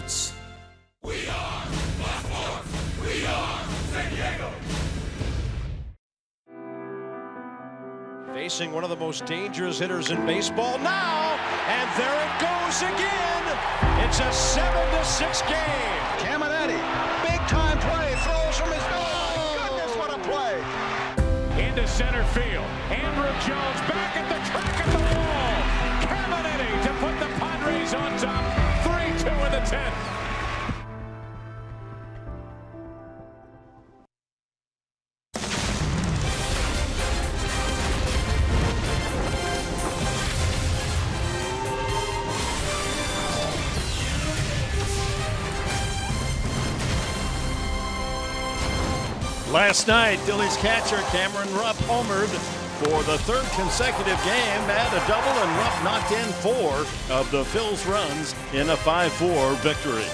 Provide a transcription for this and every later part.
Sports. We are Baltimore. We are San Diego. Facing one of the most dangerous hitters in baseball now, and there it goes again. It's a 7-6 game. Caminetti, big time play, throws from his. Oh, goodness, what a play! Into center field. Andrew Jones back at the track of the wall. Caminetti to put the Padres on top. 3-2 in the 10th. Last night, Phillies catcher Cameron Rupp homered for the third consecutive game, had a double, and Rupp knocked in 4 of the Phil's runs in a 5-4 victory.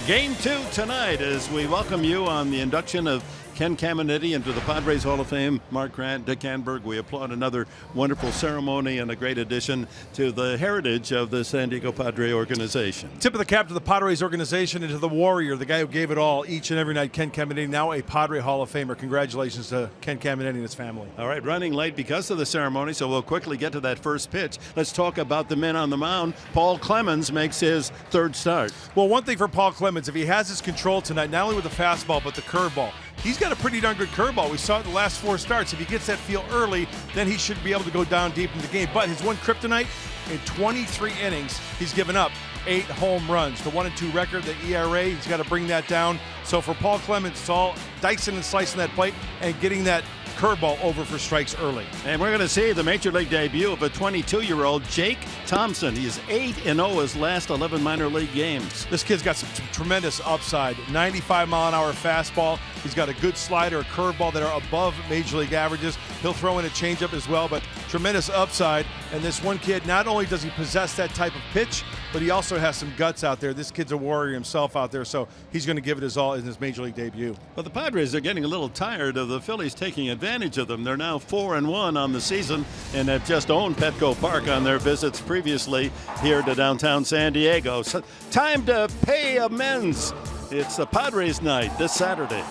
Game 2 tonight as we welcome you on the induction of Ken Caminetti into the Padres Hall of Fame. Mark Grant, Dick Hanberg, we applaud another wonderful ceremony and a great addition to the heritage of the San Diego Padre organization. Tip of the cap to the Padres organization and to the warrior, the guy who gave it all each and every night, Ken Caminetti, now a Padre Hall of Famer. Congratulations to Ken Caminetti and his family. All right, running late because of the ceremony, so we'll quickly get to that first pitch. Let's talk about the men on the mound. Paul Clemens makes his third start. Well, one thing for Paul Clemens, if he has his control tonight, not only with the fastball but the curveball, he's got a pretty darn good curveball. We saw it in the last 4 starts. If he gets that feel early, then he should be able to go down deep in the game. But his one kryptonite, in 23 innings, he's given up 8 home runs. The 1-2 record, the ERA, he's got to bring that down. So for Paul Clemens, it's all dicing and slicing that plate and getting that curveball over for strikes early. And we're going to see the major league debut of a 22-year-old Jake Thompson. He's 8-0 his last 11 minor league games. This kid's got some tremendous upside. 95-mile-an-hour fastball. He's got a good slider, a curveball that are above major league averages. He'll throw in a changeup as well, but tremendous upside. And this one kid, not only does he possess that type of pitch, but he also has some guts out there. This kid's a warrior himself out there, so he's going to give it his all in his major league debut. Well, the Padres are getting a little tired of the Phillies taking advantage of them. They're now 4-1 on the season and have just owned Petco Park on their visits previously here to downtown San Diego. So time to pay amends. It's the Padres night this Saturday.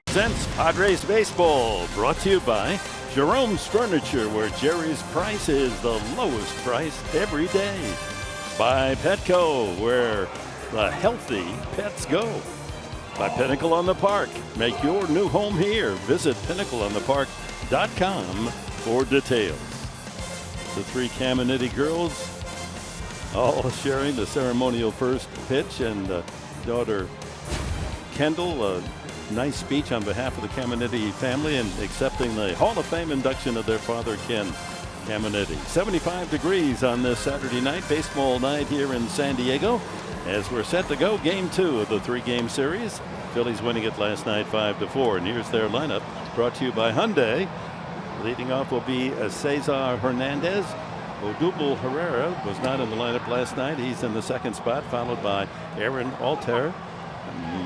Presents Padres Baseball, brought to you by Jerome's Furniture, where Jerry's price is the lowest price every day. By Petco, where the healthy pets go. By Pinnacle on the Park. Make your new home here. Visit pinnacleonthepark.com for details. The three Caminiti girls all sharing the ceremonial first pitch, and daughter Kendall, a nice speech on behalf of the Caminiti family and accepting the Hall of Fame induction of their father, Ken Caminiti. 75 degrees on this Saturday night, baseball night here in San Diego, as we're set to go game 2 of the 3-game series. Phillies winning it last night 5-4, and here's their lineup, brought to you by Hyundai. Leading off will be Cesar Hernandez. Odubel Herrera was not in the lineup last night. He's in the second spot, followed by Aaron Alter.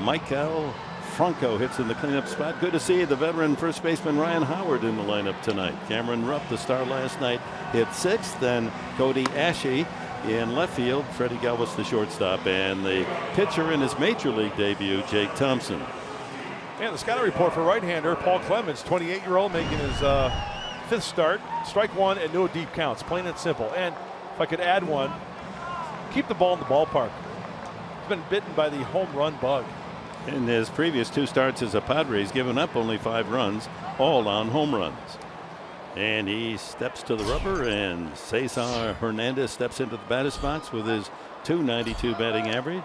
Michael Franco hits in the cleanup spot. Good to see the veteran first baseman Ryan Howard in the lineup tonight. Cameron Rupp, the star last night, hit 6th. Then Cody Ashe in left field. Freddie Galvis, the shortstop, and the pitcher in his major league debut, Jake Thompson. And the scouting report for right-hander Paul Clemens, 28-year-old, making his 5th start. Strike 1 and no deep counts, plain and simple. And if I could add one, keep the ball in the ballpark. He's been bitten by the home run bug. In his previous 2 starts as a Padre, he's given up only 5 runs, all on home runs. And he steps to the rubber, and Cesar Hernandez steps into the batter's box with his .292 batting average.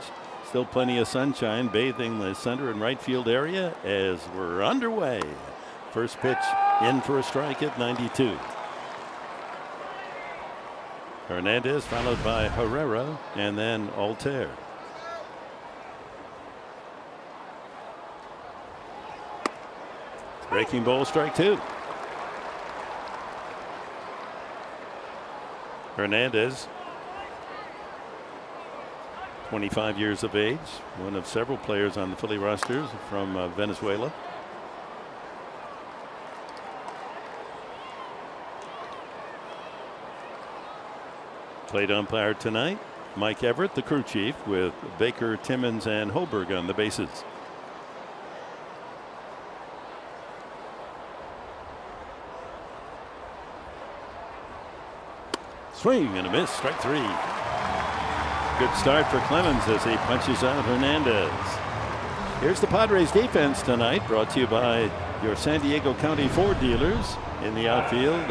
Still plenty of sunshine bathing the center and right field area as we're underway. First pitch in for a strike at 92. Hernandez followed by Herrera and then Alter. Breaking ball, strike 2. Hernandez, 25 years of age, one of several players on the Philly rosters from Venezuela. Plate umpire tonight, Mike Everett, the crew chief, with Baker, Timmons, and Hoberg on the bases. Swing and a miss, strike 3. Good start for Clemens as he punches out Hernandez. Here's the Padres defense tonight, brought to you by your San Diego County Ford dealers. In the outfield,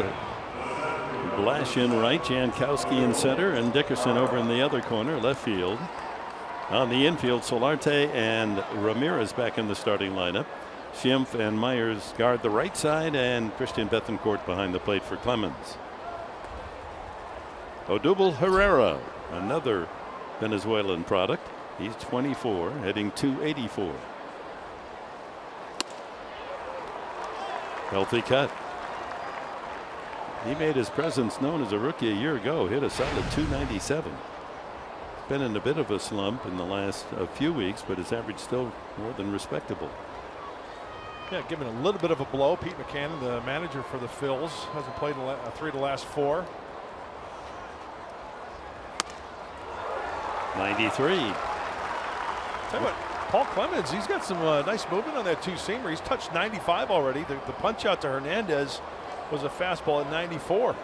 Blash in right, Jankowski in center, and Dickerson over in the other corner, left field. On the infield, Solarte and Ramirez back in the starting lineup. Schimpf and Myers guard the right side, and Christian Bethencourt behind the plate for Clemens. Odubel Herrera, another Venezuelan product. He's 24, heading .284. Healthy cut. He made his presence known as a rookie a year ago. Hit a solid .297. Been in a bit of a slump in the last few weeks, but his average still more than respectable. Yeah, given a little bit of a blow. Pete McCannon, the manager for the Phils, hasn't played 3 of the last 4. 93. Tell you what, Paul Clemens, he's got some nice movement on that 2-seamer. He's touched 95 already. The punch out to Hernandez was a fastball at 94.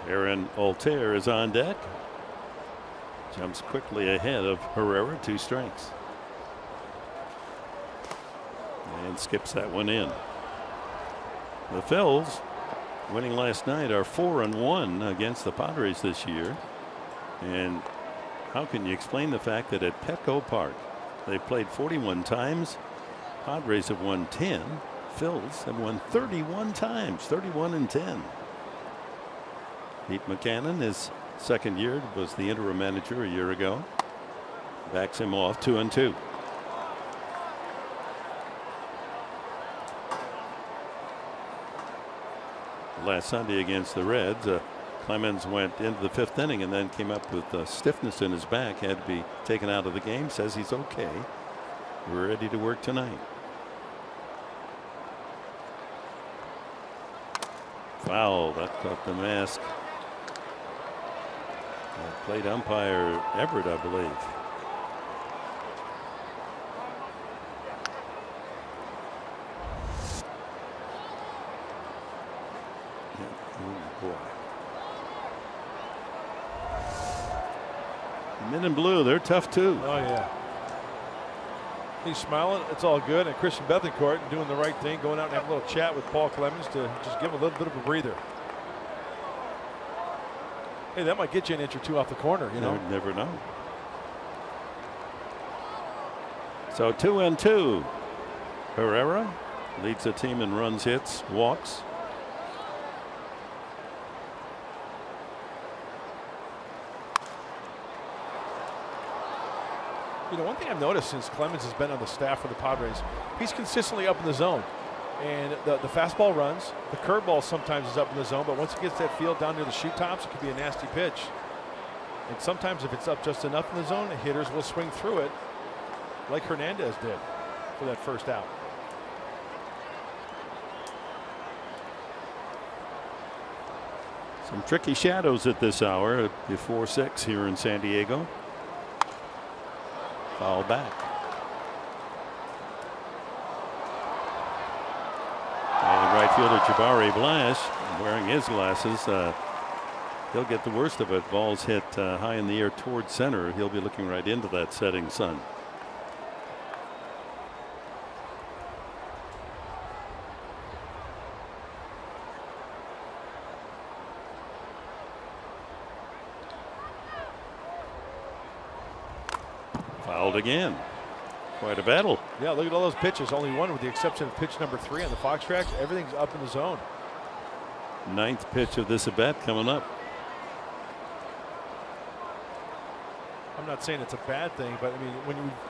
Aaron Alter is on deck. Jumps quickly ahead of Herrera, 2 strikes. And skips that one in. The Phils, winning last night, are 4-1 against the Padres this year. And how can you explain the fact that at Petco Park they've played 41 times? Padres have won 10. Phils have won 31 times, 31-10. Pete McCannon, his second year, was the interim manager a year ago. Backs him off 2-2. Last Sunday against the Reds, Clemens went into the 5th inning and then came up with stiffness in his back, had to be taken out of the game. Says he's okay. We're ready to work tonight. Foul. That caught the mask. Plate umpire Everett, I believe. Oh, boy. Men in blue, they're tough too. Oh, yeah. He's smiling. It's all good. And Christian Bethencourt doing the right thing, going out and having a little chat with Paul Clemens to just give him a little bit of a breather. Hey, that might get you an inch or two off the corner, you know. Never know. So 2-2. Herrera leads the team in runs, hits, walks. You know, one thing I've noticed since Clemens has been on the staff for the Padres, he's consistently up in the zone. And the fastball runs, the curveball sometimes is up in the zone, but once he gets that field down near the shoot tops, it could be a nasty pitch. And sometimes if it's up just enough in the zone, the hitters will swing through it, like Hernandez did for that first out. Some tricky shadows at this hour before 6 here in San Diego. Foul back. And right fielder Jabari Blash, wearing his glasses, he'll get the worst of it. Ball's hit high in the air towards center. He'll be looking right into that setting sun. Fouled again. Quite a battle. Yeah, look at all those pitches. Only one with the exception of pitch number 3 on the Fox tracks. Everything's up in the zone. 9th pitch of this at bat coming up. I'm not saying it's a bad thing, but I mean,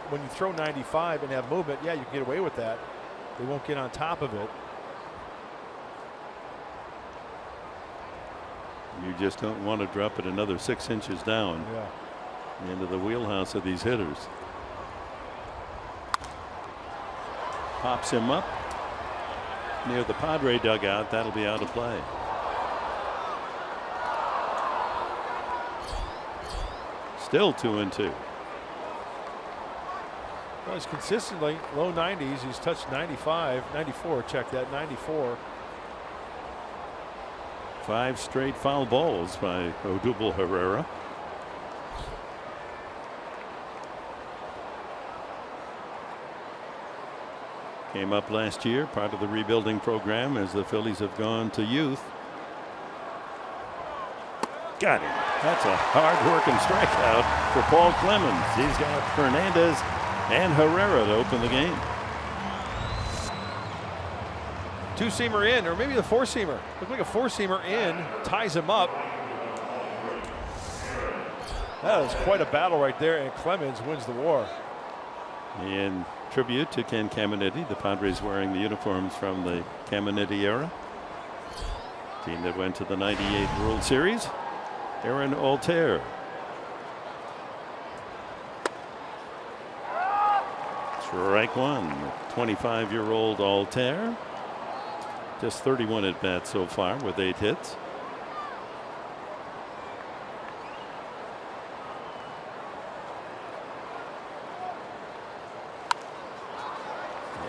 when you throw 95 and have movement, yeah, you can get away with that. They won't get on top of it. You just don't want to drop it another 6 inches down. Yeah. Into the wheelhouse of these hitters. Pops him up near the Padre dugout. That'll be out of play. Still 2-2. Well, he's consistently low 90s. He's touched 95, 94. Check that, 94. 5 straight foul balls by Odubel Herrera. Came up last year, part of the rebuilding program as the Phillies have gone to youth. Got him. That's a hard-working strikeout for Paul Clemens. He's got Hernandez and Herrera to open the game. Two-seamer in, or maybe the four-seamer. Looked like a four-seamer in, ties him up. That was quite a battle right there, and Clemens wins the war. In tribute to Ken Caminiti, the Padres wearing the uniforms from the Caminiti era. Team that went to the '98 World Series. Aaron Altair. Strike one. 25-year-old Altair. Just 31 at bats so far with 8 hits.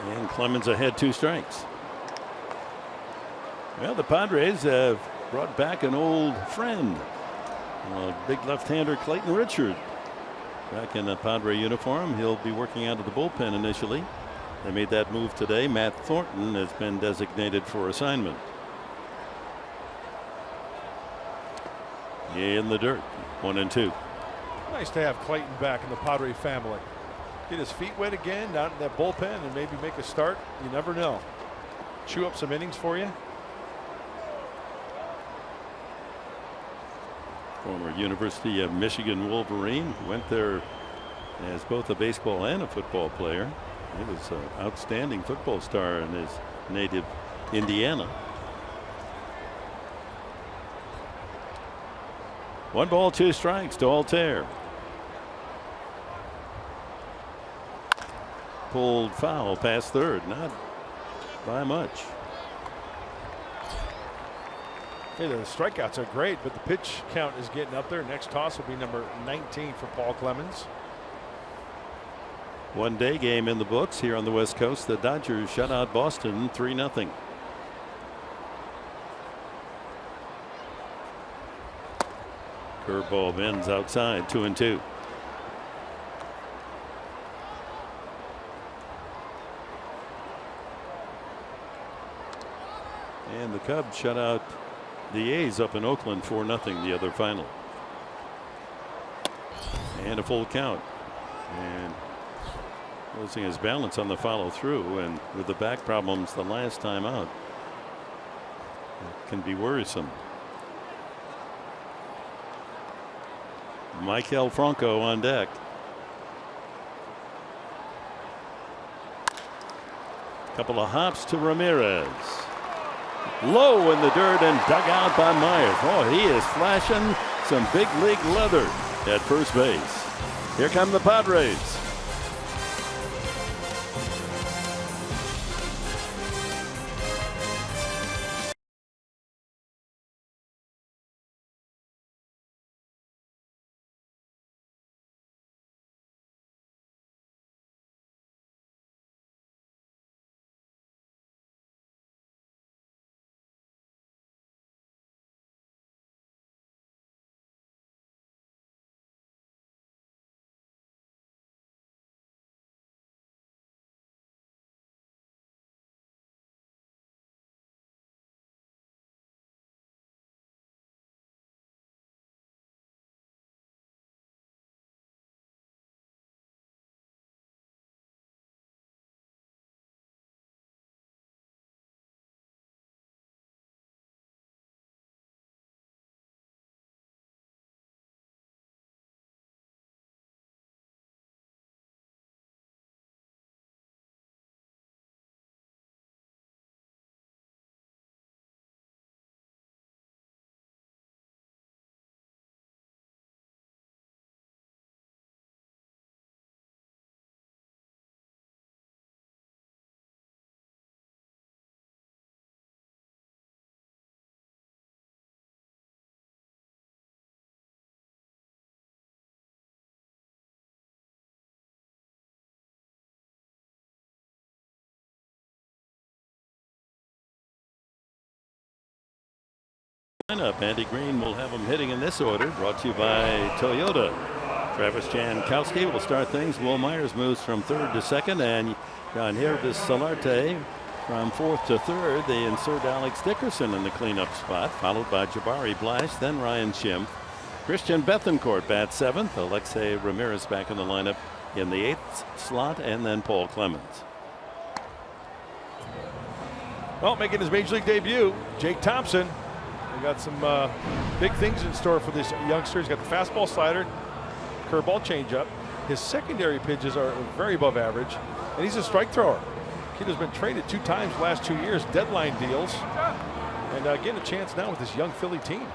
And Clemens ahead 2 strikes. Well, the Padres have brought back an old friend. Big left-hander Clayton Richard. Back in a Padre uniform. He'll be working out of the bullpen initially. They made that move today. Matt Thornton has been designated for assignment. In the dirt. 1-2. Nice to have Clayton back in the Padre family. Get his feet wet again down in that bullpen and maybe make a start. You never know. Chew up some innings for you. Former University of Michigan Wolverine. Went there as both a baseball and a football player. He was an outstanding football star in his native Indiana. 1 ball, 2 strikes to Altair. Pulled foul past third, not by much. Hey, the strikeouts are great, but the pitch count is getting up there. Next toss will be number 19 for Paul Clemens. One-day game in the books here on the West Coast. The Dodgers shut out Boston 3-0. Curveball bends outside, 2-2. And the Cubs shut out the A's up in Oakland 4-0 the other final. And a full count. And losing his balance on the follow through, and with the back problems the last time out, it can be worrisome. Michael Franco on deck. Couple of hops to Ramirez. Low in the dirt and dug out by Myers. Oh, he is flashing some big league leather at first base. Here come the Padres. Lineup. Andy Green will have them hitting in this order. Brought to you by Toyota. Travis Jankowski will start things. Will Myers moves from third to second, and Yangervis Solarte from fourth to third. They insert Alex Dickerson in the cleanup spot, followed by Jabari Blash, then Ryan Schimpf. Christian Bethancourt bats seventh. Alexei Ramirez back in the lineup in the eighth slot, and then Paul Clemens. Well, making his major league debut, Jake Thompson. We got some big things in store for this youngster. He's got the fastball, slider, curveball, changeup. His secondary pitches are very above average, and he's a strike thrower. Kid has been traded 2 times the last 2 years, deadline deals, and getting a chance now with this young Philly team.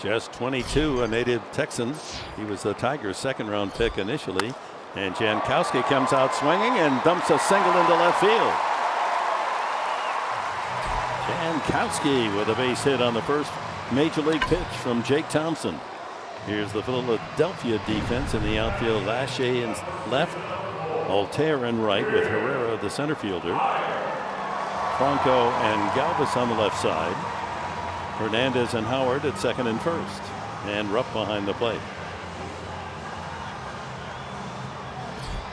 Just 22, a native Texan. He was the Tigers' second-round pick initially, and Jankowski comes out swinging and dumps a single into left field. Jankowski with a base hit on the first major league pitch from Jake Thompson. Here's the Philadelphia defense in the outfield. Lachey in left, Altair in right with Herrera the center fielder. Franco and Galvis on the left side. Hernandez and Howard at second and first, and Rupp behind the plate.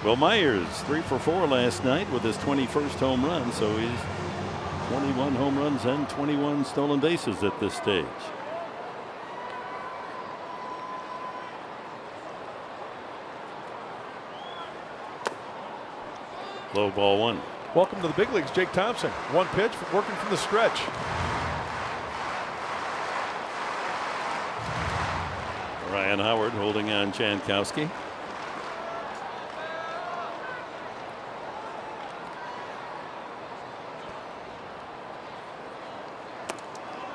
Well, Myers 3 for 4 last night with his 21st home run, so he's 21 home runs and 21 stolen bases at this stage. Low ball one. Welcome to the big leagues, Jake Thompson. One pitch, working from the stretch. Ryan Howard holding on Jankowski.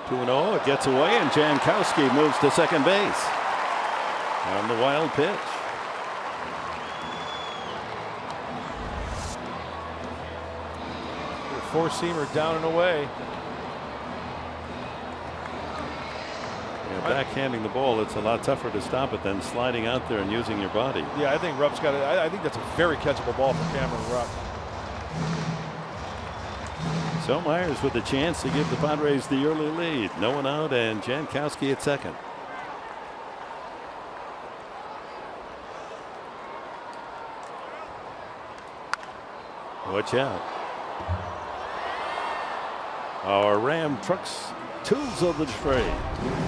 2-0. It gets away, and Jankowski moves to second base on the wild pitch. Four-seamer down and away. Yeah, backhanding the ball, it's a lot tougher to stop it than sliding out there and using your body. Yeah, I think Rupp's got it. I think that's a very catchable ball for Cameron Rupp. So Myers with a chance to give the Padres the early lead. No one out, and Jankowski at second. Watch out. Our Ram trucks tools of the trade.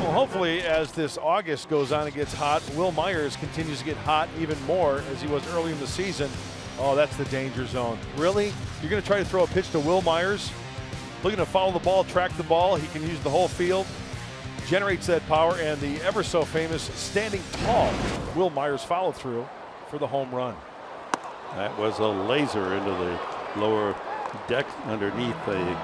Well, hopefully as this August goes on and gets hot, Will Myers continues to get hot even more as he was early in the season. Oh, that's the danger zone. Really? You're going to try to throw a pitch to Will Myers? Looking to follow the ball, track the ball. He can use the whole field. Generates that power, and the ever so famous standing tall Will Myers follow through for the home run. That was a laser into the lower deck underneath the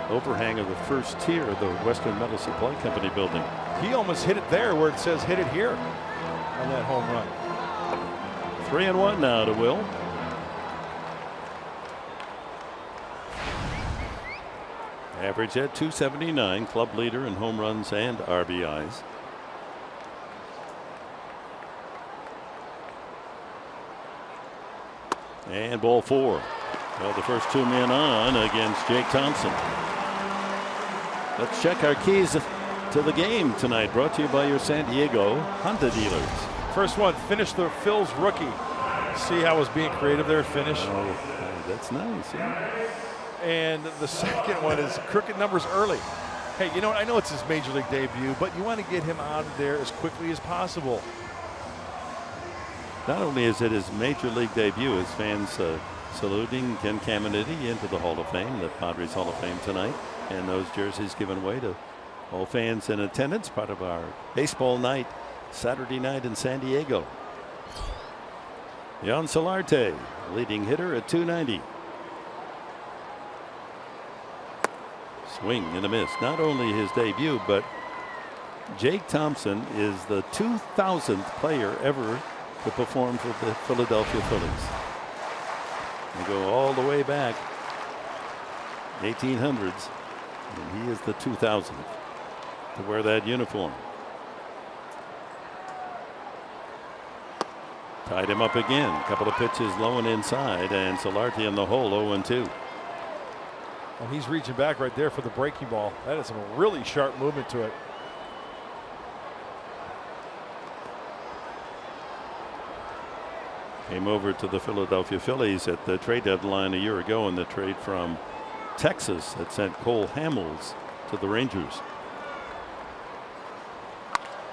overhang of the first tier of the Western Metal Supply Company building. He almost hit it there where it says hit it here on that home run. 3-1 now to Will. Average at .279, club leader in home runs and RBIs. And ball 4. Well, the first 2 men on against Jake Thompson. Let's check our keys to the game tonight, brought to you by your San Diego Honda dealers. First one, finish the Phil's rookie. See how I was being creative there, finish. Oh, that's nice, yeah. And the second one is crooked numbers early. Hey, you know what? I know it's his major league debut, but you want to get him out of there as quickly as possible. Not only is it his major league debut, his fans saluting Ken Caminiti into the Hall of Fame, the Padres Hall of Fame tonight, and those jerseys given away to all fans in attendance, part of our baseball night Saturday night in San Diego. Jan Solarte, leading hitter at .290. Swing and a miss. Not only his debut, but Jake Thompson is the 2000th player ever to perform for the Philadelphia Phillies. They go all the way back 1800s, and he is the 2000th to wear that uniform. Tied him up again. A couple of pitches low and inside, and Solarte in the hole, 0-2. Well, he's reaching back right there for the breaking ball. That is some really sharp movement to it. Came over to the Philadelphia Phillies at the trade deadline a year ago in the trade from Texas that sent Cole Hamels to the Rangers.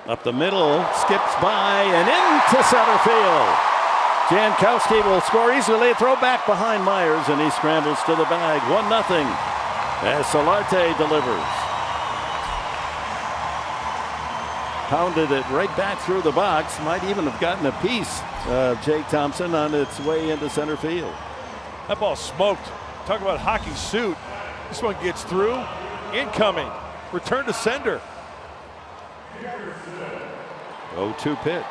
Up the middle, skips by and into center field. Jankowski will score easily. Throw back behind Myers, and he scrambles to the bag. 1-0 as Solarte delivers. Pounded it right back through the box. Might even have gotten a piece of Jake Thompson on its way into center field. That ball smoked. Talk about hockey suit. This one gets through. Incoming. Return to sender. 0-2 pitch.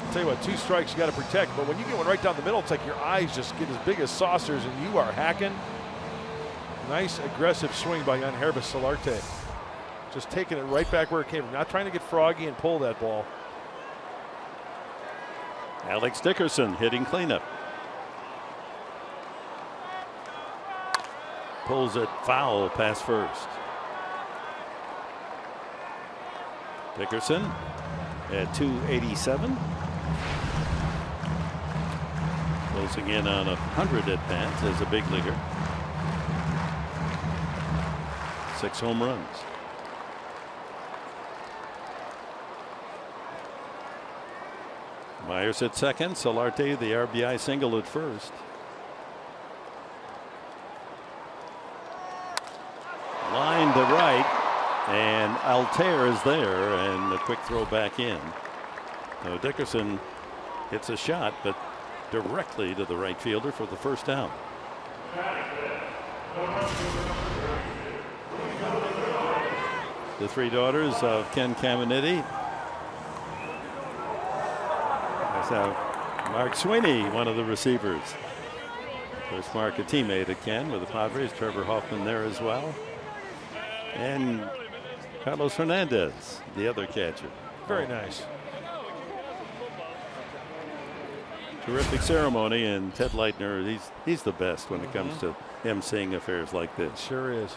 I'll tell you what, 2 strikes you got to protect, but when you get one right down the middle, it's like your eyes just get as big as saucers and you are hacking. Nice aggressive swing by Yangervis Solarte. Just taking it right back where it came from. Not trying to get froggy and pull that ball. Alex Dickerson hitting cleanup. Pulls it foul past first. Dickerson at .287. Closing in on 100 at bats as a big leaguer. 6 home runs. Myers at second. Solarte the RBI single at first. Line to right. And Altair is there, and a quick throw back in. Now Dickerson hits a shot, but directly to the right fielder for the first down. The 3 daughters of Ken Caminiti. That's Mark Sweeney, one of the receivers. First Mark, a teammate of Ken with the Padres. Trevor Hoffman there as well. And Carlos Hernandez, the other catcher. Very nice. Terrific ceremony, and Ted Leitner, he's the best when it comes to emceeing affairs like this. Sure is.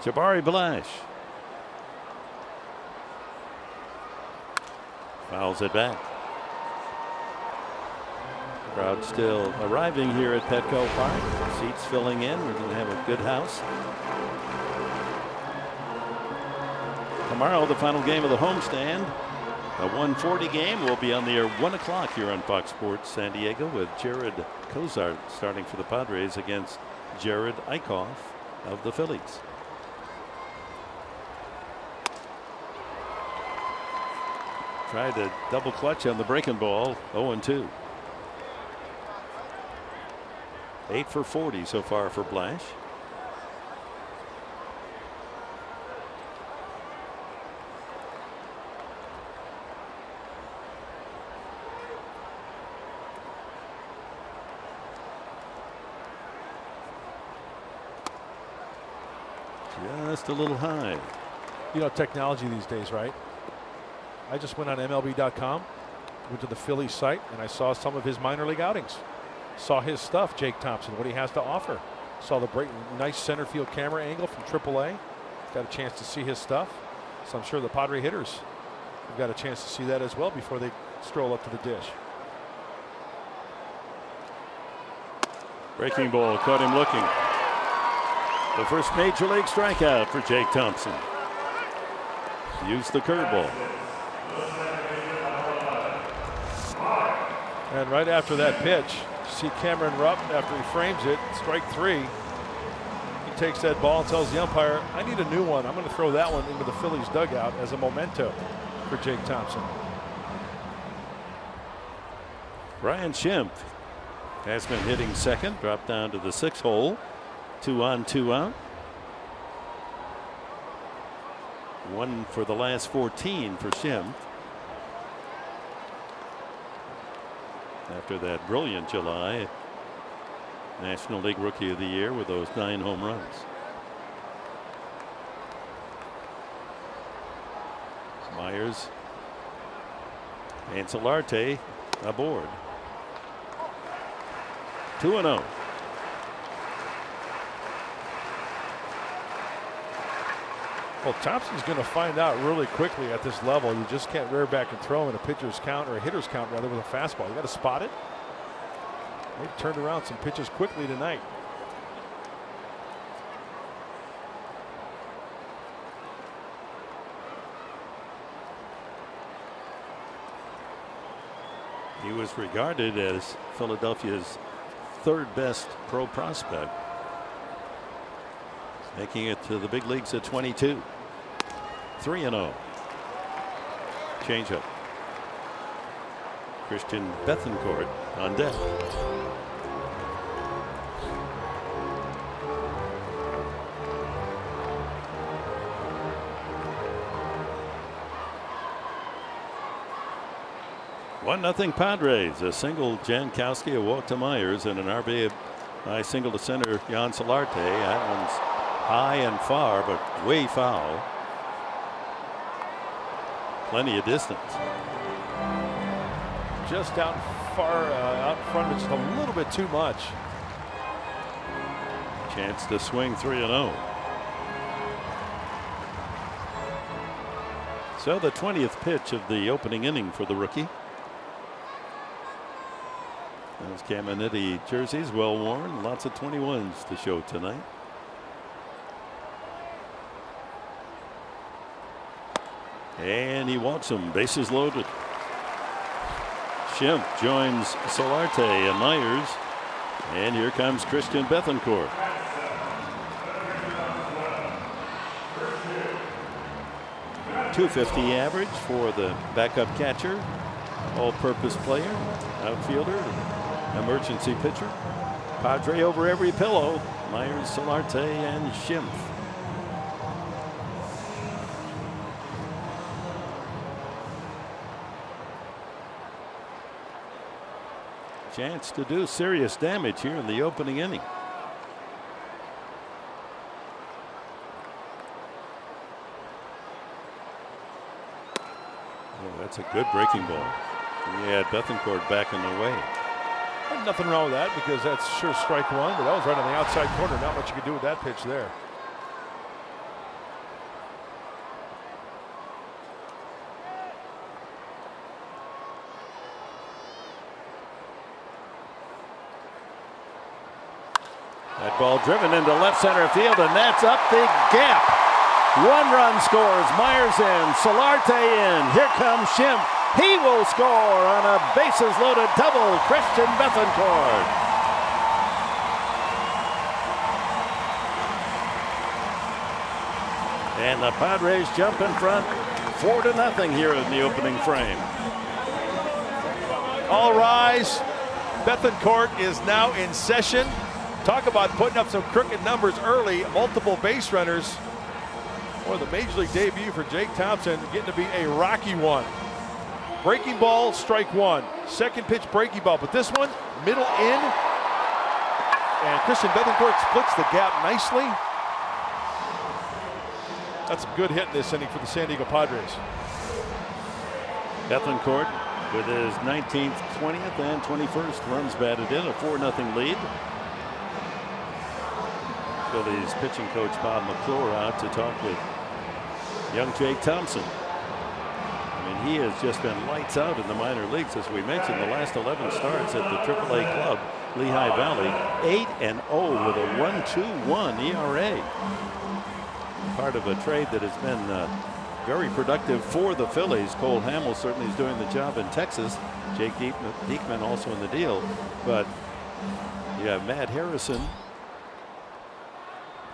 Jabari Blash fouls it back. Crowd still arriving here at Petco Park. Seats filling in. We're going to have a good house. Tomorrow, the final game of the homestand. A 1:40 game will be on the air 1 o'clock here on Fox Sports San Diego with Jared Cozart starting for the Padres against Jared Eichhoff of the Phillies. Tried to double clutch on the breaking ball. 0-2. 8 for 40 so far for Blash. Just a little high. You know, technology these days, right? I just went on MLB.com, went to the Phillies site, and I saw some of his minor league outings. Saw his stuff, Jake Thompson, what he has to offer. Saw the nice center field camera angle from AAA. Got a chance to see his stuff. So I'm sure the Padre hitters have got a chance to see that as well before they stroll up to the dish. Breaking ball caught him looking. The first major league strikeout for Jake Thompson. Used the curveball. And right after that pitch, see Cameron Rupp after he frames it, strike 3. He takes that ball and tells the umpire, I need a new one. I'm going to throw that one into the Phillies dugout as a memento for Jake Thompson. Brian Schimpf has been hitting second, dropped down to the 6th hole. 2 on, 2 out. 1 for the last 14 for Schimpf. After that brilliant July, National League Rookie of the Year with those 9 home runs. Myers and Solarte aboard. 2-0. Well, Thompson's going to find out really quickly at this level. You just can't rear back and throw in a pitcher's count, or a hitter's count rather, with a fastball. You got to spot it. They've turned around some pitches quickly tonight. He was regarded as Philadelphia's 3rd best pro prospect, making it to the big leagues at 22. 3-0. Changeup. Christian Bethancourt on deck. One nothing Padres. A single Jankowski, a walk to Myers, and an RBI single to center Jan Solarte. That one's high and far, but way foul. Plenty of distance. Just out far out in front of it, just a little bit too much. Chance to swing 3-0. So the 20th pitch of the opening inning for the rookie. Those Caminiti jerseys well worn. Lots of 21s to show tonight. And he walks him. Bases loaded. Schimpf joins Solarte and Myers. And here comes Christian Bethancourt. .250 average for the backup catcher, all-purpose player, outfielder, emergency pitcher. Padre over every pillow. Myers, Solarte, and Schimpf. Chance to do serious damage here in the opening inning. Oh, that's a good breaking ball. He had Bethancourt back in the way. Nothing wrong with that, because that's sure strike 1, but that was right on the outside corner. Not much you could do with that pitch there. That ball driven into left center field, and that's up the gap. 1 run scores. Myers in. Solarte in. Here comes Schimpf. He will score on a bases-loaded double. Christian Bethancourt. And the Padres jump in front 4-0 here in the opening frame. All rise. Bethancourt is now in session. Talk about putting up some crooked numbers early. Multiple base runners. Boy, the major league debut for Jake Thompson getting to be a rocky one. Breaking ball, strike 1. Second pitch, breaking ball. But this one, middle in. And Christian Bethancourt splits the gap nicely. That's a good hit in this inning for the San Diego Padres. Bethancourt with his 19th, 20th, and 21st runs batted in, a 4-0 lead. Phillies pitching coach Bob McClure out to talk with young Jake Thompson. I mean, he has just been lights out in the minor leagues, as we mentioned. The last 11 starts at the AAA club, Lehigh Valley, 8-0 with a 1.21 ERA. Part of a trade that has been very productive for the Phillies. Cole Hamels certainly is doing the job in Texas. Jake Diekman also in the deal. But you have Matt Harrison,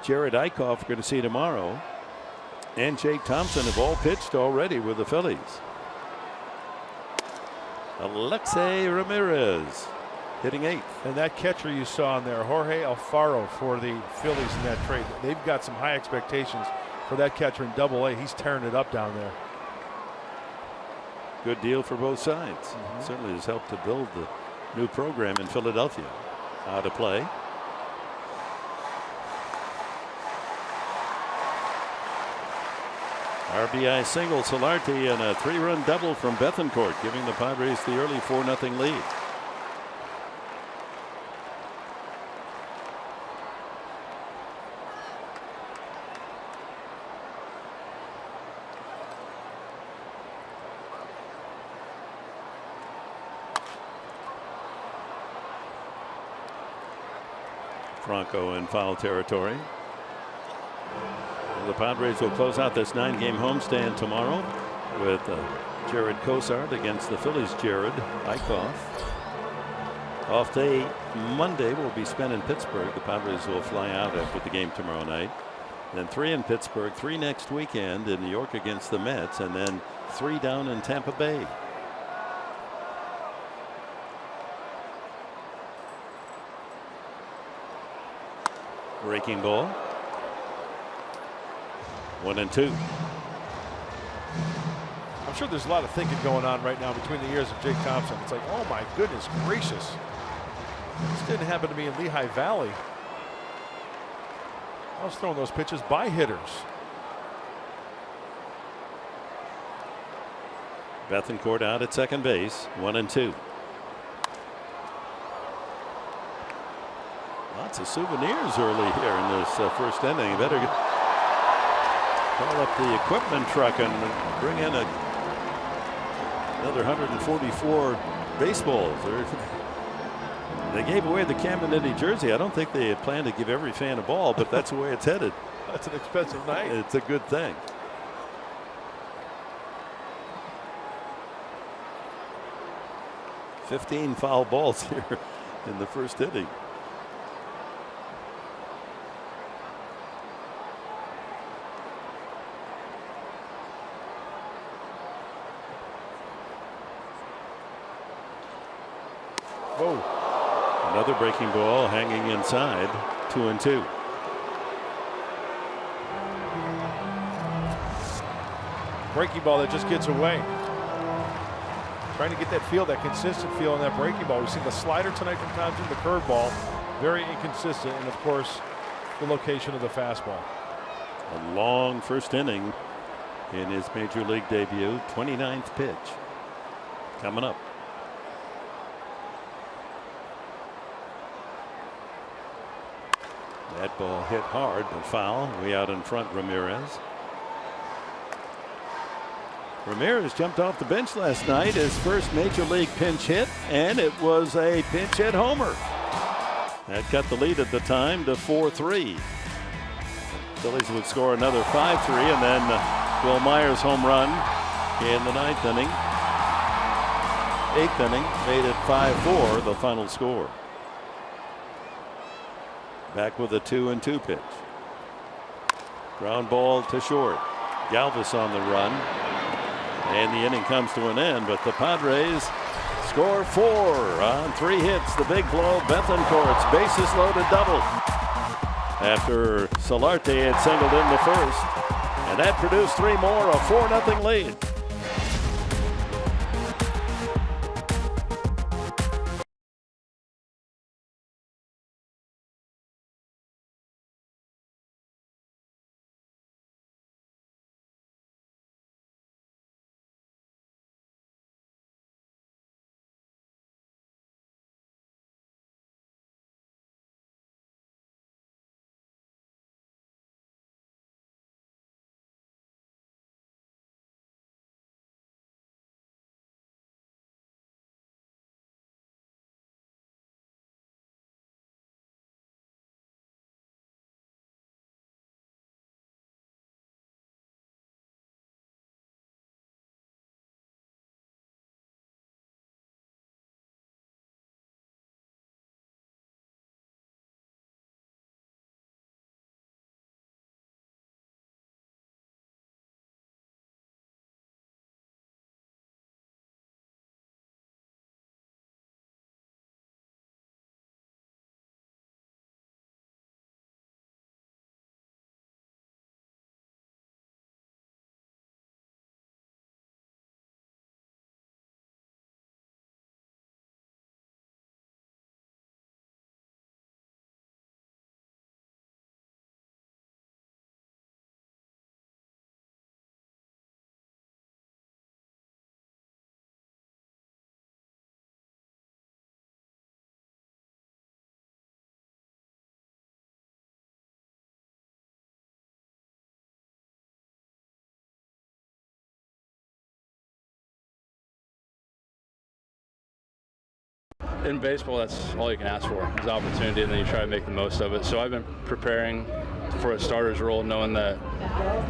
Jared Eichhoff, we're going to see tomorrow, and Jake Thompson have all pitched already with the Phillies. Alexei Ramirez hitting 8th. And that catcher you saw in there, Jorge Alfaro, for the Phillies in that trade. They've got some high expectations for that catcher in Double-A. He's tearing it up down there. Good deal for both sides. Certainly has helped to build the new program in Philadelphia. Out of play. RBI single Solarte and a 3-run double from Bethancourt, giving the Padres the early 4-0 lead. Franco in foul territory. The Padres will close out this 9-game homestand tomorrow with Jared Cosart against the Phillies' Jared Eichhoff. Off day Monday will be spent in Pittsburgh. The Padres will fly out after the game tomorrow night. Then 3 in Pittsburgh, 3 next weekend in New York against the Mets, and then 3 down in Tampa Bay. Breaking ball. 1-2. I'm sure there's a lot of thinking going on right now between the ears of Jake Thompson. It's like, oh my goodness gracious. This didn't happen to me in Lehigh Valley. I was throwing those pitches by hitters. Bethancourt out at second base. 1-2. Lots of souvenirs early here in this first inning. Better call up the equipment truck and bring in another 144 baseballs. They gave away the Caminiti jersey. I don't think they had planned to give every fan a ball, but that's the way it's headed. That's an expensive night. It's a good thing. $15 foul balls here in the first inning. Whoa. Another breaking ball hanging inside. 2-2. Breaking ball that just gets away. Trying to get that feel, that consistent feel on that breaking ball. We've seen the slider tonight from Thompson, the curveball, very inconsistent, and of course the location of the fastball. A long first inning in his major league debut. 29th pitch coming up. That ball hit hard but foul. Way out in front, Ramirez. Ramirez jumped off the bench last night, his first major league pinch hit, and it was a pinch hit homer. That cut the lead at the time to 4-3. Phillies would score another 5-3, and then Will Myers' home run in the 9th inning. 8th inning made it 5-4, the final score. Back with a 2-2 pitch. Ground ball to short. Galvis on the run. And the inning comes to an end, but the Padres score 4 on 3 hits. The big blow, Bethancourt's bases loaded double. After Solarte had singled in the first. And that produced 3 more, a 4-0 lead. In baseball, that's all you can ask for is opportunity, and then you try to make the most of it. So I've been preparing for a starter's role, knowing that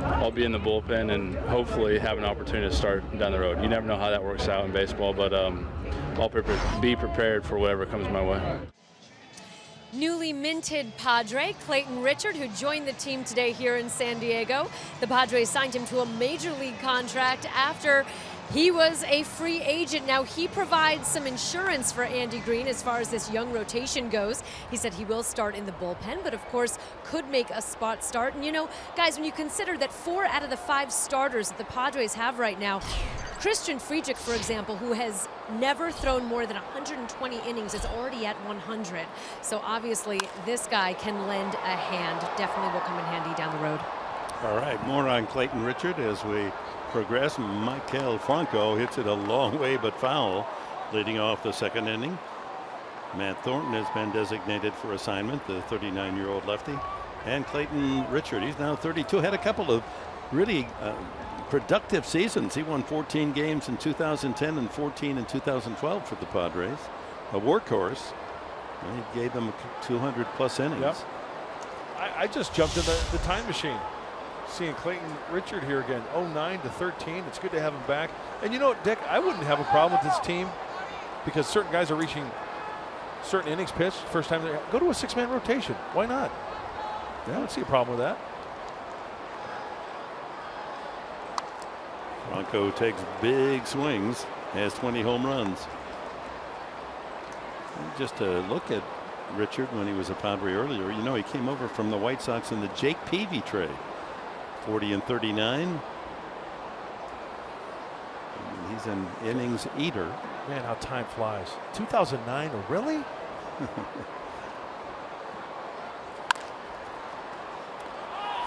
I'll be in the bullpen and hopefully have an opportunity to start down the road. You never know how that works out in baseball, but I'll be prepared for whatever comes my way. Newly minted Padre, Clayton Richard, who joined the team today here in San Diego. The Padres signed him to a major league contract after he was a free agent. Now he provides some insurance for Andy Green as far as this young rotation goes. He said he will start in the bullpen, but of course could make a spot start. And you know, guys, when you consider that 4 out of the 5 starters that the Padres have right now, Christian Friedrich, for example, who has never thrown more than 120 innings, is already at 100. So obviously this guy can lend a hand. Definitely will come in handy down the road. All right, more on Clayton Richard as we progress. Michael Franco hits it a long way but foul, leading off the 2nd inning. Matt Thornton has been designated for assignment, the 39-year-old lefty. And Clayton Richard, he's now 32, had a couple of really productive seasons. He won 14 games in 2010 and 14 in 2012 for the Padres. A workhorse. And he gave them 200+ innings. Yep. I just jumped in the time machine, seeing Clayton Richard here again. 09 to 13. It's good to have him back. And you know, Dick, I wouldn't have a problem with this team because certain guys are reaching certain innings pitched. First time they go to a 6-man rotation. Why not? I don't see a problem with that. Franco takes big swings, has 20 home runs. And just to look at Richard when he was a Padre earlier, you know, he came over from the White Sox in the Jake Peavy trade. 40 and 39. And he's an innings eater. Man, how time flies. 2009, really?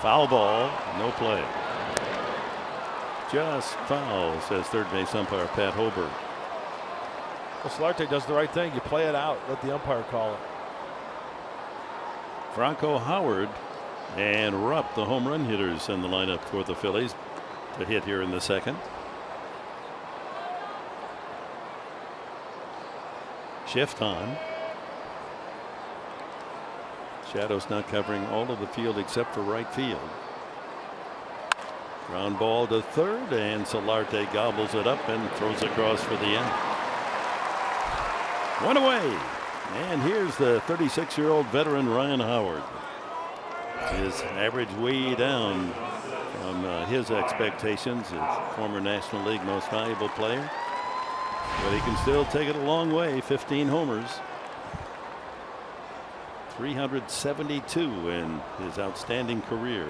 Foul ball, no play. Just foul, says third base umpire Pat Hoberg. Well, Solarte does the right thing. You play it out. Let the umpire call it. Franco, Howard, and Rupp, the home run hitters in the lineup for the Phillies to hit here in the 2nd. Shift on. Shadows not covering all of the field except for right field. Ground ball to third, and Solarte gobbles it up and throws across for the end. One away. And here's the 36-year-old veteran Ryan Howard. His average way down from his expectations as former National League most valuable player. But he can still take it a long way. 15 homers. 372 in his outstanding career.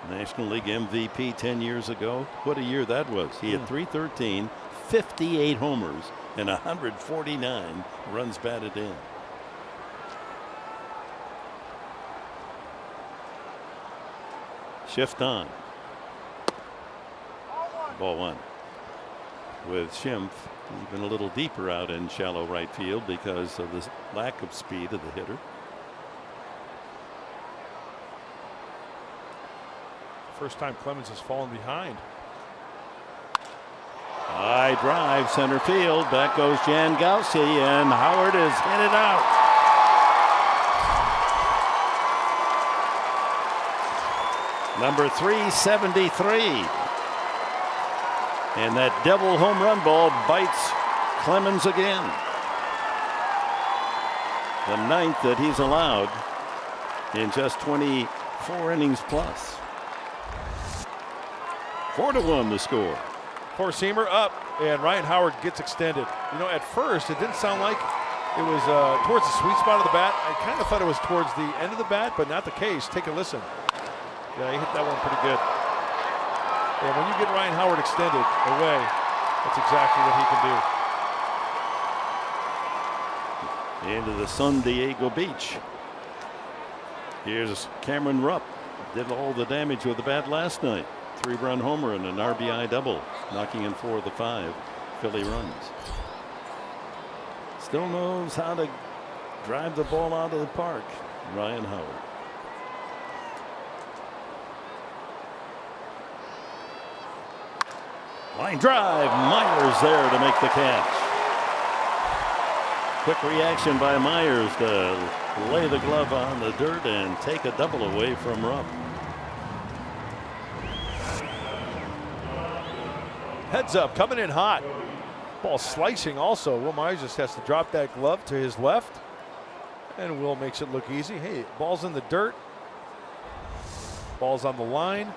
National League MVP 10 years ago. What a year that was. He had 313, 58 homers, and 149 runs batted in. Shift on. Ball one. With Schimpf even a little deeper out in shallow right field because of the lack of speed of the hitter. First time Clemens has fallen behind. High drive center field. Back goes Jankowski, and Howard is hit it out. Number 373. And that double home run ball bites Clemens again. The 9th that he's allowed in just 24 innings plus. 4-1 the score. Four-seamer up, and Ryan Howard gets extended. You know, at first it didn't sound like it was towards the sweet spot of the bat. I kind of thought it was towards the end of the bat, but not the case. Take a listen. Yeah, he hit that one pretty good. And when you get Ryan Howard extended away, that's exactly what he can do. Into the San Diego Beach. Here's Cameron Rupp. Did all the damage with the bat last night. 3-run homer and an RBI double, knocking in 4 of the 5 Philly runs. Still knows how to drive the ball out of the park, Ryan Howard. Line drive, Myers there to make the catch. Quick reaction by Myers to lay the glove on the dirt and take a double away from Rupp. Heads up, coming in hot. Ball slicing also. Will Myers just has to drop that glove to his left, and Will makes it look easy. Hey, ball's in the dirt. Ball's on the line.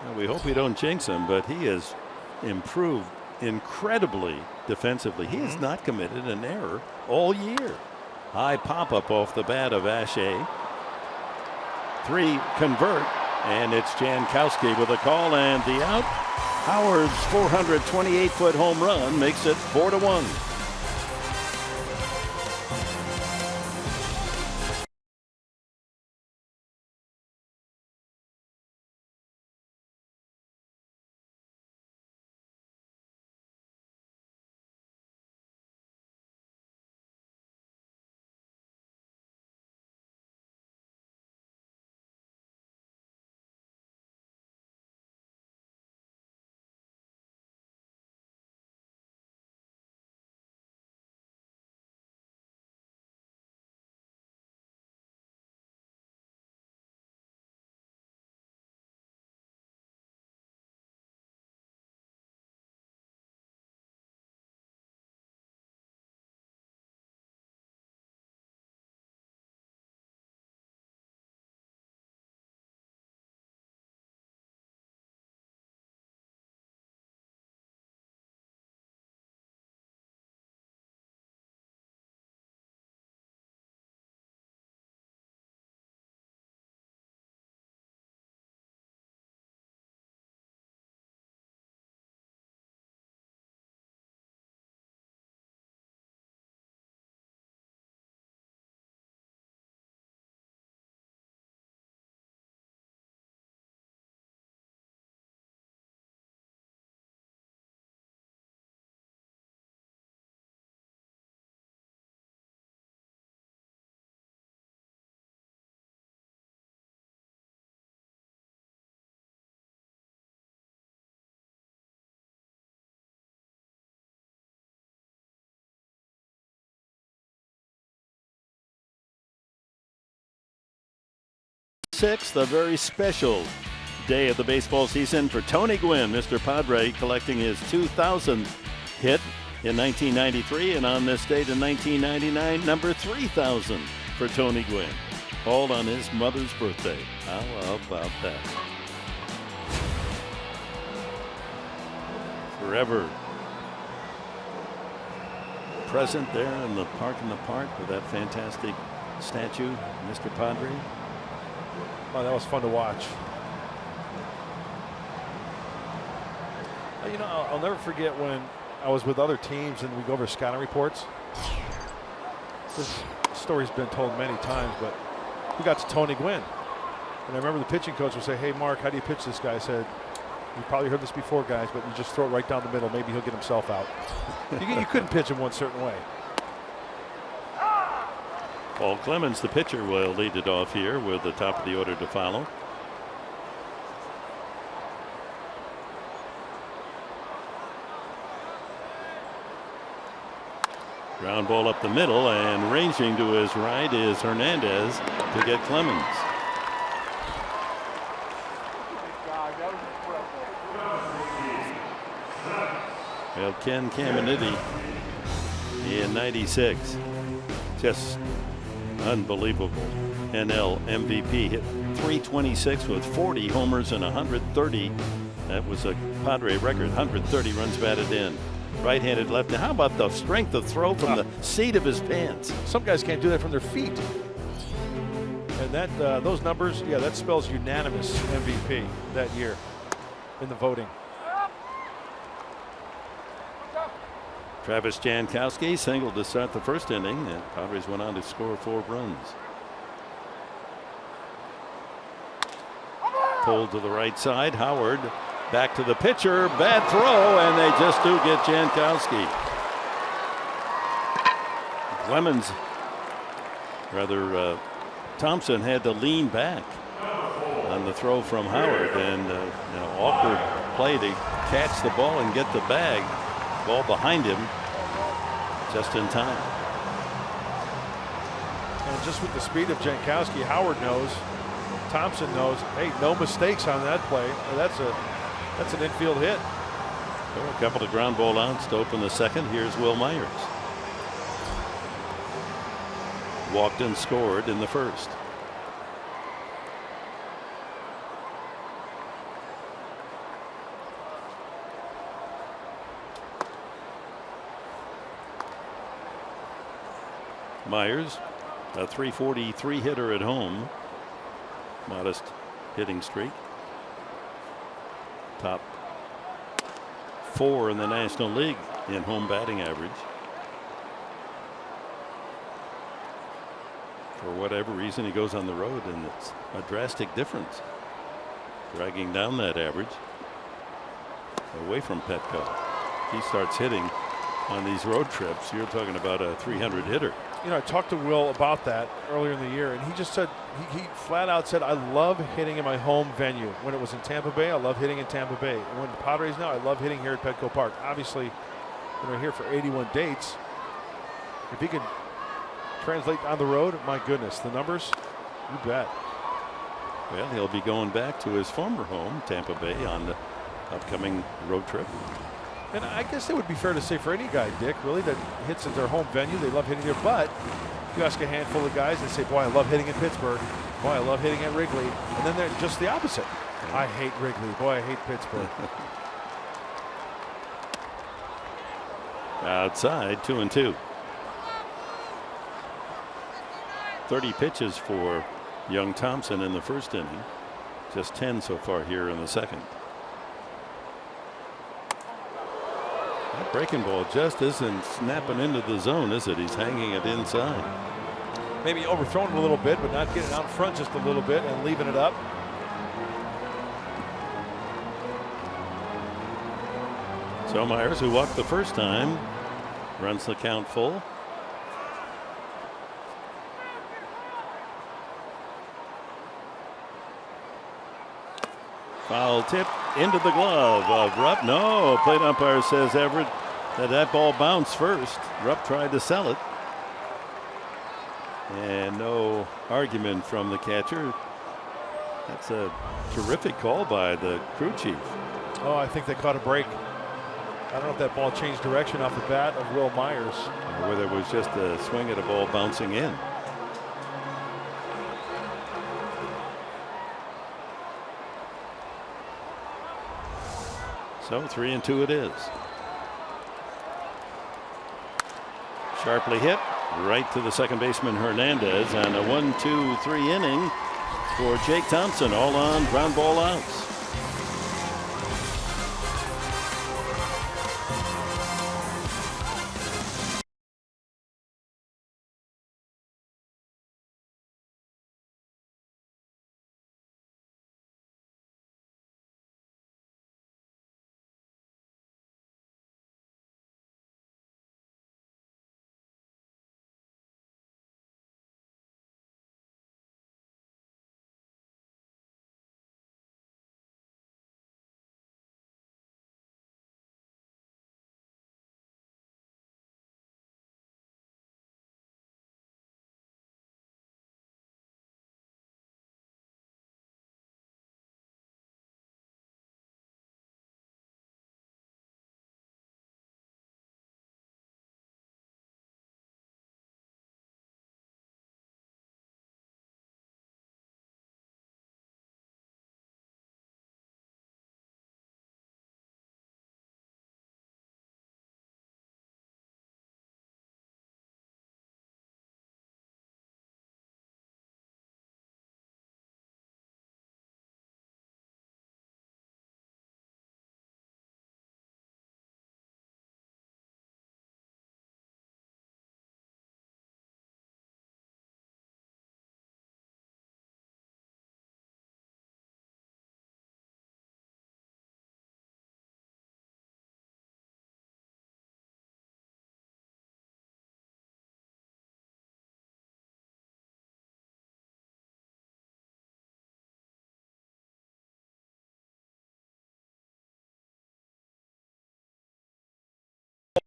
Well, we hope we don't jinx him, but he has improved incredibly defensively. He has not committed an error all year. High pop-up off the bat of Ashe. 3 convert, and it's Jankowski with a call and the out. Howard's 428-foot home run makes it 4-1. 6th, a very special day of the baseball season for Tony Gwynn. Mr. Padre collecting his 2,000th hit in 1993, and on this date in 1999, number 3,000 for Tony Gwynn, all on his mother's birthday. How about that? Forever present there in the park with that fantastic statue, Mr. Padre. Oh, that was fun to watch. You know, I'll never forget when I was with other teams and we go over scouting reports. This story's been told many times, but we got to Tony Gwynn. And I remember the pitching coach would say, "Hey, Mark, how do you pitch this guy?" I said, "You probably heard this before, guys, but you just throw it right down the middle. Maybe he'll get himself out." You couldn't pitch him one certain way. Paul Clemens, the pitcher, will lead it off here with the top of the order to follow. Ground ball up the middle, and ranging to his right is Hernandez to get Clemens. Well, Ken Caminiti in '96, just unbelievable. NL MVP, hit .326 with 40 homers and 130. That was a Padre record. 130 runs batted in. Right-handed lefty. How about the strength of throw from the seat of his pants? Some guys can't do that from their feet. And that those numbers, yeah, that spells unanimous MVP that year in the voting. Travis Jankowski singled to start the first inning, and Padres went on to score 4 runs. Pulled to the right side. Howard back to the pitcher. Bad throw, and they just do get Jankowski. Clemens, rather, Thompson had to lean back on the throw from Howard, and awkward play to catch the ball and get the bag. Ball behind him just in time. And just with the speed of Jankowski, Howard knows, Thompson knows, hey, no mistakes on that play. That's an infield hit. So a couple of ground ball outs to open the second. Here's Will Myers. Walked and scored in the first. Myers, a .343 hitter at home. Modest hitting streak. Top 4 in the National League in home batting average. For whatever reason, he goes on the road, and it's a drastic difference, dragging down that average away from Petco. He starts hitting on these road trips. You're talking about a 300 hitter. You know, I talked to Will about that earlier in the year, and he just said, he flat out said, "I love hitting in my home venue. When it was in Tampa Bay, I love hitting in Tampa Bay. And when the Padres now, I love hitting here at Petco Park." Obviously, here for 81 dates. If he could translate on the road, my goodness, the numbers, you bet. Well, he'll be going back to his former home, Tampa Bay, on the upcoming road trip. And I guess it would be fair to say for any guy, Dick, really, that hits at their home venue, they love hitting there. But you ask a handful of guys and say, "Boy, I love hitting in Pittsburgh. Boy, I love hitting at Wrigley." And then they're just the opposite. "I hate Wrigley. Boy, I hate Pittsburgh." Outside, 2-2. 30 pitches for young Thompson in the first inning. Just 10 so far here in the second. That breaking ball just isn't snapping into the zone, is it? He's hanging it inside. Maybe overthrowing it a little bit, but not getting out in front just a little bit and leaving it up. So Myers, who walked the first time, runs the count full. Foul tip into the glove of Rupp. No, plate umpire says Everett that ball bounced first. Rupp tried to sell it. And no argument from the catcher. That's a terrific call by the crew chief. Oh, I think they caught a break. I don't know if that ball changed direction off the bat of Will Myers, or whether it was just a swing at a ball bouncing in. So 3-2 it is. Sharply hit right to the second baseman Hernandez, and a 1-2-3 inning for Jake Thompson, all on ground ball outs.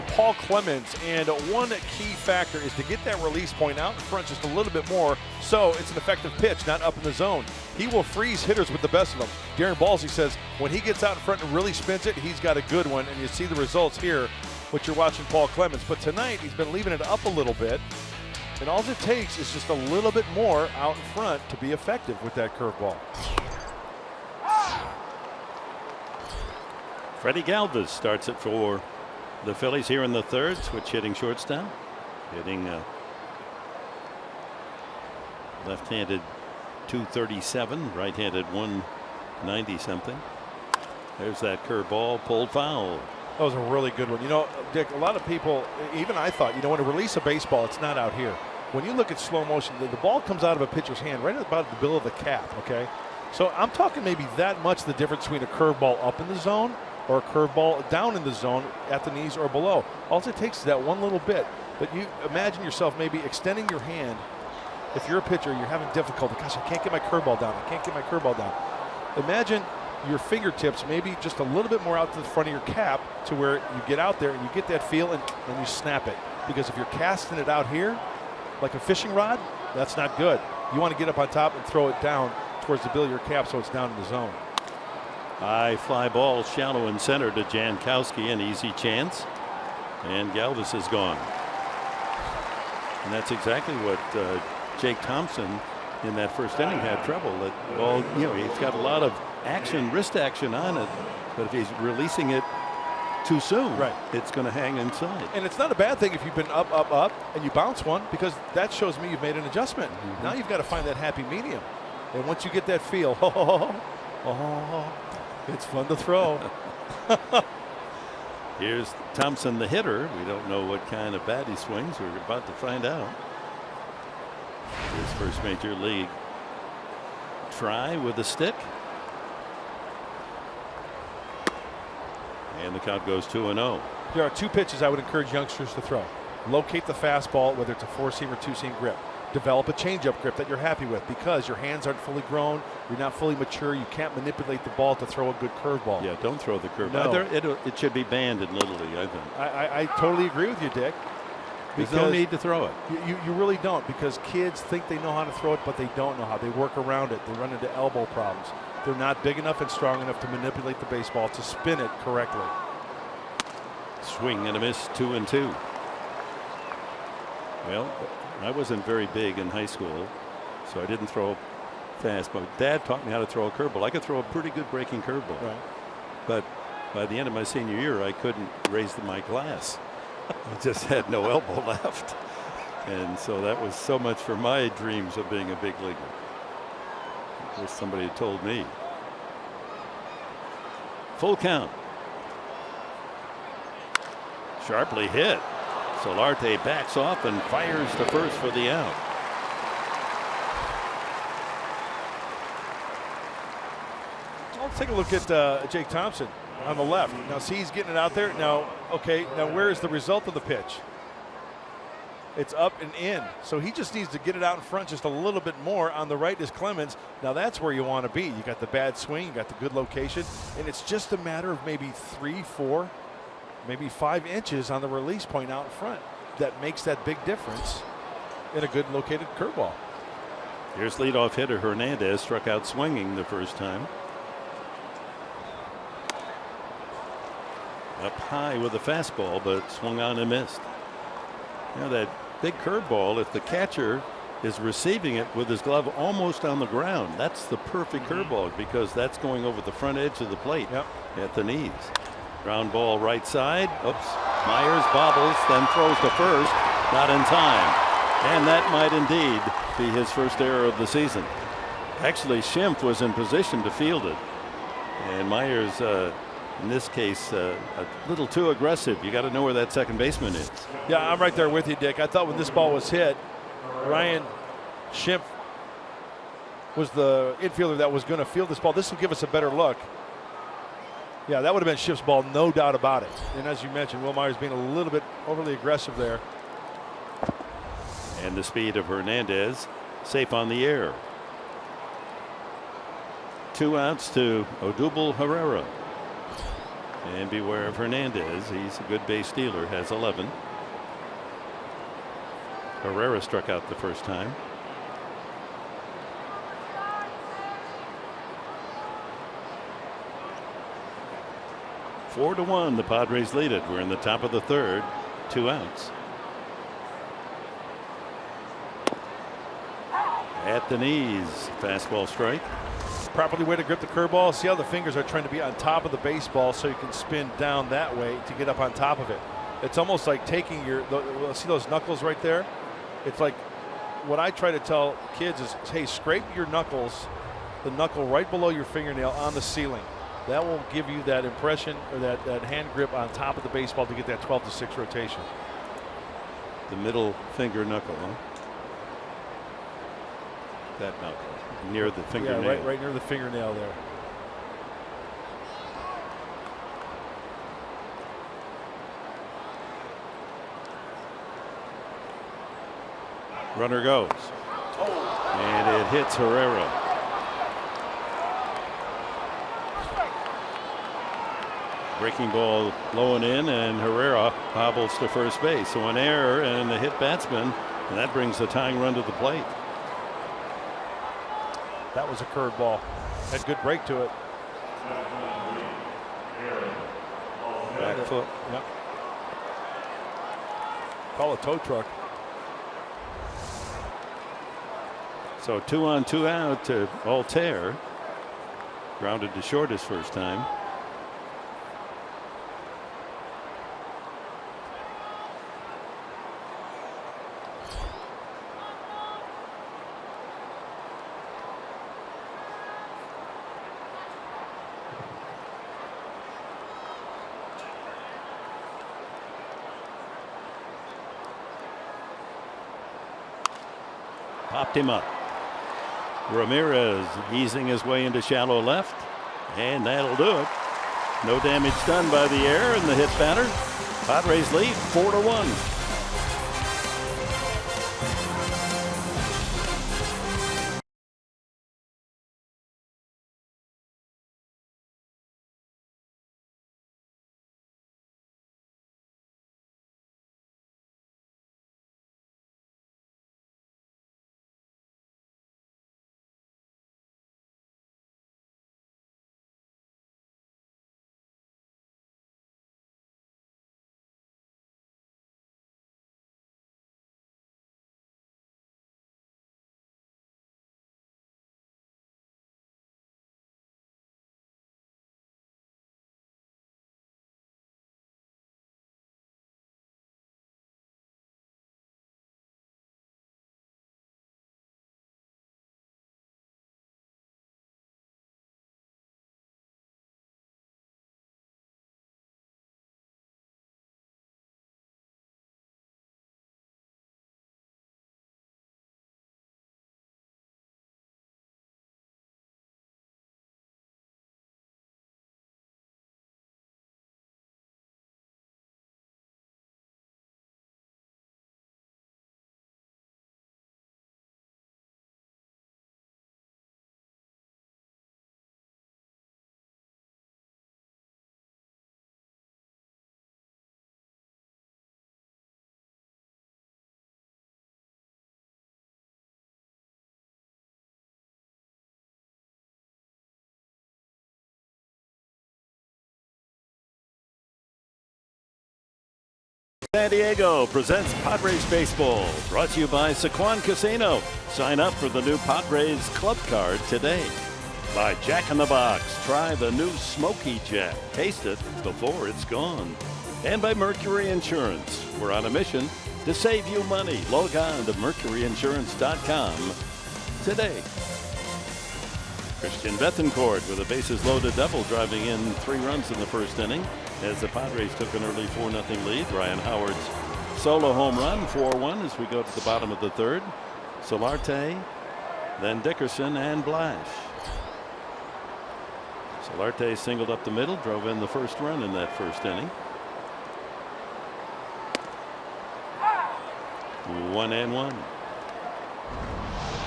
Paul Clemens, and one key factor is to get that release point out in front just a little bit more, so it's an effective pitch, not up in the zone. He will freeze hitters with the best of them. Darren Ballsy says when he gets out in front and really spins it, he's got a good one, and you see the results here, what you're watching Paul Clemens. But tonight, he's been leaving it up a little bit, and all it takes is just a little bit more out in front to be effective with that curveball. Freddie Galvis starts it for the Phillies here in the third. Switch hitting shortstop, hitting left-handed 237, right-handed 190 something. There's that curveball pulled foul. That was a really good one. You know, Dick, a lot of people, even I thought, you know, when to release a baseball, it's not out here. When you look at slow motion, the ball comes out of a pitcher's hand right about the bill of the cap, okay? So I'm talking maybe that much the difference between a curveball up in the zone or a curveball down in the zone at the knees or below. All it takes is that one little bit. But you imagine yourself maybe extending your hand. If you're a pitcher, you're having difficulty. Gosh, I can't get my curveball down. I can't get my curveball down. Imagine your fingertips maybe just a little bit more out to the front of your cap to where you get out there and you get that feel and you snap it. Because if you're casting it out here like a fishing rod, that's not good. You want to get up on top and throw it down towards the bill of your cap so it's down in the zone. High fly ball shallow in center to Jankowski, an easy chance, and Galvis is gone. And that's exactly what Jake Thompson in that first inning had trouble. That ball, you know, he's got a lot of action, wrist action on it, but if he's releasing it too soon, right, it's going to hang inside. And it's not a bad thing if you've been up, up, up, and you bounce one, because that shows me you've made an adjustment. Mm-hmm. Now you've got to find that happy medium. And once you get that feel, it's fun to throw. Here's Thompson, the hitter. We don't know what kind of bat he swings. We're about to find out. His first major league try with a stick. And the count goes 2-0. There are two pitches I would encourage youngsters to throw. Locate the fastball, whether it's a four-seam or two-seam grip. Develop a changeup grip that you're happy with, because your hands aren't fully grown, you're not fully mature, you can't manipulate the ball to throw a good curveball. Yeah, don't throw the curveball. No. It should be banned in Little League, I think. I totally agree with you, Dick. There's no need to throw it. You really don't, because kids think they know how to throw it, but they don't know how. They work around it. They run into elbow problems. They're not big enough and strong enough to manipulate the baseball to spin it correctly. Swing and a miss, 2-2. Well, I wasn't very big in high school, so I didn't throw fast, but Dad taught me how to throw a curveball. I could throw a pretty good breaking curveball. Right. But by the end of my senior year, I couldn't raise my glass. I just had no elbow left. And so that was so much for my dreams of being a big leaguer. It was somebody had told me. Full count. Sharply hit. Solarte backs off and fires to first for the out. Let's take a look at Jake Thompson on the left. Now, see, he's getting it out there. Now, okay, now where is the result of the pitch? It's up and in. So he just needs to get it out in front just a little bit more. On the right is Clemens. Now that's where you want to be. You got the bad swing, you got the good location, and it's just a matter of maybe 3, 4, maybe 5 inches on the release point out in front that makes that big difference in a good located curveball. Here's leadoff hitter Hernandez, struck out swinging the first time. Up high with a fastball, but swung on and missed. Now that big curveball, if the catcher is receiving it with his glove almost on the ground, that's the perfect curveball, because that's going over the front edge of the plate at the knees. Ground ball right side. Oops. Myers bobbles, then throws to first. Not in time. And that might indeed be his first error of the season. Actually, Schimpf was in position to field it. And Myers, in this case, a little too aggressive. You got to know where that second baseman is. Yeah, I'm right there with you, Dick. I thought when this ball was hit, Ryan Schimpf was the infielder that was going to field this ball. This will give us a better look. Yeah, that would have been Schimpf's ball, no doubt about it. And as you mentioned, Will Myers being a little bit overly aggressive there. And the speed of Hernandez, safe on the air. 2 outs to Odubel Herrera. And beware of Hernandez. He's a good base stealer, has 11. Herrera struck out the first time. Four to 1, the Padres lead it. We're in the top of the third. 2 outs. At the knees, fastball strike. Properly way to grip the curveball. See how the fingers are trying to be on top of the baseball so you can spin down that way to get up on top of it. It's almost like taking your, see those knuckles right there? It's like what I try to tell kids is, hey, scrape your knuckles, the knuckle right below your fingernail on the ceiling. That will give you that impression, or that hand grip on top of the baseball to get that 12-6 rotation. The middle finger knuckle, huh? That knuckle near the fingernail. Yeah, right near the fingernail there. Runner goes. And it hits Herrera. Breaking ball low and in, and Herrera hobbles to first base. So an error and a hit batsman, and that brings the tying run to the plate. That was a curveball. Had good break to it. Back foot. Yep. Call a tow truck. So 2 on 2 out to Altair. Grounded to short his first time. Popped him up. Ramirez easing his way into shallow left, and that'll do it. No damage done by the air and the hit batter. Padres lead 4-1. San Diego presents Padres Baseball, brought to you by Sequan Casino. Sign up for the new Padres Club Card today. By Jack in the Box, try the new Smoky Jack. Taste it before it's gone. And by Mercury Insurance. We're on a mission to save you money. Log on to mercuryinsurance.com today. Christian Bethancourt with a bases loaded double, driving in 3 runs in the first inning as the Padres took an early 4-0 lead. Ryan Howard's solo home run, 4-1 as we go to the bottom of the third. Solarte, then Dickerson and Blash. Solarte singled up the middle, drove in the first run in that first inning. 1-1.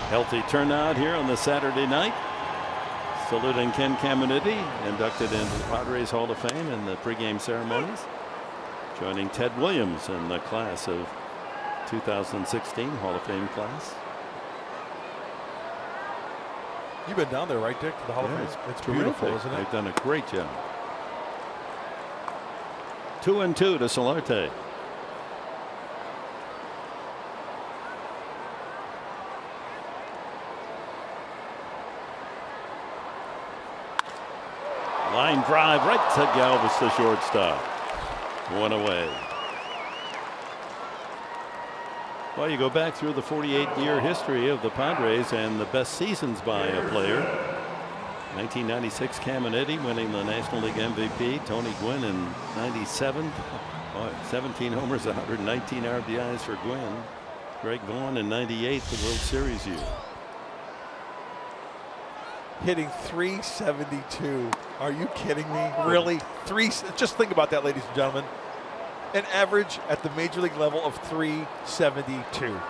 Healthy turnout here on the Saturday night. Saluting Ken Caminiti, inducted into the Padres Hall of Fame in the pregame ceremonies. Joining Ted Williams in the class of 2016 Hall of Fame class. You've been down there, right, Dick? To the Hall of Fame. It's beautiful, isn't it? They've done a great job. 2-2 to Solarte. Line drive right to Galvis, the shortstop. 1 away. Well, you go back through the 48-year history of the Padres and the best seasons by a player. 1996, Caminiti winning the National League MVP. Tony Gwynn in 97. 17 homers, 119 RBIs for Gwynn. Greg Vaughn in 98, the World Series year. Hitting .372. Are you kidding me? Really? Just think about that, ladies and gentlemen. An average at the major league level of .372.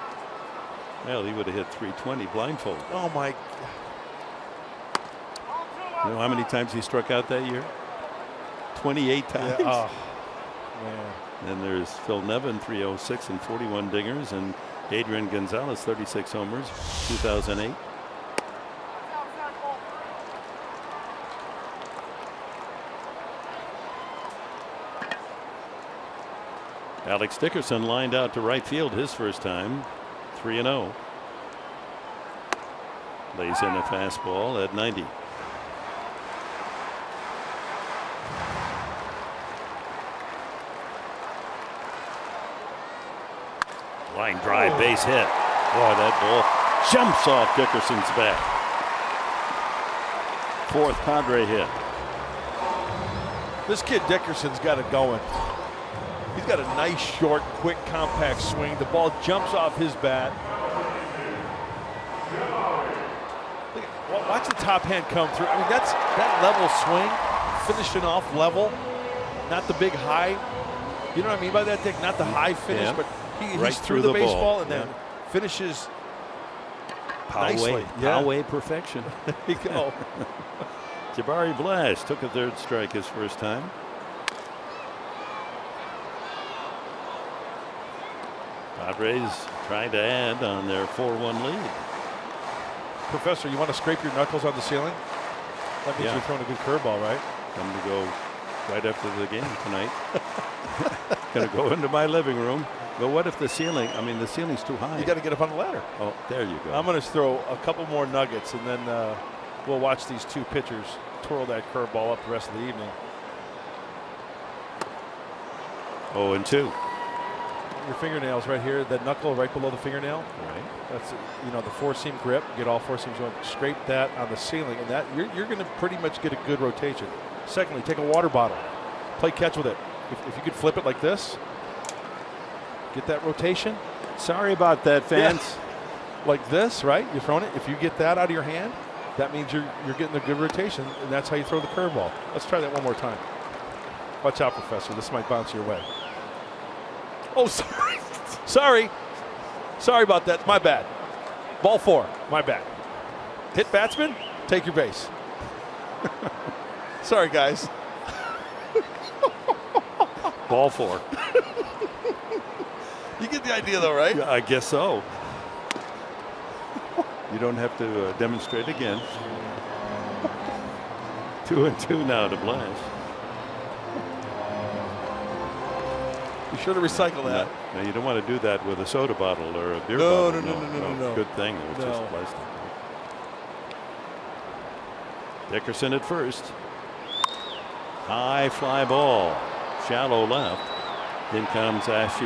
Well, he would have hit .320 blindfolded. Oh my! You know how many times he struck out that year? 28 times. Yeah. Oh, man. And there's Phil Nevin, 306 and 41 dingers, and Adrian Gonzalez, 36 homers, 2008. Alex Dickerson lined out to right field his first time, 3-0. Lays in a fastball at 90. Line drive, base hit. Boy, that ball jumps off Dickerson's bat. 4th Padre hit. This kid Dickerson's got it going. He's got a nice, short, quick, compact swing. The ball jumps off his bat. Watch the top hand come through. I mean, that's that level swing, finishing off level, not the big high. You know what I mean by that, Dick? Not the high finish, but he's through the baseball and then finishes nicely. Poway perfection. There you go. Jabari Blash took a 3rd strike his first time. Padres trying to add on their 4-1 lead. Professor, you want to scrape your knuckles on the ceiling? That means you're throwing a good curveball, right? I'm going to go right after the game tonight. Going to go into my living room. But what if the ceiling, the ceiling's too high? You got to get up on the ladder. Oh, there you go. I'm going to throw a couple more nuggets, and then we'll watch these 2 pitchers twirl that curveball up the rest of the evening. 0-2. Your fingernails right here, that knuckle right below the fingernail. Right. That's the 4-seam grip. Get all 4 seams going. Scrape that on the ceiling, and that you're going to pretty much get a good rotation. Secondly, take a water bottle, play catch with it. If you could flip it like this, get that rotation. Sorry about that, fans. Yeah. Like this, right? You're throwing it. If you get that out of your hand, that means you're getting a good rotation, and that's how you throw the curveball. Let's try that one more time. Watch out, Professor. This might bounce your way. Oh, sorry. Sorry about that. My bad. Ball 4. My bad. Hit batsman. Take your base. Sorry, guys. Ball 4. You get the idea, though, right? Yeah, I guess so. You don't have to demonstrate again. 2-2 now to Blash. Be sure to recycle that. No, you don't want to do that with a soda bottle or a beer No, bottle. no. Good thing. It was just plastic. Dickerson at first. High fly ball. Shallow left. In comes Ashe.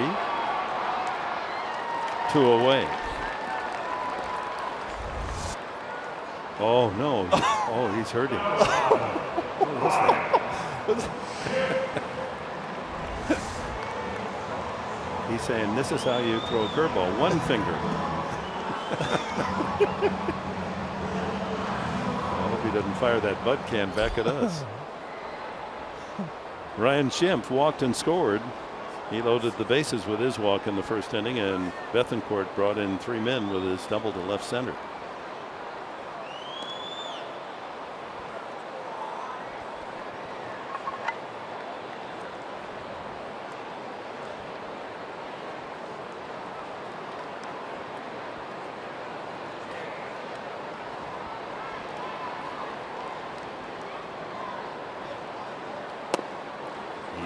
2 away. Oh, no. Oh, he's hurting. What is that? He's saying this is how you throw a curveball. One finger. I hope he doesn't fire that bud can back at us. Ryan Schimpf walked and scored. He loaded the bases with his walk in the first inning, and Bethancourt brought in 3 men with his double to left center.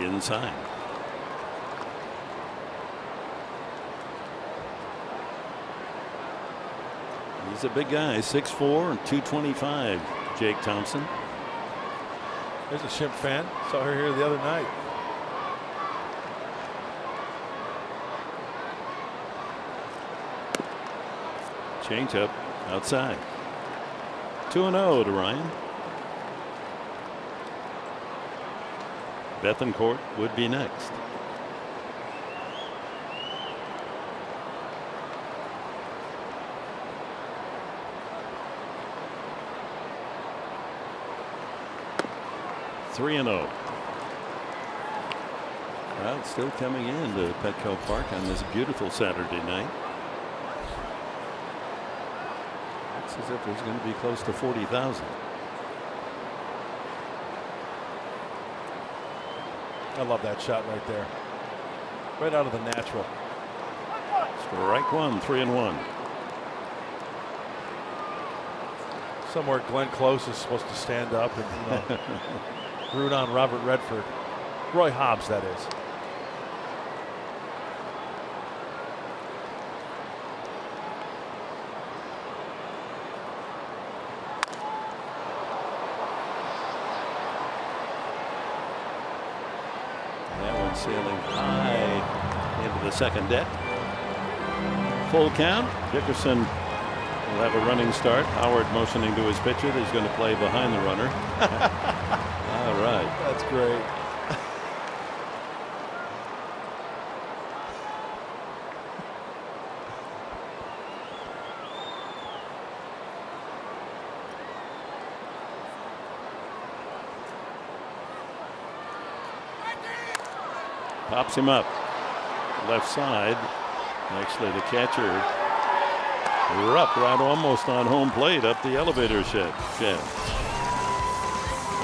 Inside. He's a big guy, 6'4" and 225. Jake Thompson. There's a Schimpf fan. Saw her here the other night. Changeup outside. 2-0 to Ryan. Bethancourt would be next. Three and 0. Crowd still coming in to Petco Park on this beautiful Saturday night. Looks as if there's going to be close to 40,000. I love that shot right there. Right out of the natural. Strike one, 3-1. Somewhere Glenn Close is supposed to stand up and root on Robert Redford. Roy Hobbs, that is. Sailing high into the second deck. Full count. Dickerson will have a running start. Howard motioning to his pitcher that he's going to play behind the runner. All right. That's great. Pops him up. Left side. Actually, the catcher Rupp right almost on home plate up the elevator shed.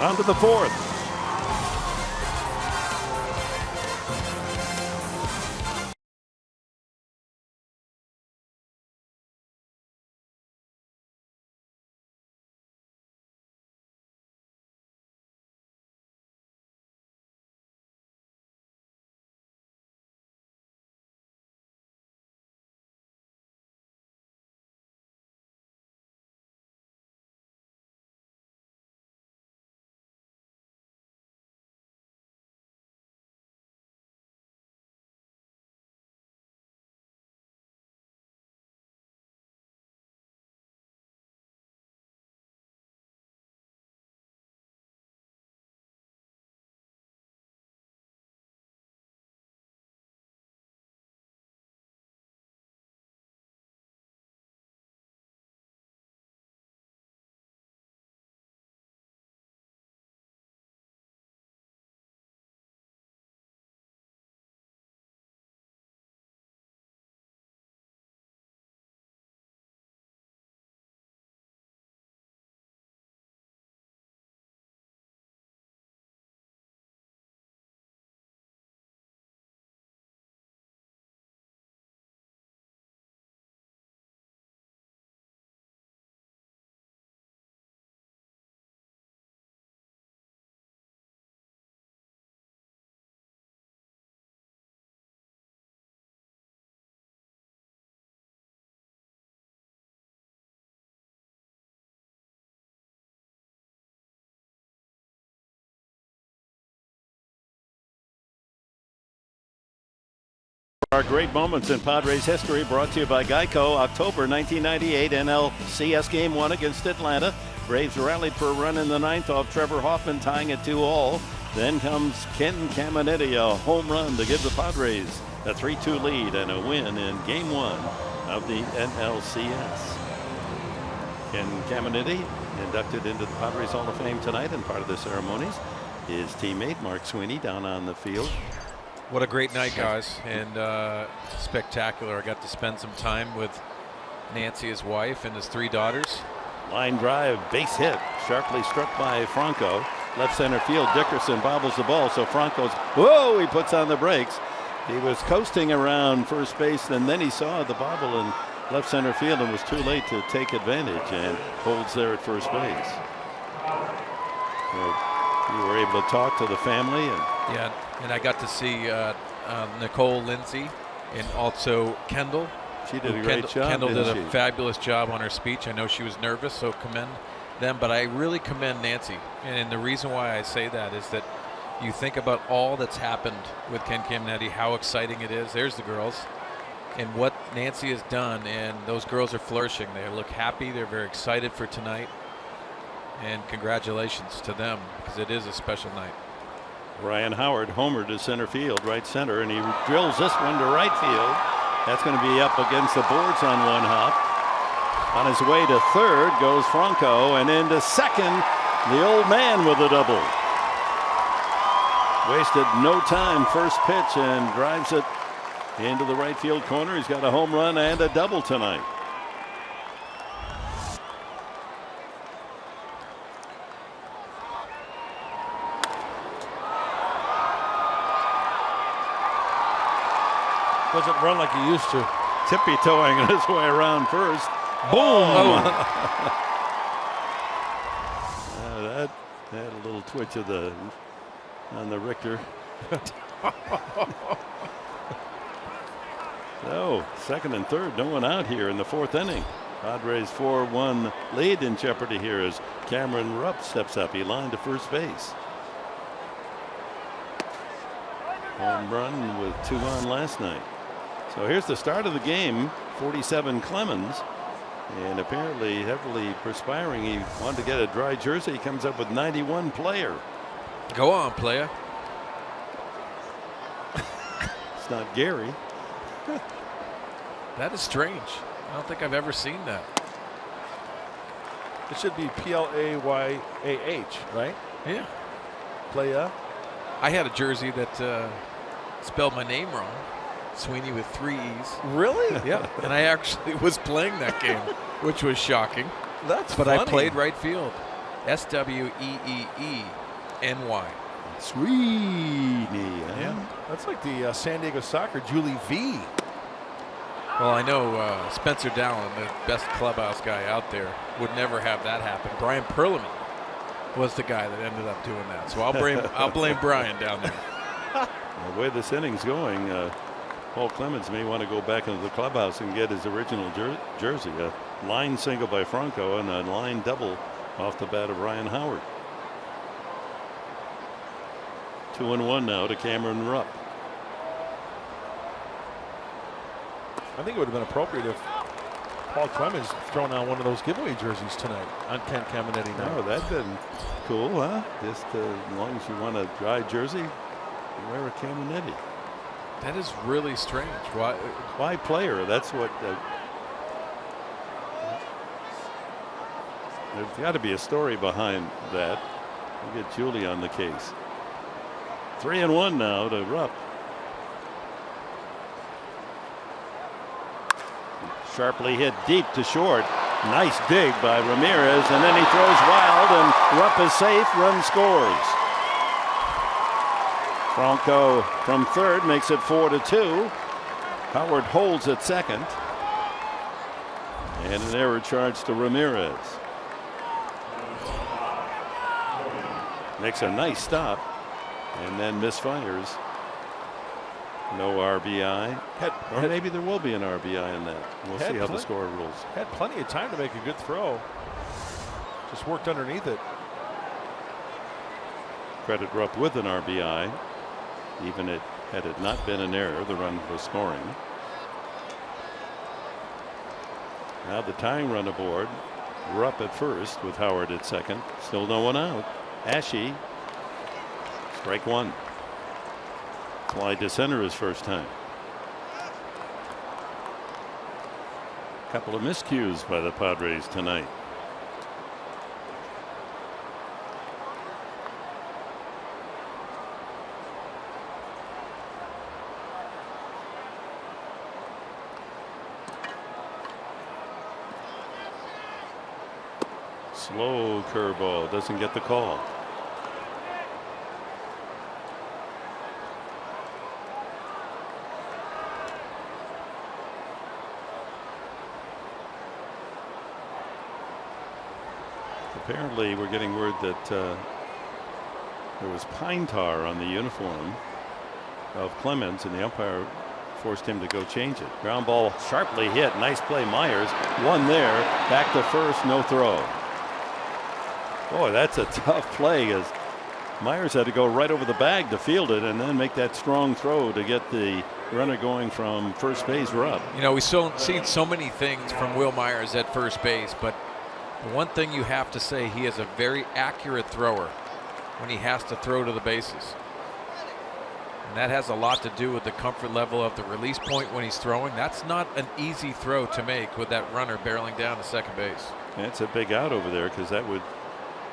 On to the fourth. Our great moments in Padres history brought to you by Geico. October 1998 NLCS Game 1 against Atlanta. Braves rallied for a run in the ninth off Trevor Hoffman, tying it 2-all. Then comes Ken Caminiti, a home run to give the Padres a 3-2 lead and a win in Game 1 of the NLCS. Ken Caminiti inducted into the Padres Hall of Fame tonight, and part of the ceremonies, his teammate Mark Sweeney down on the field. What a great night, guys, and spectacular. I got to spend some time with Nancy, his wife, and his 3 daughters. Line drive, base hit, sharply struck by Franco. Left center field, Dickerson bobbles the ball, so Franco's, whoa, he puts on the brakes. He was coasting around first base, and then he saw the bobble in left center field and was too late to take advantage, and holds there at first base. You were able to talk to the family. Yeah, and I got to see Nicole Lindsay and also Kendall. She did a great job. Kendall did a fabulous job on her speech. I know she was nervous, so commend them, but I really commend Nancy. And the reason why I say that is that you think about all that's happened with Ken Caminiti, how exciting it is. There's the girls. And what Nancy has done, and those girls are flourishing. They look happy. They're very excited for tonight. And congratulations to them, because it is a special night. Ryan Howard homered to center field, right center, and he drills this one to right field. That's going to be up against the boards on one hop. On his way to third goes Franco, and into second, the old man with a double. Wasted no time, first pitch, and drives it into the right field corner. He's got a home run and a double tonight. Doesn't run like he used to. Tippy-toeing his way around first. Boom! Oh. That had a little twitch of the on the Richter. So second and third, no one out here in the fourth inning. Padres 4-1 lead in jeopardy here as Cameron Rupp steps up. He lined to first base. Home run with 2 on last night. So here's the start of the game. 47 Clemens, and apparently heavily perspiring. He wanted to get a dry jersey. He comes up with 91 Player. Go on, player. It's not Gary. That is strange. I don't think I've ever seen that. It should be P-L-A-Y-A-H, right? Yeah. Playa. I had a jersey that spelled my name wrong. Sweeney with 3 E's. Really? Yeah. And I actually was playing that game, which was shocking. That's But funny. I played right field. S-W-E-E-E-N-Y. Sweeney. Yeah. That's like the San Diego Soccer Julie V. Well, I know Spencer Dallin, the best clubhouse guy out there, would never have that happen. Brian Perlman was the guy that ended up doing that. So I'll blame Brian down there. The way this inning's going, Paul Clemens may want to go back into the clubhouse and get his original jersey. A line single by Franco and a line double off the bat of Ryan Howard. 2-1 now to Cameron Rupp. I think it would have been appropriate if Paul Clemens thrown on one of those giveaway jerseys tonight on Ken Caminiti night. Oh, that'd been cool, huh? Just as long as you want a dry jersey, wear a Caminiti. That is really strange. Why Player? That's what. There's got to be a story behind that. We'll get Julie on the case. 3-1 now to Rupp. Sharply hit deep to short. Nice dig by Ramirez, and then he throws wild, and Rupp is safe. Run scores. Franco from third makes it 4-2. Howard holds at second. And an error charge to Ramirez. Makes a nice stop and then misfires. No RBI. Or maybe there will be an RBI in that. We'll see how the score rules. Had plenty of time to make a good throw. Just worked underneath it. Credit Rupp with an RBI. Even at Had it not been an error, the run was scoring. Now the tying run aboard. Rupp at first with Howard at second. Still no one out. Ashe, strike one. Fly to center his first time. Couple of miscues by the Padres tonight. Slow curveball, doesn't get the call. Apparently we're getting word that there was pine tar on the uniform of Clemens, and the umpire forced him to go change it. Ground ball sharply hit. Nice play. Myers, one there, back to first, no throw. Boy, that's a tough play, as Myers had to go right over the bag to field it and then make that strong throw to get the runner going from first base. Rupp. You know, we've seen so many things from Will Myers at first base, but one thing you have to say, he is a very accurate thrower when he has to throw to the bases. And that has a lot to do with the comfort level of the release point when he's throwing. That's not an easy throw to make with that runner barreling down to second base. That's a big out over there, because that would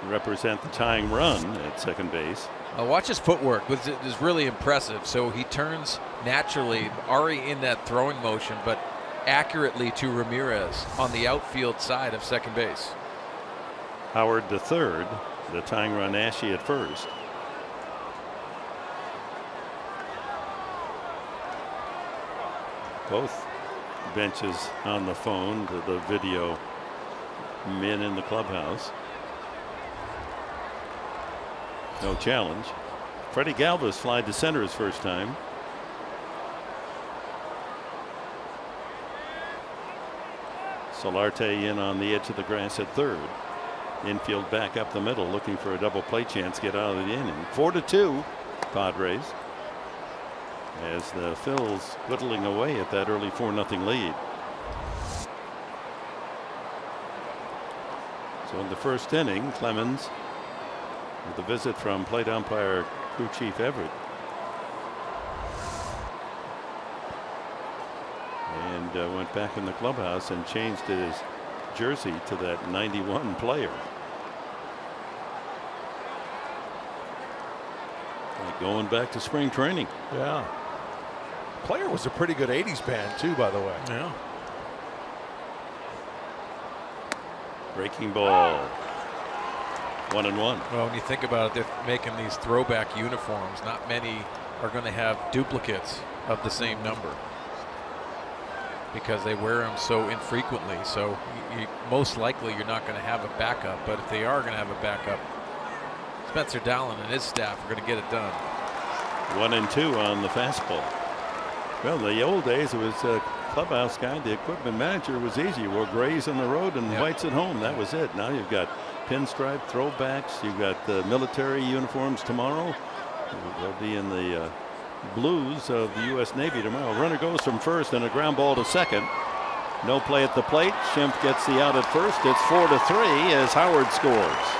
represent the tying run at second base. Watch his footwork, which is really impressive. So he turns naturally, already in that throwing motion, but accurately to Ramirez on the outfield side of second base. Howard to third, the tying run. Ashe at first. Both benches on the phone to the video men in the clubhouse. No challenge. Freddie Galvis flied to center his first time. Solarte in on the edge of the grass at third. Infield back up the middle, looking for a double play chance, get out of the inning. 4-2 Padres, as the Phils whittling away at that early 4-0 lead. So in the first inning, Clemens with a visit from plate umpire crew chief Everett, and went back in the clubhouse and changed his jersey to that 91 player. Like going back to spring training. Yeah. Player was a pretty good 80s band too, by the way. Yeah. Breaking ball. 1-1. Well, when you think about it, they're making these throwback uniforms. Not many are going to have duplicates of the same number, because they wear them so infrequently. So most likely you're not going to have a backup, but if they are going to have a backup, Spencer Dallin and his staff are going to get it done. 1-2 on the fastball. Well, in the old days, it was a clubhouse guy. The equipment manager was easy. You wore grays on the road and whites at home. That was it. Now you've got pinstripe throwbacks. You've got the military uniforms tomorrow. They'll be in the blues of the U.S. Navy tomorrow. Runner goes from first and a ground ball to second. No play at the plate. Schimpf gets the out at first. It's 4-3 as Howard scores.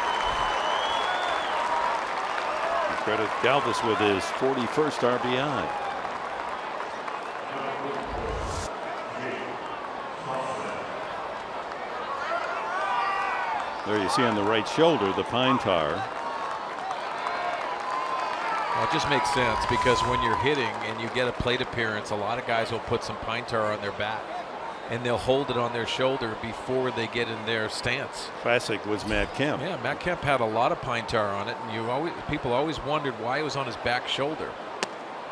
Credit Galvis with his 41st RBI. There you see on the right shoulder the pine tar. Well, it just makes sense, because when you're hitting and you get a plate appearance, a lot of guys will put some pine tar on their bat and they'll hold it on their shoulder before they get in their stance. Classic was Matt Kemp. Yeah, Matt Kemp had a lot of pine tar on it, and people always wondered why it was on his back shoulder,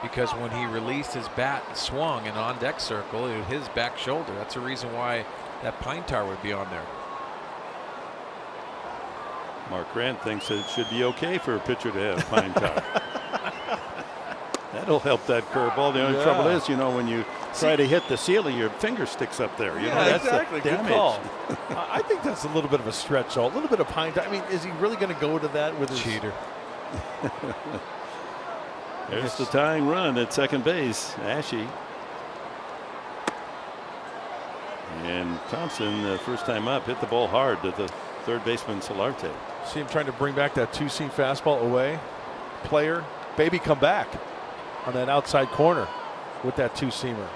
because when he released his bat and swung an on deck circle, it was his back shoulder. That's the reason why that pine tar would be on there. Mark Grant thinks that it should be okay for a pitcher to have pine tar. That'll help that curveball. The only trouble is, when you try to hit the ceiling, your finger sticks up there. That's exactly. the damage. Good call. I think that's a little bit of a stretch, though. A little bit of pine tar. I mean, is he really going to go to that with his cheater? There's the tying run at second base. Ashe. And Thompson, the first time up, hit the ball hard to the third baseman Solarte. See him trying to bring back that two-seam fastball away. Player, baby, come back on that outside corner with that two-seamer.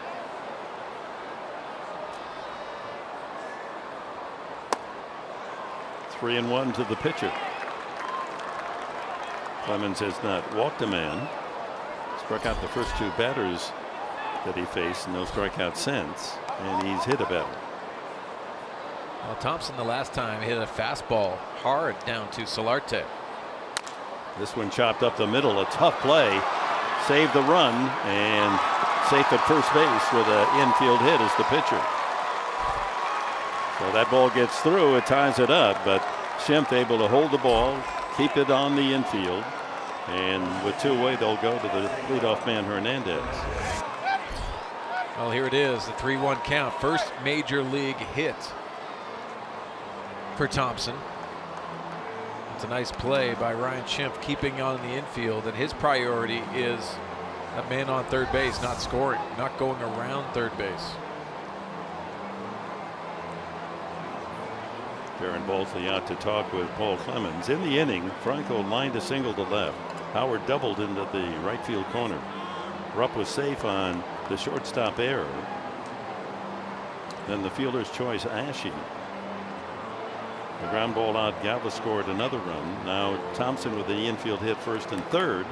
Three and one to the pitcher. Clemens has not walked a man. Struck out the first two batters that he faced, no strikeout since, and he's hit a batter. Well, Thompson the last time hit a fastball hard down to Solarte. This one chopped up the middle, a tough play, saved the run, and safe at first base with an infield hit as the pitcher. So that ball gets through, it ties it up, but Schimpf able to hold the ball, keep it on the infield, and with two away, they'll go to the leadoff man Hernandez. Well, here it is, the 3-1 count. First major league hit for Thompson. It's a nice play by Ryan Schimpf, keeping on the infield, and his priority is a man on third base, not scoring, not going around third base. Darren Balsley out to talk with Paul Clemens. In the inning, Franco lined a single to left. Howard doubled into the right field corner. Rupp was safe on the shortstop error. Then the fielder's choice, Ashe. The ground ball out, Galva scored another run. Now Thompson with the infield hit first and third.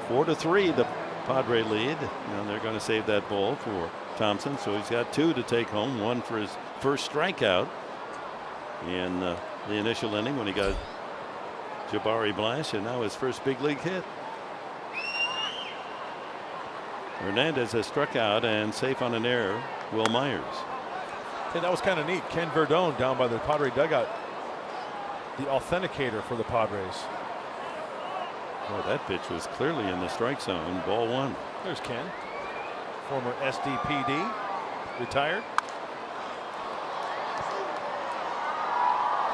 4-3 the Padre lead. And they're going to save that ball for Thompson. So he's got two to take home, one for his first strikeout in the initial inning when he got Jabari Blash, and now his first big league hit. Hernandez has struck out and safe on an error. Will Myers. Hey, that was kind of neat. Ken Verdone down by the Padre dugout, the authenticator for the Padres. Well, that pitch was clearly in the strike zone. Ball one. There's Ken, former SDPD, retired.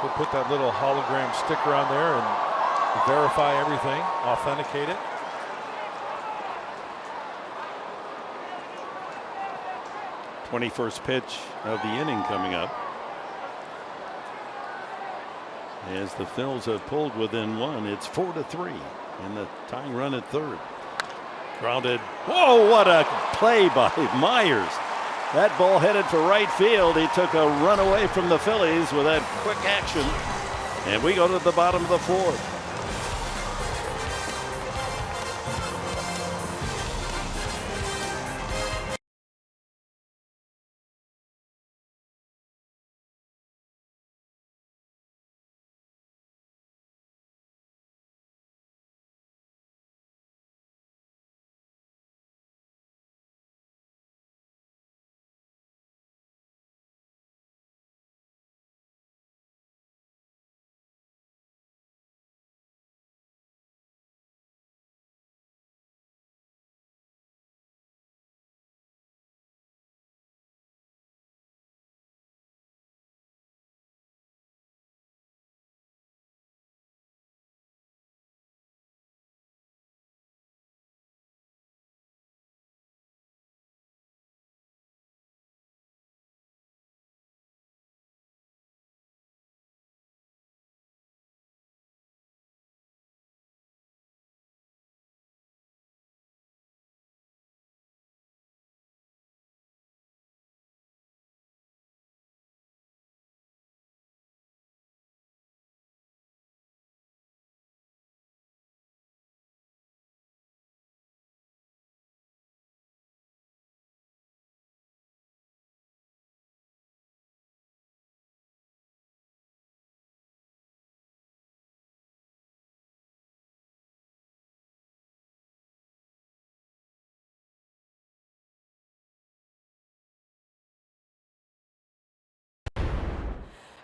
We'll put that little hologram sticker on there and verify everything, authenticate it. '21st pitch of the inning coming up. As the Phils have pulled within one, it's 4-3, and the tying run at third. Grounded. Whoa, what a play by Myers. That ball headed for right field. He took a run away from the Phillies with that quick action. And we go to the bottom of the fourth.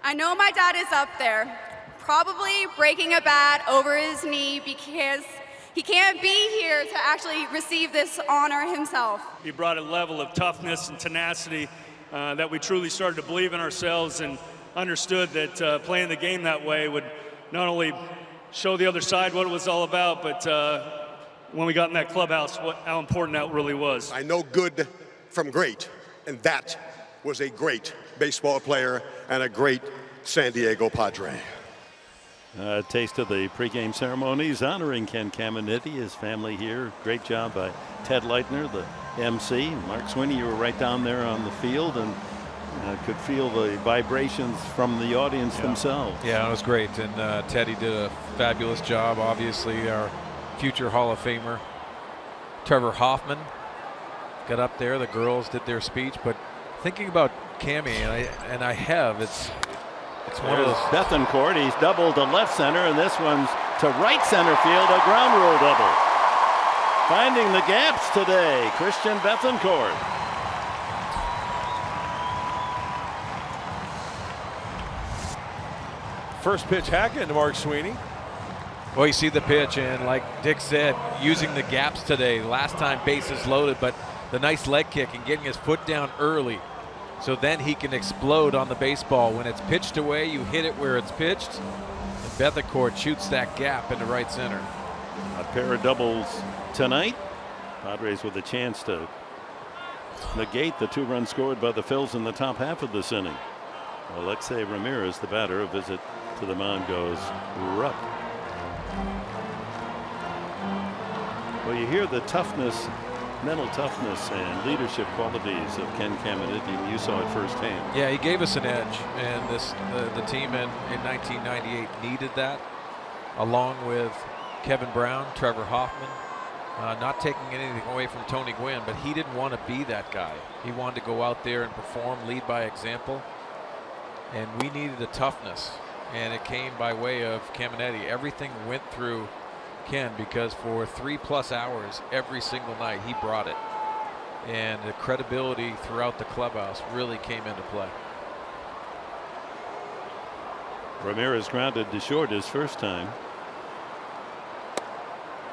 I know my dad is up there, probably breaking a bat over his knee because he can't be here to actually receive this honor himself. He brought a level of toughness and tenacity that we truly started to believe in ourselves and understood that playing the game that way would not only show the other side what it was all about, but when we got in that clubhouse how important that really was. I know good from great, and that was a great baseball player and a great San Diego Padre. A taste of the pregame ceremonies honoring Ken Caminiti, his family here. Great job by Ted Leitner, the MC. Mark Sweeney, you were right down there on the field and could feel the vibrations from the audience themselves. Yeah, it was great. And Teddy did a fabulous job. Obviously, our future Hall of Famer, Trevor Hoffman, got up there. The girls did their speech. But thinking about Cammy, and I have, it's one of those. Bethancourt, he's doubled to left center, and this one's to right center field, a ground rule double. Finding the gaps today, Christian Bethancourt. First pitch hack into Mark Sweeney. Well, you see the pitch, and like Dick said, using the gaps today. Last time bases loaded, but the nice leg kick and getting his foot down early. So then he can explode on the baseball. When it's pitched away, you hit it where it's pitched. And Bethancourt shoots that gap into right center. A pair of doubles tonight. Padres with a chance to negate the 2 runs scored by the Phils in the top half of this inning. Alexei Ramirez, the batter, a visit to the mound goes rough. Well, you hear the toughness, mental toughness and leadership qualities of Ken Caminiti. You saw it firsthand. Yeah, he gave us an edge, and the team in 1998 needed that, along with Kevin Brown, Trevor Hoffman. Not taking anything away from Tony Gwynn, but he didn't want to be that guy. He wanted to go out there and perform, lead by example, and we needed a toughness, and it came by way of Caminiti. Everything went through Ken, because for 3+ hours every single night he brought it, and the credibility throughout the clubhouse really came into play. Ramirez grounded to short his first time.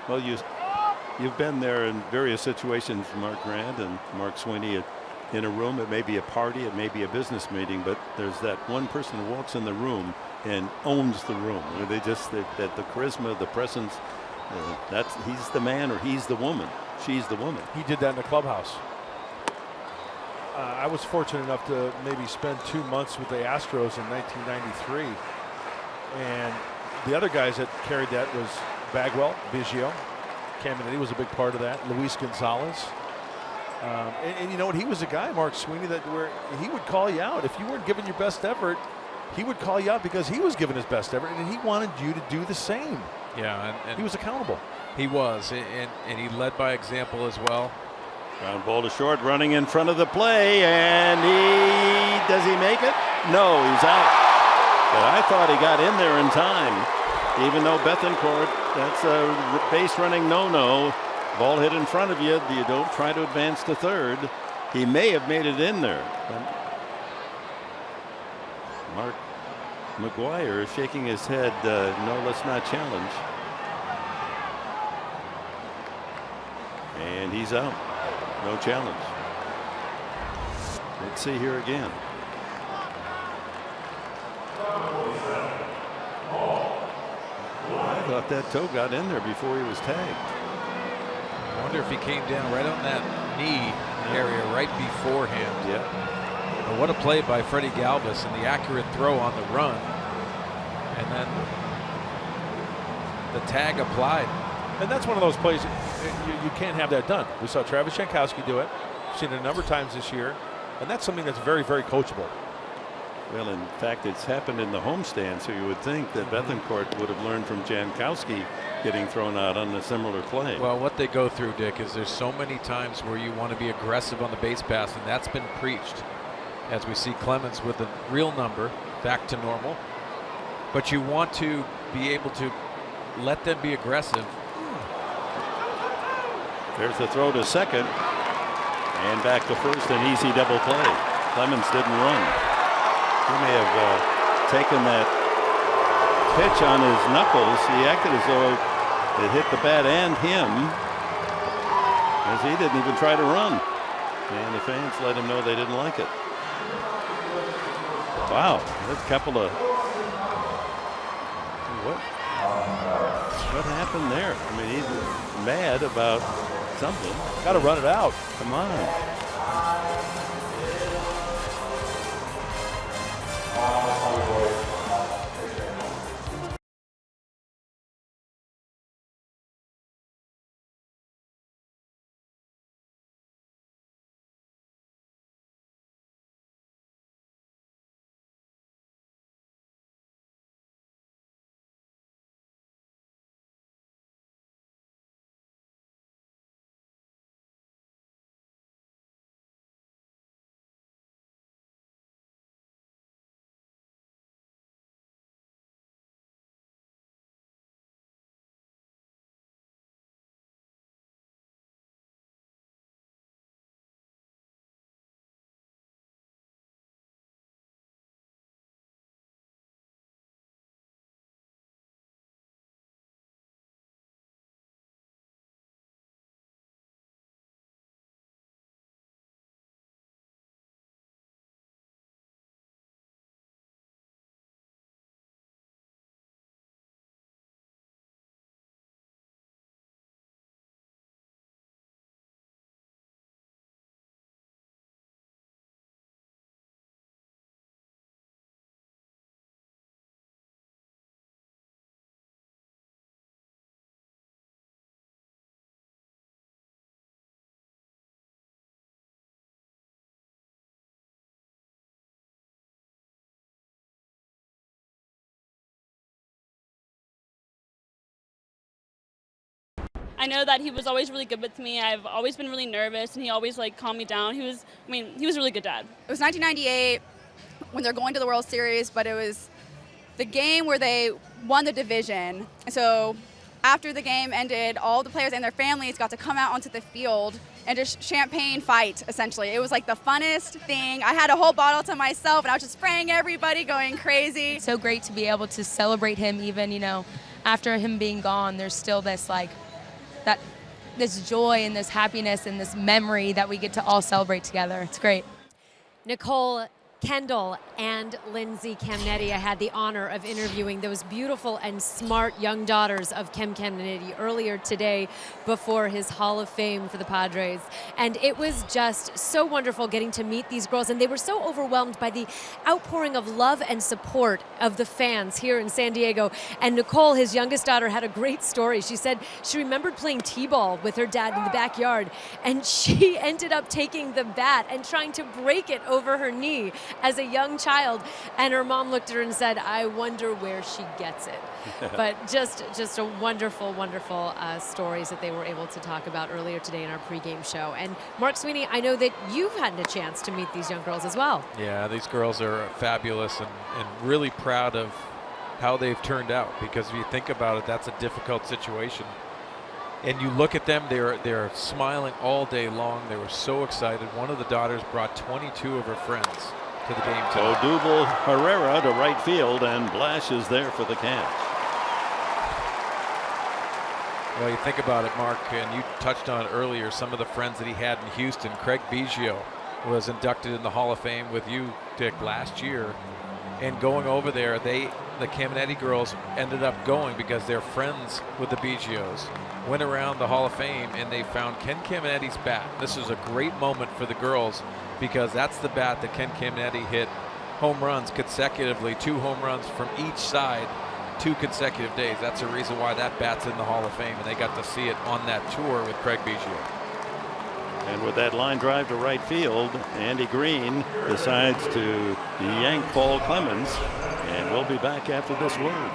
Well, you've been there in various situations, Mark Grant and Mark Sweeney, in a room. It may be a party, it may be a business meeting, but there's that one person who walks in the room and owns the room. They just that the charisma, the presence. He's the man or he's the woman. She's the woman. He did that in the clubhouse. I was fortunate enough to maybe spend 2 months with the Astros in 1993, and the other guys that carried that was Bagwell, Biggio, Caminiti was a big part of that. Luis Gonzalez, and you know what? He was a guy, Mark Sweeney, that where he would call you out if you weren't giving your best effort. He would call you out because he was giving his best effort, and he wanted you to do the same. Yeah, and he was accountable. He was, and he led by example as well. Ground ball to short, running in front of the play, and does he make it? No, he's out. But I thought he got in there in time, even though Bethancourt, that's a base running no-no. Ball hit in front of you, you don't try to advance to third. He may have made it in there. But Mark McGuire is shaking his head, no, let's not challenge. And he's out. No challenge. Let's see here again. I thought that toe got in there before he was tagged. I wonder if he came down right on that knee area right beforehand. Yeah. But what a play by Freddie Galvis, and the accurate throw on the run. And then the tag applied. And that's one of those plays you can't have that done. We saw Travis Jankowski do it. We've seen it a number of times this year. And that's something that's very, very coachable. Well, in fact, it's happened in the homestand, so you would think that Bethancourt would have learned from Jankowski getting thrown out on a similar play. Well, what they go through, Dick, is there's so many times where you want to be aggressive on the base pass, and that's been preached. As we see Clemens with a real number back to normal. But you want to be able to let them be aggressive. There's the throw to second. And back to first, an easy double play. Clemens didn't run. He may have taken that pitch on his knuckles. He acted as though it hit the bat and him, as he didn't even try to run. And the fans let him know they didn't like it. Wow, that's a couple of what? What happened there? I mean, he's mad about something. Got to run it out. Come on. I know that he was always really good with me. I've always been really nervous, and he always calmed me down. He was a really good dad. It was 1998 when they're going to the World Series, but it was the game where they won the division. So after the game ended, all the players and their families got to come out onto the field and just champagne fight, essentially. It was like the funnest thing. I had a whole bottle to myself, and I was just spraying everybody, going crazy. It's so great to be able to celebrate him even, after him being gone. There's still this this joy and this happiness and this memory that we get to all celebrate together. It's great. Nicole Kendall and Lindsay Camnetti. I had the honor of interviewing those beautiful and smart young daughters of Kem Camnetti earlier today before his Hall of Fame for the Padres. And it was just so wonderful getting to meet these girls. And they were so overwhelmed by the outpouring of love and support of the fans here in San Diego. And Nicole, his youngest daughter, had a great story. She said she remembered playing t-ball with her dad in the backyard. And she ended up taking the bat and trying to break it over her knee as a young child, and her mom looked at her and said, "I wonder where she gets it." But just a wonderful stories that they were able to talk about earlier today in our pregame show. And Mark Sweeney, I know that you've had a chance to meet these young girls as well. Yeah, these girls are fabulous and really proud of how they've turned out, because if you think about it, that's a difficult situation. And you look at them, they're smiling all day long. They were so excited. One of the daughters brought 22 of her friends to the game tonight. Odubel Herrera to right field, and Blash is there for the catch. Well, you think about it, Mark, and you touched on it earlier, some of the friends that he had in Houston. Craig Biggio was inducted in the Hall of Fame with you, Dick, last year. And going over there, the Camnetti girls ended up going because they're friends with the Biggios. Went around the Hall of Fame and they found Ken Camnetti's bat. This is a great moment for the girls because that's the bat that Ken Camnetti hit home runs consecutively, 2 home runs from each side, 2 consecutive days. That's the reason why that bat's in the Hall of Fame, and they got to see it on that tour with Craig Biggio. And with that line drive to right field, Andy Green decides to yank Paul Clemens, and we'll be back after this word.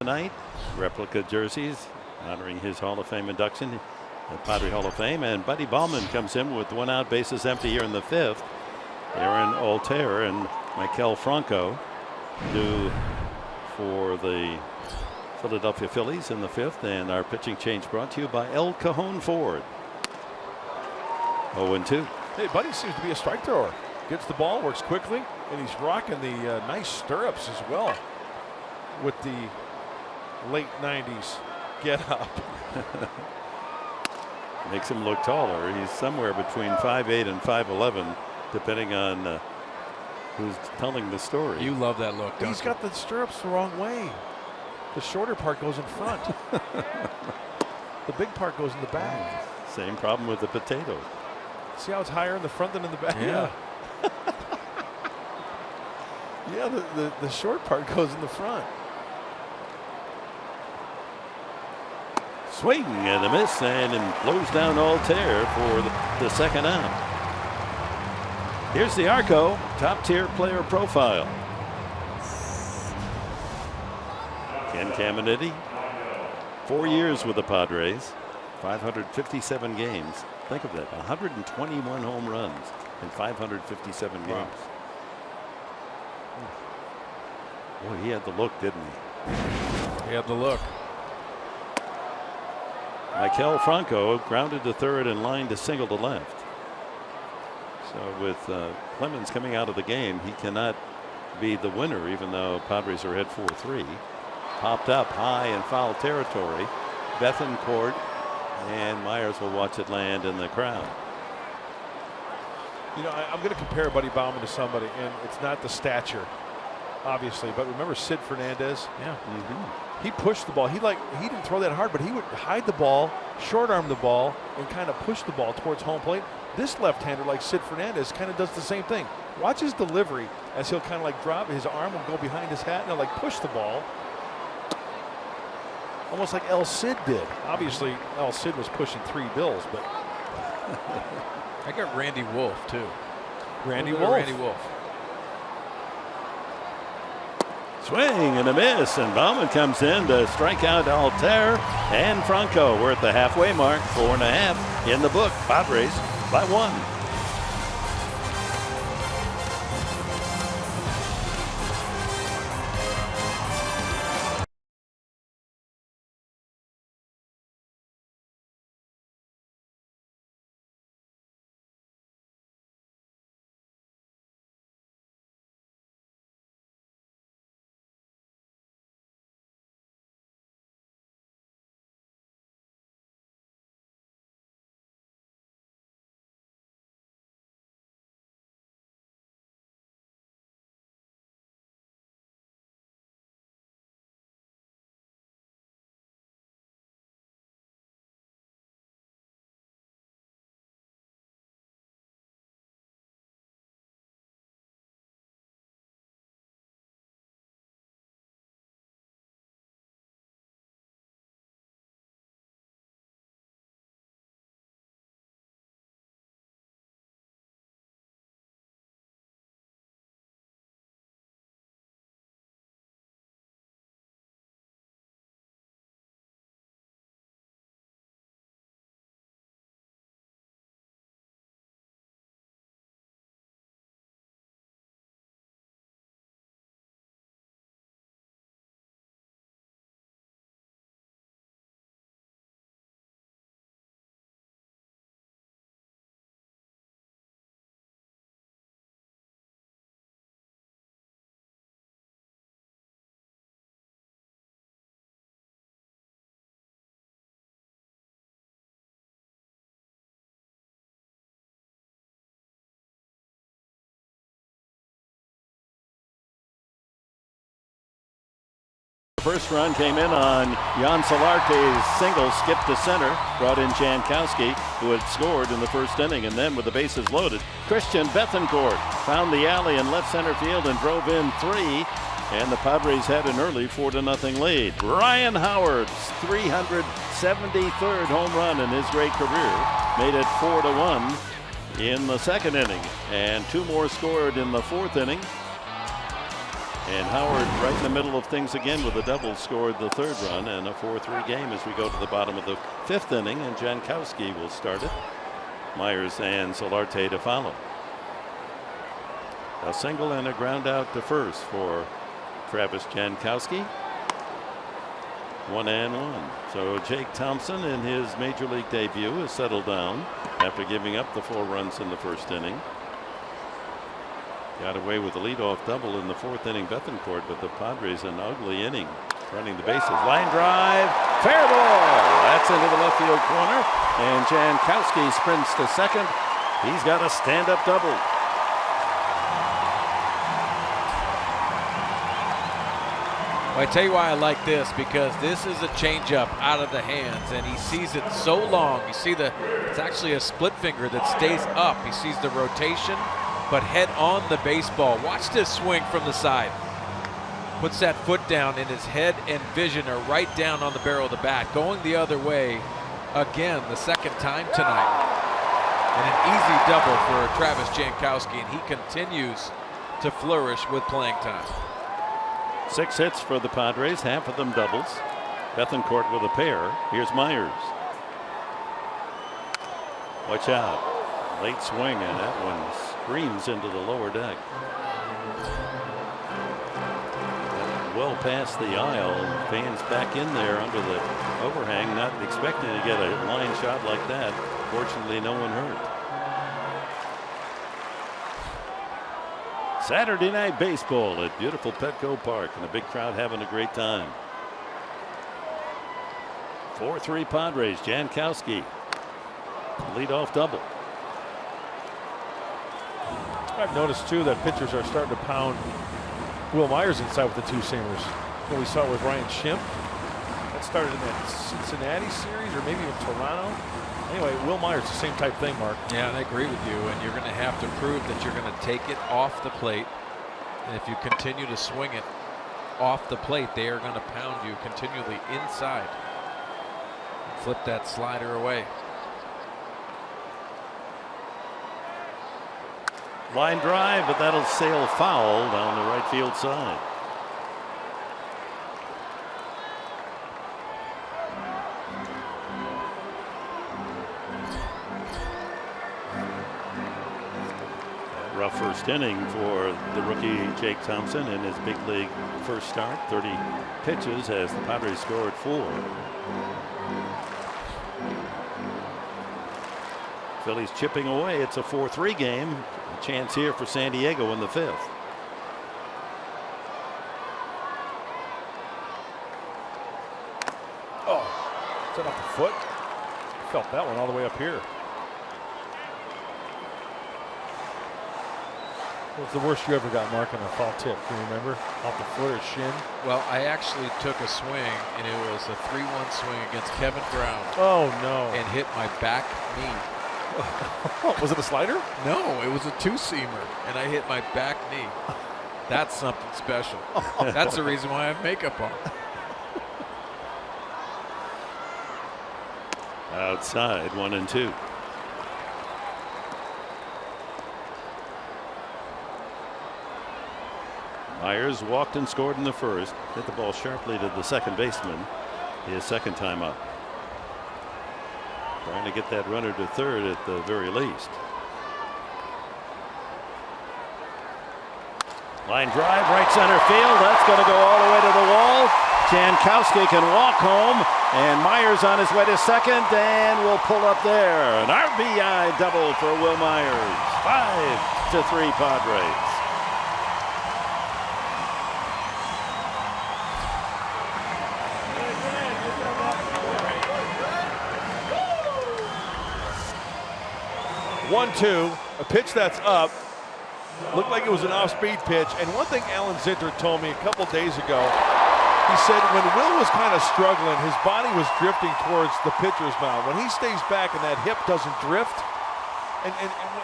tonight. Replica jerseys honoring his Hall of Fame induction, the Padre Hall of Fame. And Buddy Ballman comes in with 1 out, bases empty here in the 5th. Aaron Altair and Maikel Franco due for the Philadelphia Phillies in the 5th. And our pitching change brought to you by El Cajon Ford. 0-2. Hey, Buddy seems to be a strike thrower. Gets the ball, works quickly, and he's rocking the nice stirrups as well with the late 90s get up. Makes him look taller. He's somewhere between 5'8" and 5'11", depending on who's telling the story. You love that look, don't He's got the stirrups the wrong way. The shorter part goes in front. The big part goes in the back. Same problem with the potato. See how it's higher in the front than in the back? Yeah. Yeah, the short part goes in the front. Swing and a miss, and blows down Altair for the 2nd out. Here's the Arco top tier player profile. Ken Caminiti, 4 years with the Padres, 557 games. Think of that, 121 home runs in 557 games. Wow. Boy, he had the look, didn't he? He had the look. Maikel Franco grounded to third and lined to single to left. So with Clemens coming out of the game, he cannot be the winner, even though Padres are ahead 4-3. Popped up high in foul territory. Bethancourt and Myers will watch it land in the crowd. You know, I'm going to compare Buddy Bauman to somebody, and it's not the stature, obviously, but remember Sid Fernandez? Yeah. He pushed the ball. He didn't throw that hard, but he would hide the ball, short arm the ball, and kind of push the ball towards home plate. This left-hander, like Sid Fernandez, kind of does the same thing. Watch his delivery as he'll kind of like drop his arm and go behind his hat and he'll like push the ball. Almost like El Cid did. Obviously, El Cid was pushing 3 bills, but I got Randy Wolf too. Randy Wolf. Swing and a miss, and Bauman comes in to strike out Altair and Franco. We're at the halfway mark, 4.5 in the book. Padres by 1. First run came in on Jan Solarte's single skip to center, brought in Jankowski, who had scored in the first inning, and then with the bases loaded, Christian Bethancourt found the alley in left center field and drove in 3, and the Padres had an early 4-0 lead. Ryan Howard's 373rd home run in his great career made it 4-1 in the second inning, and 2 more scored in the 4th inning. And Howard right in the middle of things again with a double scored the third run, and a 4-3 game as we go to the bottom of the fifth inning, and Jankowski will start it. Myers and Solarte to follow. A single and a ground out to first for Travis Jankowski. 1-1. So Jake Thompson in his major league debut has settled down after giving up the 4 runs in the first inning. Got away with a leadoff double in the 4th inning, Bethancourt, but the Padres an ugly inning running the bases. Line drive, fair ball. That's into the left field corner, and Jankowski sprints to second. He's got a stand-up double. Well, I tell you why I like this, because this is a changeup out of the hands, and he sees it so long. You see it's actually a split finger that stays up. He sees the rotation, but head on the baseball. Watch this swing from the side. Puts that foot down, and his head and vision are right down on the barrel of the bat, going the other way again the second time tonight. And an easy double for Travis Jankowski, and he continues to flourish with playing time. 6 hits for the Padres, half of them doubles. Bethancourt with a pair. Here's Myers. Watch out. Late swing, and that one screams into the lower deck. Well past the aisle. Fans back in there under the overhang, not expecting to get a line shot like that. Fortunately, no one hurt. Saturday night baseball at beautiful Petco Park, and a big crowd having a great time. 4-3 Padres. Jankowski, leadoff double. I've noticed too that pitchers are starting to pound Will Myers inside with the 2-seamers. We saw it with Ryan Schimpf. That started in that Cincinnati series, or maybe even Toronto. Anyway, Will Myers, the same type thing, Mark. Yeah, and I agree with you. And you're going to have to prove that you're going to take it off the plate. And if you continue to swing it off the plate, they are going to pound you continually inside. Flip that slider away. Line drive, but that'll sail foul down the right field side. Rough first inning for the rookie Jake Thompson in his big league first start. 30 pitches as the Padres scored 4. Phillies chipping away. It's a 4-3 game. A chance here for San Diego in the 5th. Oh, is that off the foot? Felt that one all the way up here. What was the worst you ever got, Mark, on a foul tip? Can you remember? Off the foot or shin? Well, I actually took a swing, and it was a 3-1 swing against Kevin Brown. Oh, no. And hit my back knee. Was it a slider? No, it was a 2-seamer, and I hit my back knee. That's something special. That's the reason why I have makeup on. Outside, 1-2. Myers walked and scored in the first. Hit the ball sharply to the second baseman. His second time up. Trying to get that runner to third at the very least. Line drive, right center field. That's going to go all the way to the wall. Jankowski can walk home, and Myers on his way to second, and will pull up there. An RBI double for Will Myers. 5-3 Padres. One-two, a pitch that's up. Looked like it was an off-speed pitch. And one thing Alan Zinter told me a couple days ago, he said when Will was kind of struggling, his body was drifting towards the pitcher's mound. When he stays back and that hip doesn't drift, and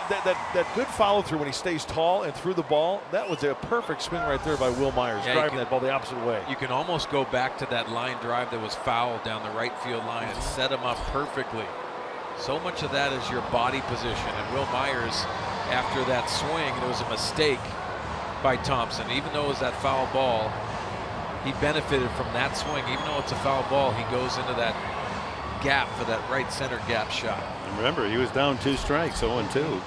that good follow-through when he stays tall and threw the ball, that was a perfect swing right there by Will Myers, driving that ball the opposite way. You can almost go back to that line drive that was fouled down the right field line and set him up perfectly. So much of that is your body position, and Will Myers, after that swing, it was a mistake. by Thompson. Even though it was that foul ball, he benefited from that swing. Even though it's a foul ball, he goes into that gap for that right center gap shot. And remember, he was down 2 strikes, 0-2,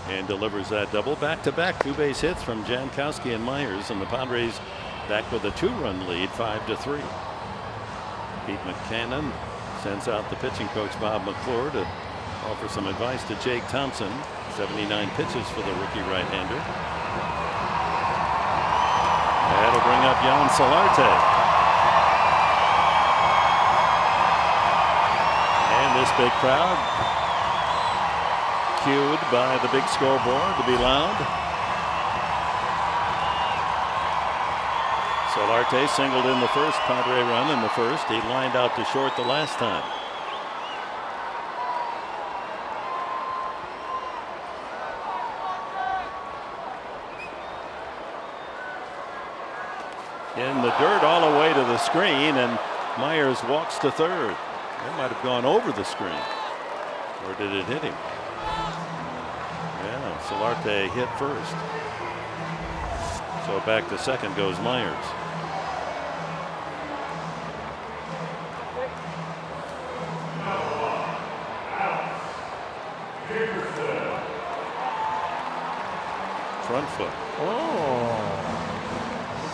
and delivers that double. Back-to-back 2-base hits from Jankowski and Myers, and the Padres back with a 2-run lead, 5-3. Pete Buchanan sends out the pitching coach Bob McClure to offer some advice to Jake Thompson. 79 pitches for the rookie right-hander. That'll bring up Jan Solarte. And this big crowd cued by the big scoreboard to be loud. Solarte singled in the first Padre run in the first. He lined out to short the last time. In the dirt all the way to the screen, and Myers walks to third. That might have gone over the screen. Or did it hit him? Yeah, Solarte hit first. So back to second goes Myers. Front foot. Oh.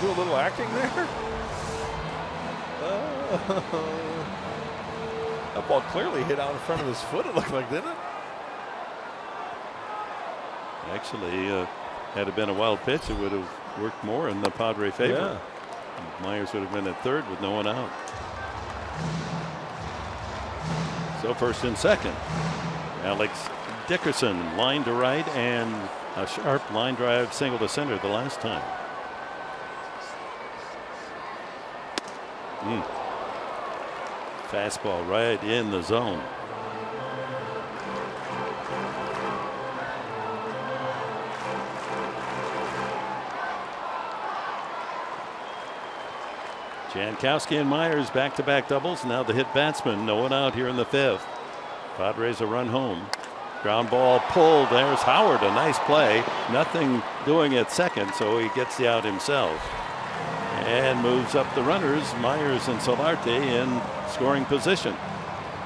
Do a little acting there. That ball clearly hit out in front of his foot, it looked like, didn't it? Actually, had it been a wild pitch, it would have worked more in the Padre favor. Yeah. Myers would have been at third with no one out. So first and second. Alex Dickerson line to right, and a sharp line drive single to center the last time. Fastball right in the zone. Jankowski and Myers back-to-back doubles. Now the hit batsman. No one out here in the fifth. Padres a run home. Ground ball pulled. There's Howard. A nice play. Nothing doing at second, so he gets the out himself. And moves up the runners. Myers and Solarte in scoring position.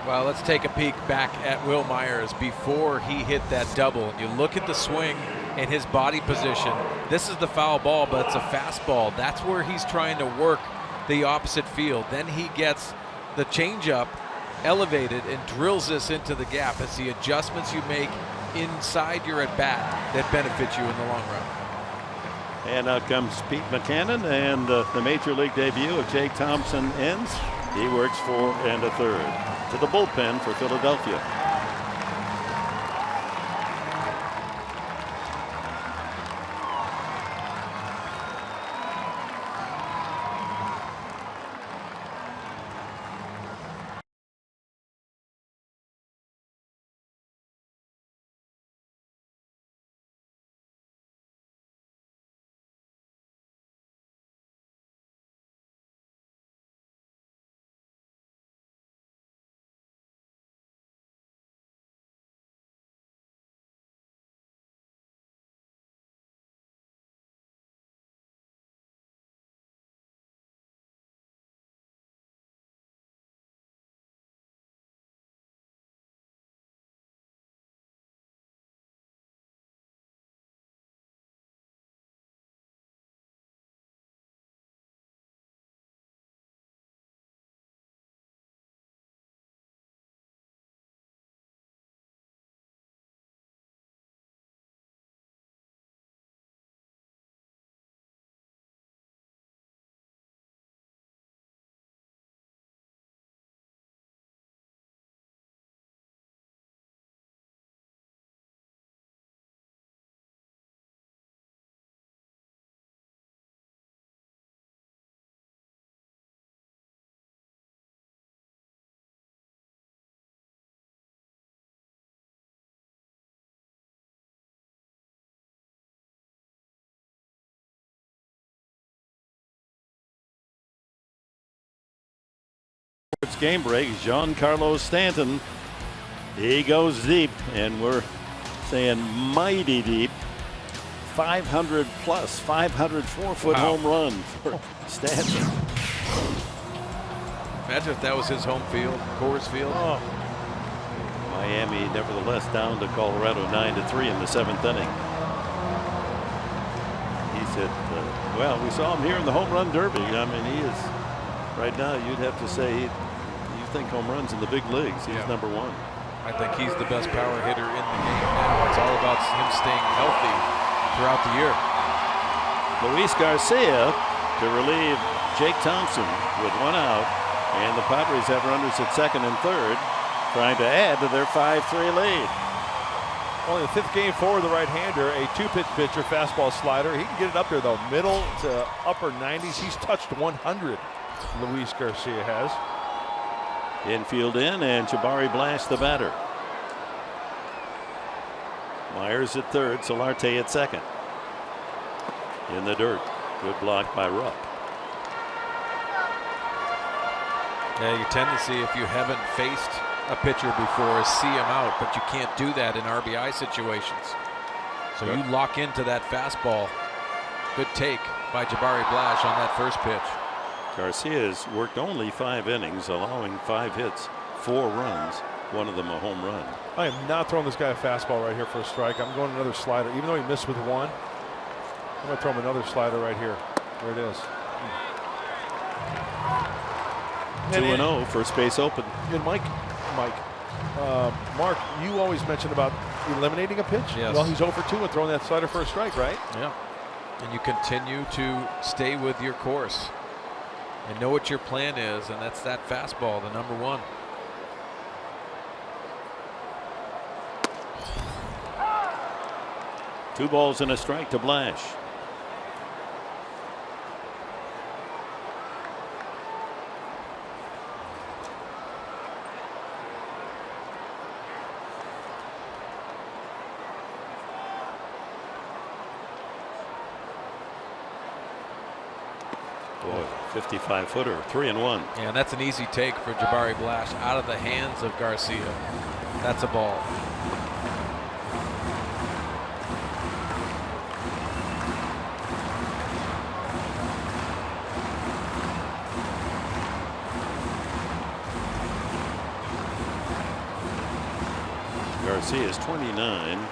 Well, let's take a peek back at Will Myers before he hit that double. You look at the swing and his body position. This is the foul ball, but it's a fastball. That's where he's trying to work the opposite field. Then he gets the changeup elevated and drills this into the gap. It's the adjustments you make inside your at bat that benefit you in the long run. And out comes Pete Buchanan, and the major league debut of Jake Thompson ends. He works 4 1/3 to the bullpen for Philadelphia. It's game break. Giancarlo Stanton. He goes deep, and we're saying mighty deep. 500 plus, 504-foot home run for Stanton. Imagine if that was his home field, Coors Field. Oh. Miami, nevertheless, down to Colorado 9-3 in the 7th inning. He said, well, we saw him here in the home run derby. I mean, he is, right now, you'd have to say, you think home runs in the big leagues. He's number one. I think he's the best power hitter in the game now. It's all about him staying healthy throughout the year. Luis Garcia to relieve Jake Thompson with 1 out. And the Padres have runners at second and third, trying to add to their 5-3 lead. Only the 5th game for the right-hander, a 2-pitch pitcher, fastball slider. He can get it up there, though, middle to upper 90s. He's touched 100, Luis Garcia has. Infield in, and Jabari Blash the batter. Myers at third, Solarte at second. In the dirt, good block by Rupp. Yeah, your tendency, if you haven't faced a pitcher before, is see him out, but you can't do that in RBI situations. So you lock into that fastball. Good take by Jabari Blash on that first pitch. Garcia has worked only 5 innings, allowing 5 hits, 4 runs, one of them a home run. I am not throwing this guy a fastball right here for a strike. I'm going another slider. Even though he missed with 1, I'm going to throw him another slider right here. There it is. 2-0, first base open. And Mark, you always mentioned about eliminating a pitch. Yes. Well, he's 0 for 2 and throwing that slider for a strike, right? Yeah. And you continue to stay with your course and know what your plan is, and that's that fastball, the number 1. Two balls and a strike to Blash. Boy, 55-footer, 3-1. Yeah, and that's an easy take for Jabari Blash out of the hands of Garcia. That's a ball. Garcia is 29,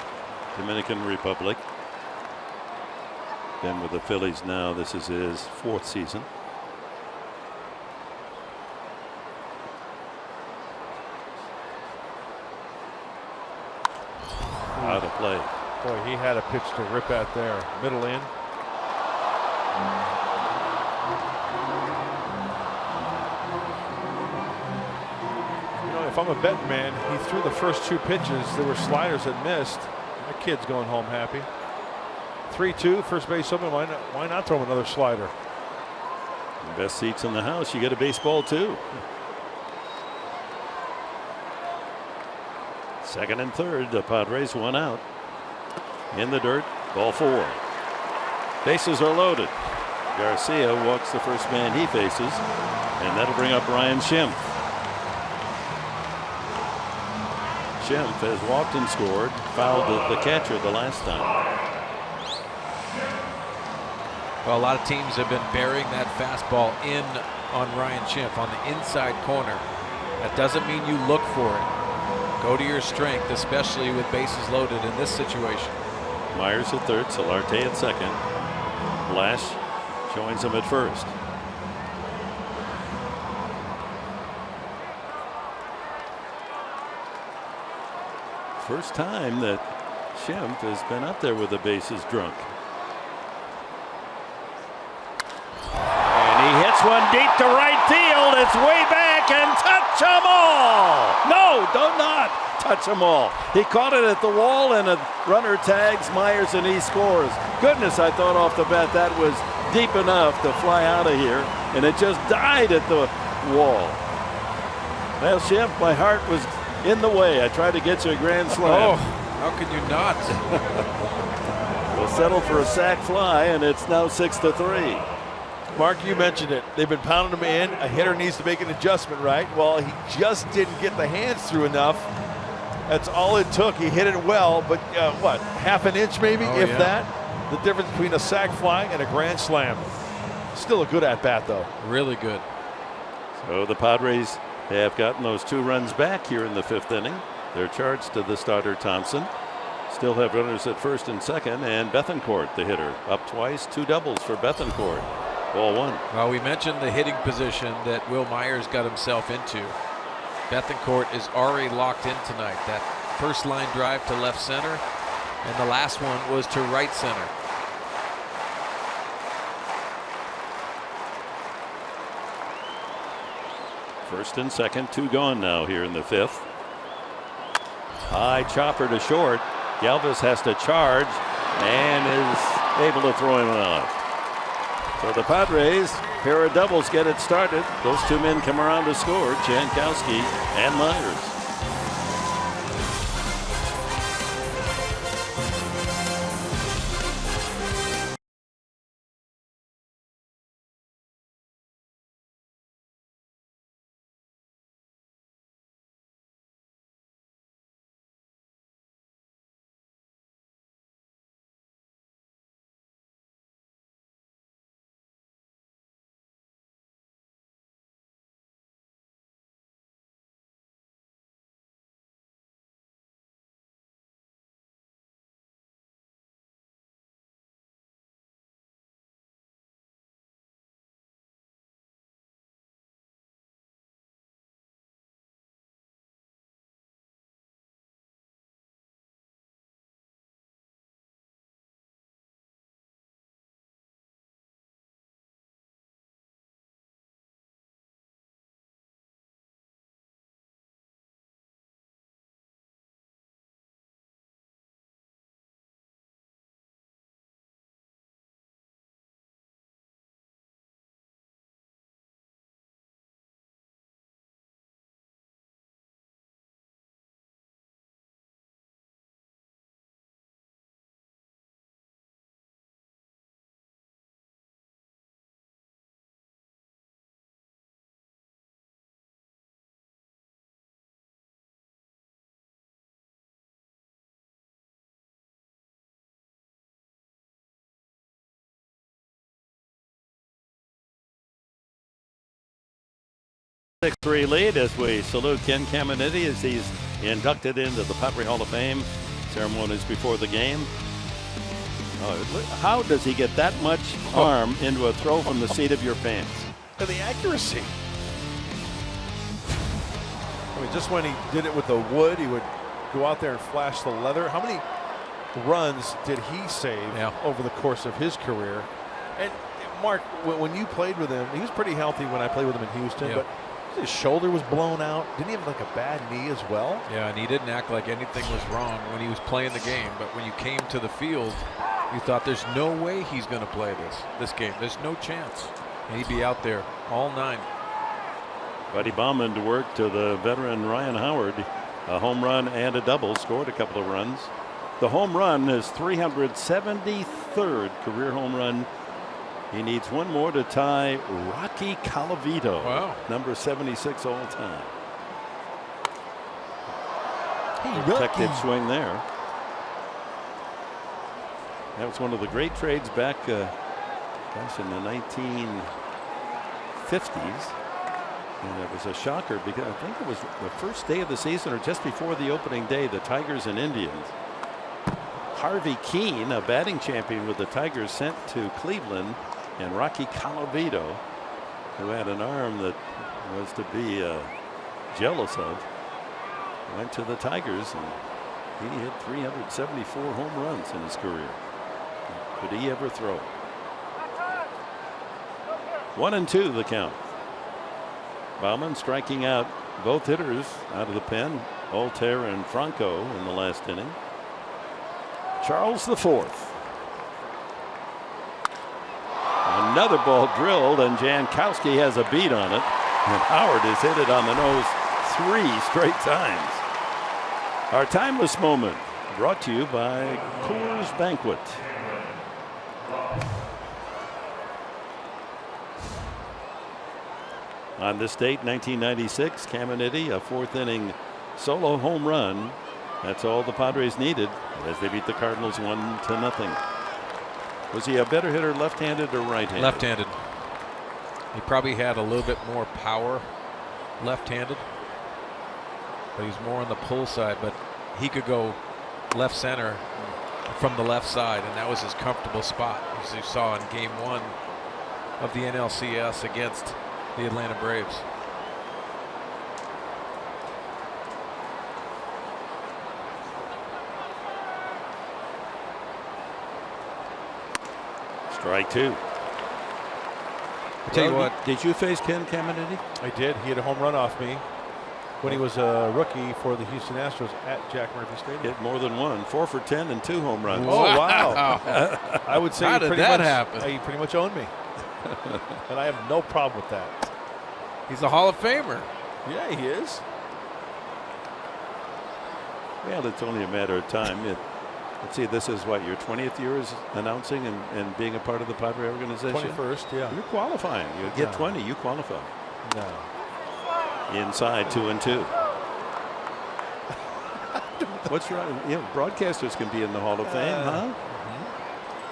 Dominican Republic. Been with the Phillies now. This is his 4th season. Out of play. Boy, he had a pitch to rip at there. Middle in. You know, if I'm a betting man, he threw the first 2 pitches. There were sliders that missed. That kid's going home happy. 3-2, first base open. Why not throw him another slider? Best seats in the house. You get a baseball too. Second and third, the Padres 1 out. In the dirt, ball 4. Bases are loaded. Garcia walks the first man he faces, and that'll bring up Ryan Schimpf. Schimpf has walked and scored, fouled the catcher the last time. Well, a lot of teams have been burying that fastball in on Ryan Schimpf on the inside corner. That doesn't mean you look for it. Go to your strength, especially with bases loaded in this situation. Myers at third, Solarte at second. Blash joins him at first. First time that Schimpf has been up there with the bases drunk. And he hits one deep to right field. It's way back and touch 'em all. No, do not touch 'em all. He caught it at the wall, and a runner tags Myers and he scores. Goodness, I thought off the bat that was deep enough to fly out of here, and it just died at the wall. Well, Schimpf, my heart was in the way. I tried to get you a grand slam. Oh, how can you not? We'll settle for a sac fly, and it's now 6-3. Mark, you mentioned it. They've been pounding him in. A hitter needs to make an adjustment, right? Well, he just didn't get the hands through enough. That's all it took. He hit it well, but what, half an inch maybe, if that? the difference between a sac fly and a grand slam. Still a good at-bat, though. Really good. So the Padres have gotten those 2 runs back here in the 5th inning. They're charged to the starter, Thompson. Still have runners at first and second, and Bethancourt, the hitter, up twice, 2 doubles for Bethancourt. Ball 1. Well, we mentioned the hitting position that Will Myers got himself into. Bethancourt is already locked in tonight. That first line drive to left center, and the last one was to right center. First and second, 2 gone now here in the 5th. High chopper to short. Galvis has to charge and is able to throw him out. So the Padres, pair of doubles, get it started. Those 2 men come around to score, Jankowski and Myers. Six-3 lead as we salute Ken Caminiti as he's inducted into the Padre Hall of Fame. Ceremonies before the game. How does he get that much arm into a throw from the seat of your pants? And the accuracy. I mean, just when he did it with the wood, he would go out there and flash the leather. How many runs did he save over the course of his career? And Mark, when you played with him, he was pretty healthy when I played with him in Houston, but his shoulder was blown out. Didn't he have like a bad knee as well? Yeah, and he didn't act like anything was wrong when he was playing the game. But when you came to the field, you thought there's no way he's going to play this game. There's no chance. And he'd be out there all 9. Buddy Baumann to work to the veteran Ryan Howard. A home run and a double, scored a couple of runs. The home run is 373rd career home run. He needs one more to tie Rocky Colavito, number 76 all time. Protected swing there. That was one of the great trades back, gosh, in the 1950s. And it was a shocker because I think it was the first day of the season or just before the opening day, the Tigers and Indians. Harvey Keene, a batting champion with the Tigers, sent to Cleveland, and Rocky Colavito, who had an arm that was to be jealous of, went to the Tigers, and he hit 374 home runs in his career. Could he ever throw? 1-2 the count. Baumann striking out both hitters out of the pen, Altair and Franco in the last inning. Charles IV. Another ball drilled, and Jankowski has a beat on it, and Howard has hit it on the nose 3 straight times. Our timeless moment brought to you by Coors Banquet. On this date, 1996, Caminiti, a 4th inning solo home run. That's all the Padres needed as they beat the Cardinals 1-0. Was he a better hitter left-handed or right-handed? Left-handed. He probably had a little bit more power left-handed, but he's more on the pull side, but he could go left center from the left side, and that was his comfortable spot, as you saw in Game 1 of the NLCS against the Atlanta Braves. Strike two. I tell you what. Did you face Ken Caminiti? I did. He had a home run off me when he was a rookie for the Houston Astros at Jack Murphy Stadium. Hit more than one. 4 for 10 and 2 home runs. Oh, wow. I would say How did that happen? He pretty much owned me. And I have no problem with that. He's a Hall of Famer. Yeah, he is. Well, it's only a matter of time. Let's see, this is what, your 20th year is announcing and being a part of the Padre organization? 21st, yeah. You're qualifying. You get 20, you qualify. No. Inside 2-2. What's wrong? You know, broadcasters can be in the Hall of Fame, huh?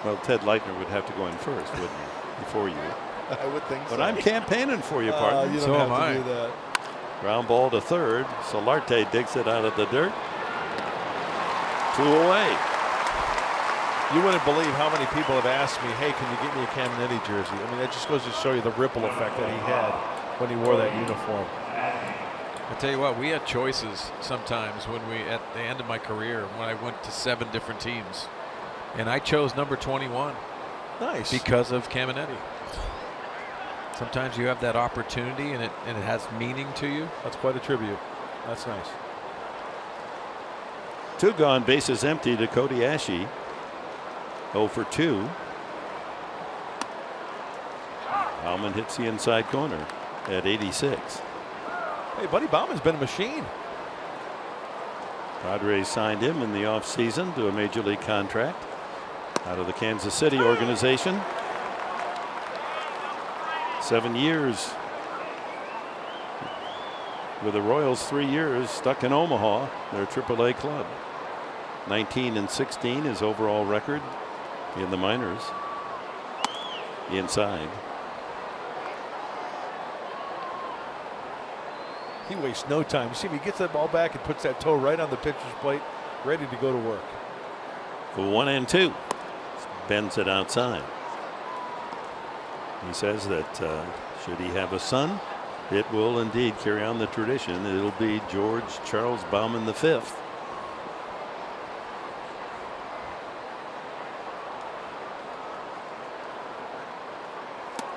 Well, Ted Leitner would have to go in first, wouldn't he? Before you. I would think so. But I'm campaigning for you, partner. You don't have to do that. Ground ball to third. Solarte digs it out of the dirt. 2 away. You wouldn't believe how many people have asked me, hey, can you get me a Caminiti jersey? I mean, that just goes to show you the ripple effect that he had when he wore that uniform. I tell you what, we had choices sometimes when at the end of my career, when I went to 7 different teams. And I chose number 21. Nice. Because of Caminiti. Sometimes you have that opportunity and it has meaning to you. That's quite a tribute. That's nice. 2 gone, bases empty to Cody Ashe. 0 for 2. Bauman hits the inside corner at 86. Hey, Buddy Bauman's been a machine. Padres signed him in the offseason to a major league contract out of the Kansas City organization. 7 years with the Royals, 3 years stuck in Omaha, their AAA club. 19-16 his overall record in the minors. Inside. He wastes no time. You see him, he gets that ball back and puts that toe right on the pitcher's plate, ready to go to work. 1-2. Bends it outside. He says that should he have a son, it will indeed carry on the tradition. It'll be George Charles Bauman V.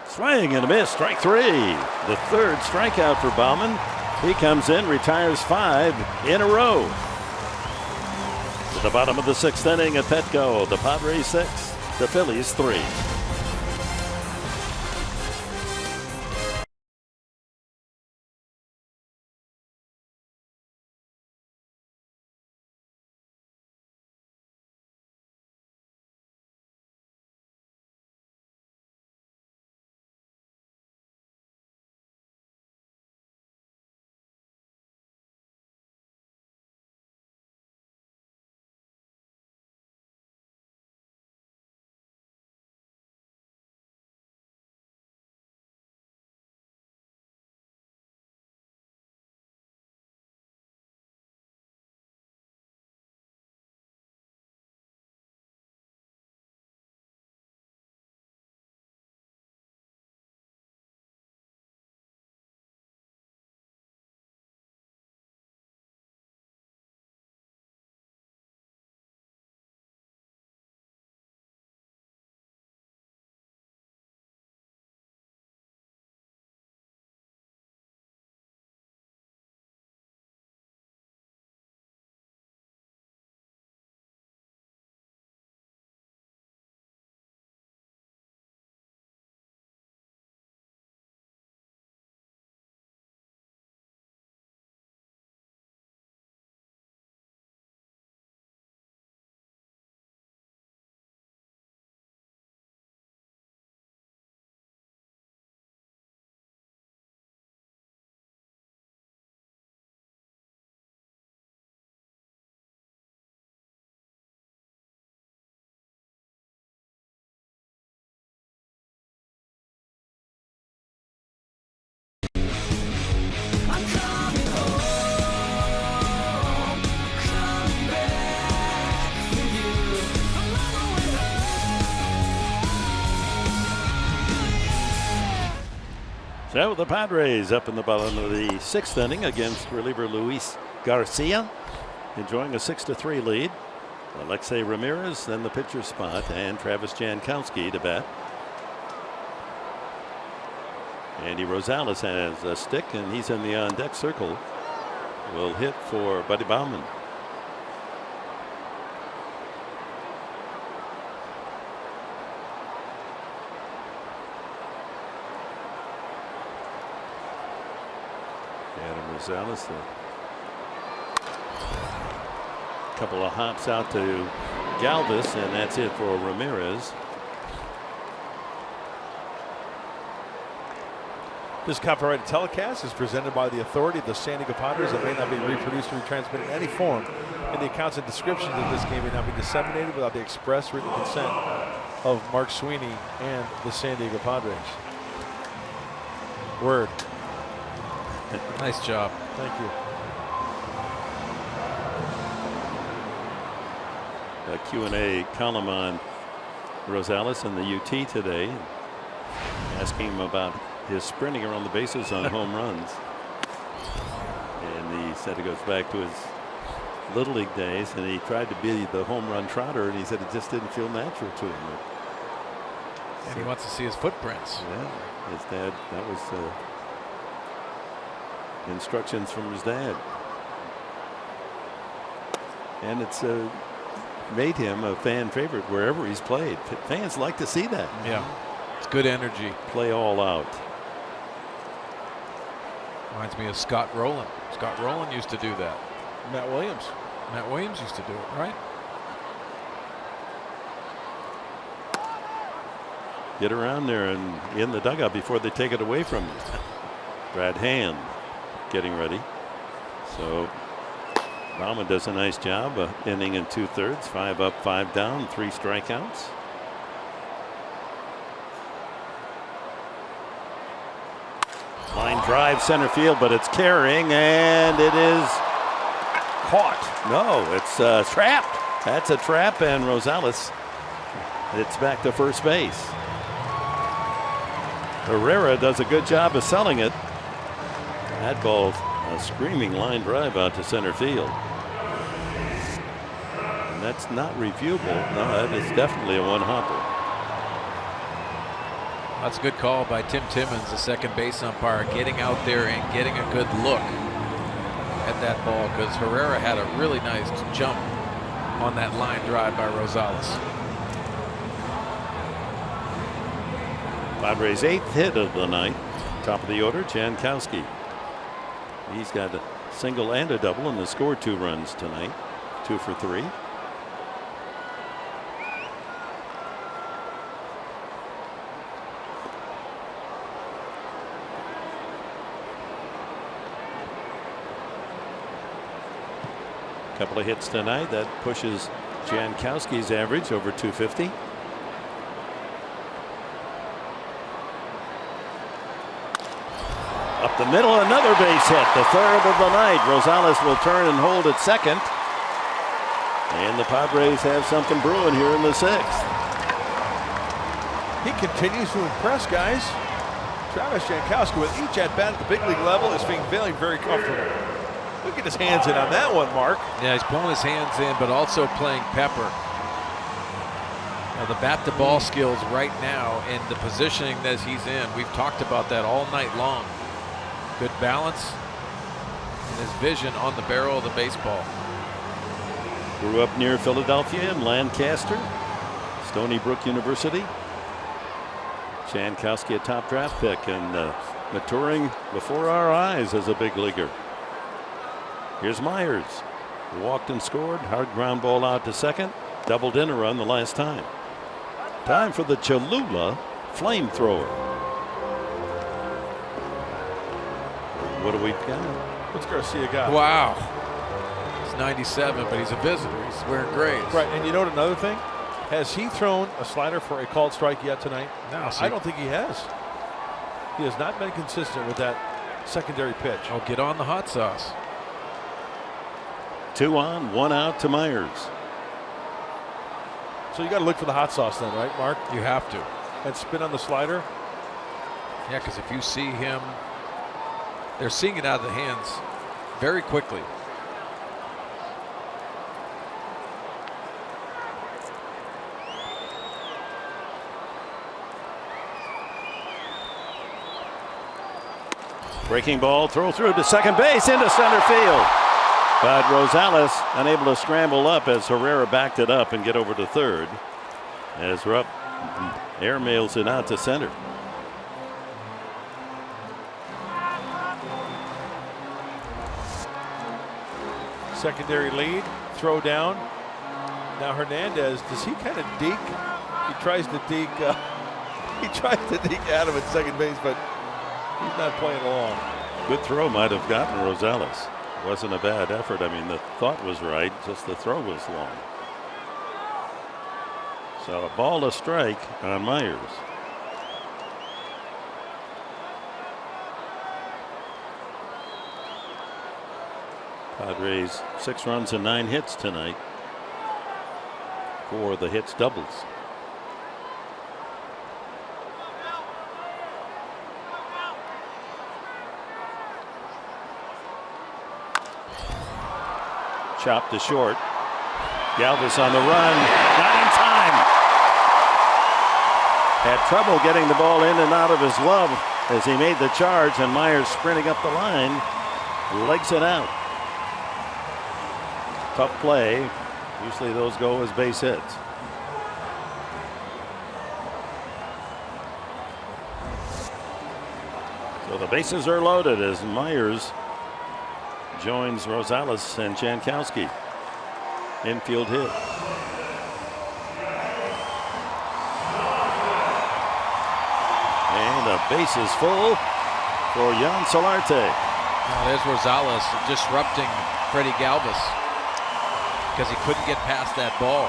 Swing and a miss. Strike 3. The 3rd strikeout for Bauman. He comes in, retires 5 in a row. To the bottom of the 6th inning at Petco, the Padres 6, the Phillies 3. Now the Padres up in the bottom of the 6th inning against reliever Luis Garcia, enjoying a 6-3 lead. Alexei Ramirez then the pitcher spot, and Travis Jankowski to bat. Andy Rosales has a stick, and he's in the on-deck circle. Will hit for Buddy Bauman. Adam Rosales, a couple of hops out to Galvis, and that's it for Ramirez. This copyrighted telecast is presented by the authority of the San Diego Padres and may not be reproduced or retransmitted in any form. And the accounts and descriptions of this game may not be disseminated without the express written consent of Mark Sweeney and the San Diego Padres. Word. Nice job. Thank you. A Q&A column on Rosales and the UT today, asking him about his sprinting around the bases on home runs. And he said it goes back to his Little League days, and he tried to be the home run trotter, and he said it just didn't feel natural to him. And he wants to see his footprints. Yeah, his dad, that was instructions from his dad. And it's made him a fan favorite wherever he's played. Fans like to see that. Yeah, it's good energy. Play all out. Reminds me of Scott Rowland. Scott Rowland used to do that. Matt Williams. Matt Williams used to do it, right? Get around there and in the dugout before they take it away from you. Brad Hand getting ready. So Bauman does a nice job. Inning in 2/3, 5 up, 5 down, 3 strikeouts. Line drive center field, but it's carrying, and it is caught. No, it's trapped. That's a trap, and Rosales, it's back to first base. Herrera does a good job of selling it. That ball, a screaming line drive out to center field. And that's not reviewable. No, that is definitely a one-hopper. That's a good call by Tim Timmons, the second base umpire, getting out there and getting a good look at that ball, because Herrera had a really nice jump on that line drive by Rosales. Padres' 8th hit of the night. Top of the order, Jankowski. He's got a single and a double, and has scored 2 runs tonight. 2 for 3. Couple of hits tonight that pushes Jankowski's average over 250. Up the middle, another base hit, the 3rd of the night. Rosales will turn and hold at second, and the Padres have something brewing here in the 6th. He continues to impress, guys. Travis Jankowski with each at bat at the big league level is being very, very comfortable. Look at his hands in on that one, Mark. Yeah, he's pulling his hands in, but also playing pepper. Now, the bat-to-ball skills right now and the positioning that he's in, we've talked about that all night long. Good balance and his vision on the barrel of the baseball. Grew up near Philadelphia in Lancaster, Stony Brook University. Jankowski, a top draft pick, and maturing before our eyes as a big leaguer. Here's Myers. Walked and scored. Hard ground ball out to second. Doubled in a run the last time. Time for the Cholula flamethrower. What do we got? What's Garcia got? Wow. He's 97, but he's a visitor. He's wearing grays. Right, and you know what another thing? Has he thrown a slider for a called strike yet tonight? No. I don't think he has. He has not been consistent with that secondary pitch. Oh, get on the hot sauce. 2 on, 1 out to Myers. So you got to look for the hot sauce then, right, Mark? You have to. And spin on the slider. Yeah, because if you see him, they're seeing it out of the hands very quickly. Breaking ball, throw through to second base, into center field. But Rosales unable to scramble up as Herrera backed it up and get over to third. As Rupp airmails it out to center. Secondary lead, throw down. Now Hernandez, does he kind of deke? He tries to deke. He tries to deke Adam at second base, but he's not playing along. Good throw might have gotten Rosales. Wasn't a bad effort. I mean, the thought was right, just the throw was long. So a ball to strike on Myers. Padres 6 runs and 9 hits tonight. 4 of the hits doubles. Chopped to short. Galvis on the run, not in time. Had trouble getting the ball in and out of his glove as he made the charge, and Myers sprinting up the line, legs it out. Tough play. Usually those go as base hits. So the bases are loaded as Myers joins Rosales and Jankowski. Infield hit. And the base is full for Jan Solarte. Now there's Rosales disrupting Freddie Galvis because he couldn't get past that ball.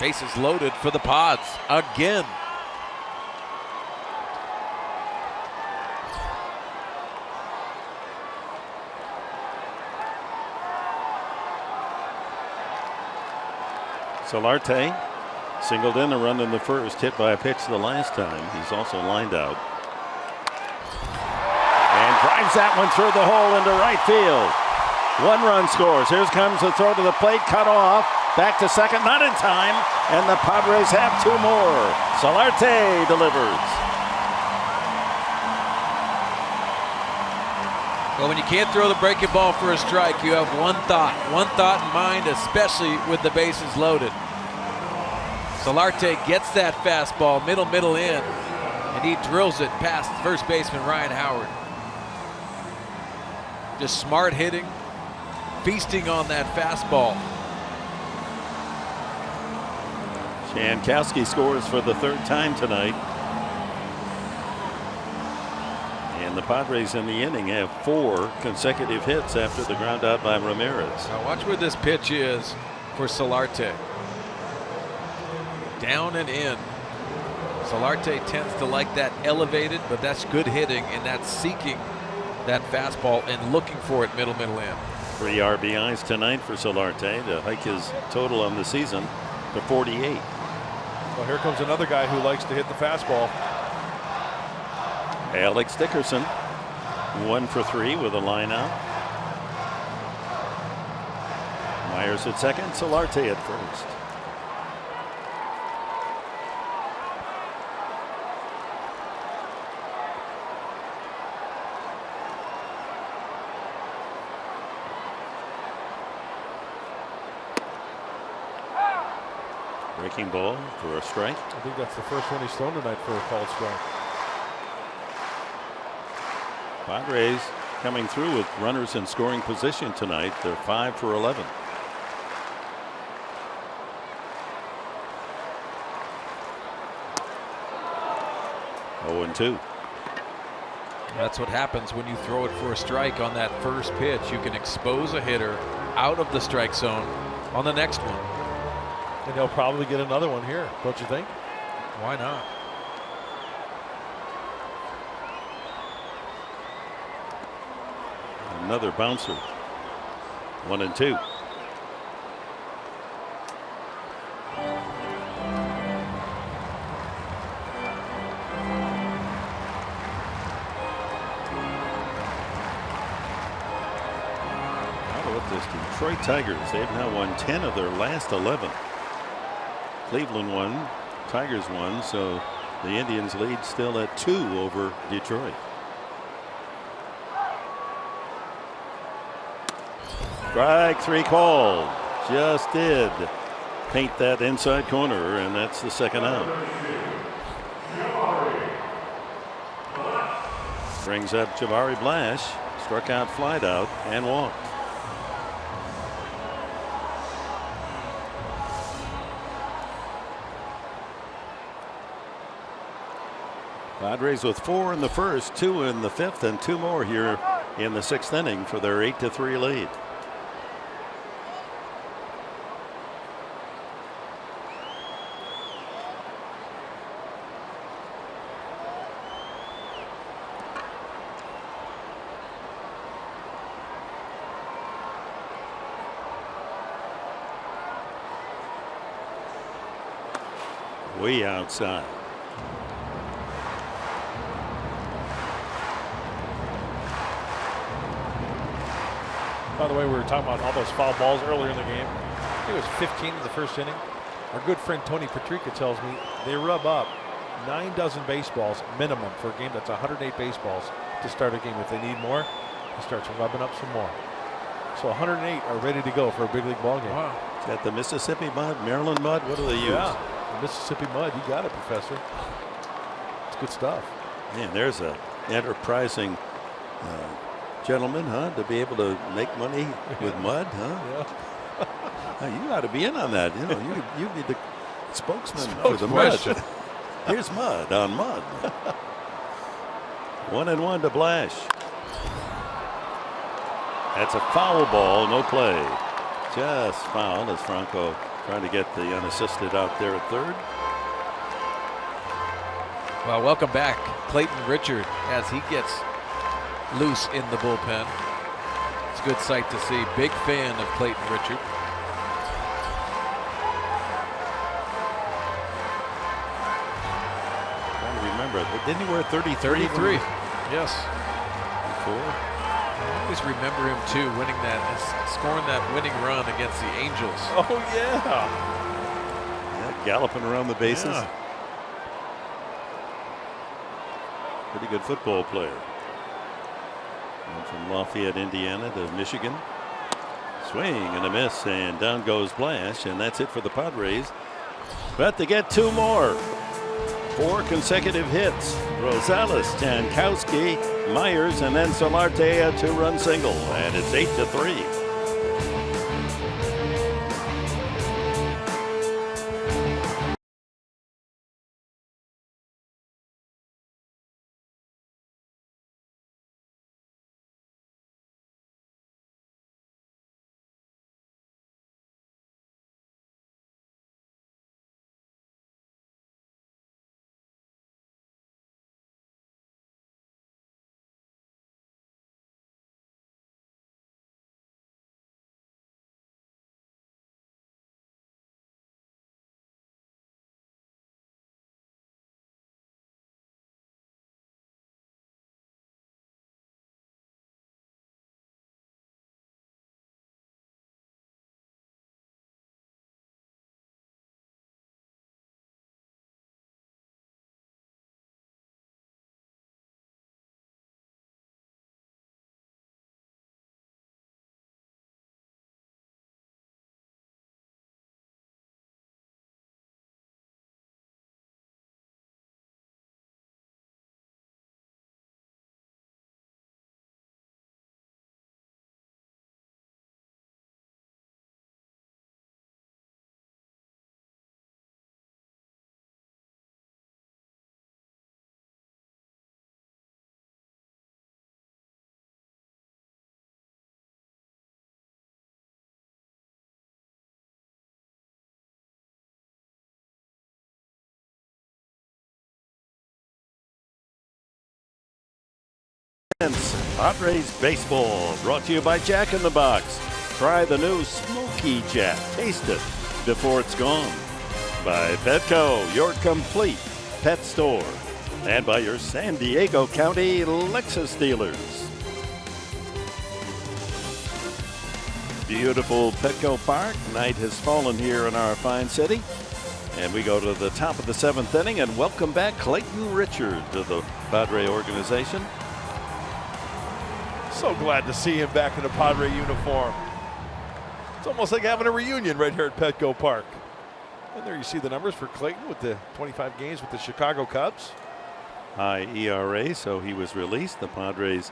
Bases loaded for the Pods again. Solarte singled in a run in the first, hit by a pitch the last time. He's also lined out. And drives that one through the hole into right field. 1 run scores. Here comes the throw to the plate, cut off. Back to second, not in time. And the Padres have 2 more. Solarte delivers. Well, when you can't throw the breaking ball for a strike, you have one thought in mind, especially with the bases loaded. Solarte gets that fastball, middle in, and he drills it past first baseman Ryan Howard. Just smart hitting, feasting on that fastball. Jankowski scores for the 3rd time tonight. And the Padres in the inning have 4 consecutive hits after the ground out by Ramirez. Now watch where this pitch is for Solarte. Down and in. Solarte tends to like that elevated, but that's good hitting, and that's seeking that fastball and looking for it middle in. 3 RBIs tonight for Solarte to hike his total on the season to 48. Well, here comes another guy who likes to hit the fastball. Alex Dickerson 1 for 3 with a line out. Myers at second, Solarte at first. Breaking ball for a strike. I think that's the first one he's thrown tonight for a called strike. Padres coming through with runners in scoring position tonight. They're 5 for 11. Oh, 2. That's what happens when you throw it for a strike on that first pitch. You can expose a hitter out of the strike zone on the next one. And he'll probably get another one here, don't you think? Why not? Another bouncer. 1 2. with this Detroit Tigers. They've now won 10 of their last 11. Cleveland won, Tigers won, so the Indians lead still at 2 over Detroit. Strike 3 called. Just did paint that inside corner, and that's the second out. Brings up Jabari Blash. Struck out, flied out, and walked. Padres with 4 in the first, 2 in the 5th, and 2 more here in the 6th inning for their 8-3 lead. Way outside. By the way, we were talking about all those foul balls earlier in the game. I think it was 15 in the first inning. Our good friend Tony Patrica tells me they rub up 9 dozen baseballs minimum for a game that's 108 baseballs to start a game. If they need more, he starts rubbing up some more. So 108 are ready to go for a big league ball game. Wow. Is that the Mississippi mud, Maryland mud? What do they use? Yeah, the Mississippi mud. You got it, Professor. It's good stuff. Man, there's a enterprising gentleman, huh? To be able to make money with mud, huh? Yeah. You ought to be in on that. You know, you be the spokesman for the mud. Here's mud on mud. 1-1 to Blash. That's a foul ball, no play. Just foul as Franco trying to get the unassisted out there at third. Well, welcome back, Clayton Richard, as he gets loose in the bullpen. It's a good sight to see. Big fan of Clayton Richard. Trying to remember, but didn't he wear 33? 33, yes. Before. I always remember him too, winning that, scoring that winning run against the Angels. Oh yeah. Yeah, galloping around the bases. Yeah. Pretty good football player. And from Lafayette, Indiana to Michigan. Swing and a miss, and down goes Blash, and that's it for the Padres. But they get 2 more. 4 consecutive hits. Rosales, Jankowski, Myers, and then Solarte a 2-run single, and it's 8-3. Padres baseball brought to you by Jack in the Box. Try the new Smoky Jack. Taste it before it's gone. By Petco, your complete pet store. And by your San Diego County Lexus dealers. Beautiful Petco Park. Night has fallen here in our fine city. And we go to the top of the 7th inning and welcome back Clayton Richard to the Padre organization. So glad to see him back in a Padre uniform. It's almost like having a reunion right here at Petco Park. And there you see the numbers for Clayton with the 25 games with the Chicago Cubs. High ERA, so he was released. The Padres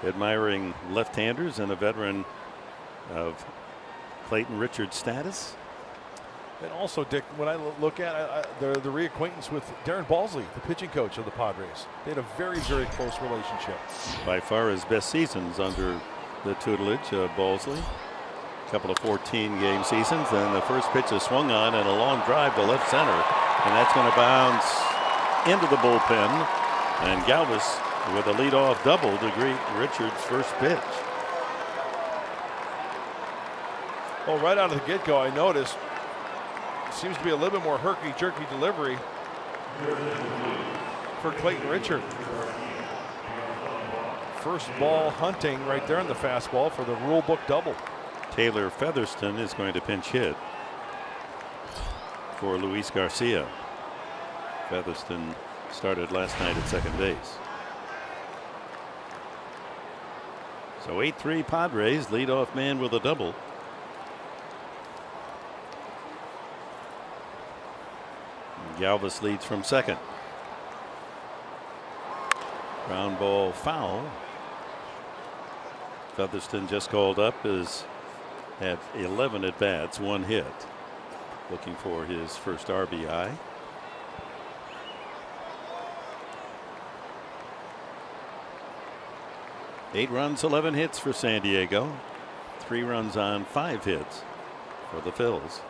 admiring left-handers and a veteran of Clayton Richard's status. And also, Dick, when I look at the reacquaintance with Darren Balsley, the pitching coach of the Padres. They had a very, very close relationship. By far his best seasons under the tutelage of Balsley. A couple of 14-game seasons. Then the first pitch is swung on and a long drive to left center. And that's going to bounce into the bullpen. And Galvis with a leadoff double to greet Richard's first pitch. Well, right out of the get-go, I noticed seems to be a little bit more herky-jerky delivery for Clayton Richard. First ball hunting right there in the fastball for the rule book double. Taylor Featherston is going to pinch hit for Luis Garcia. Featherston started last night at second base. So 8-3 Padres, leadoff man with a double. Galvis leads from second. Ground ball foul. Featherston just called up, is had 11 at bats, 1 hit. Looking for his first RBI. Eight runs, 11 hits for San Diego. 3 runs on 5 hits for the Phillies.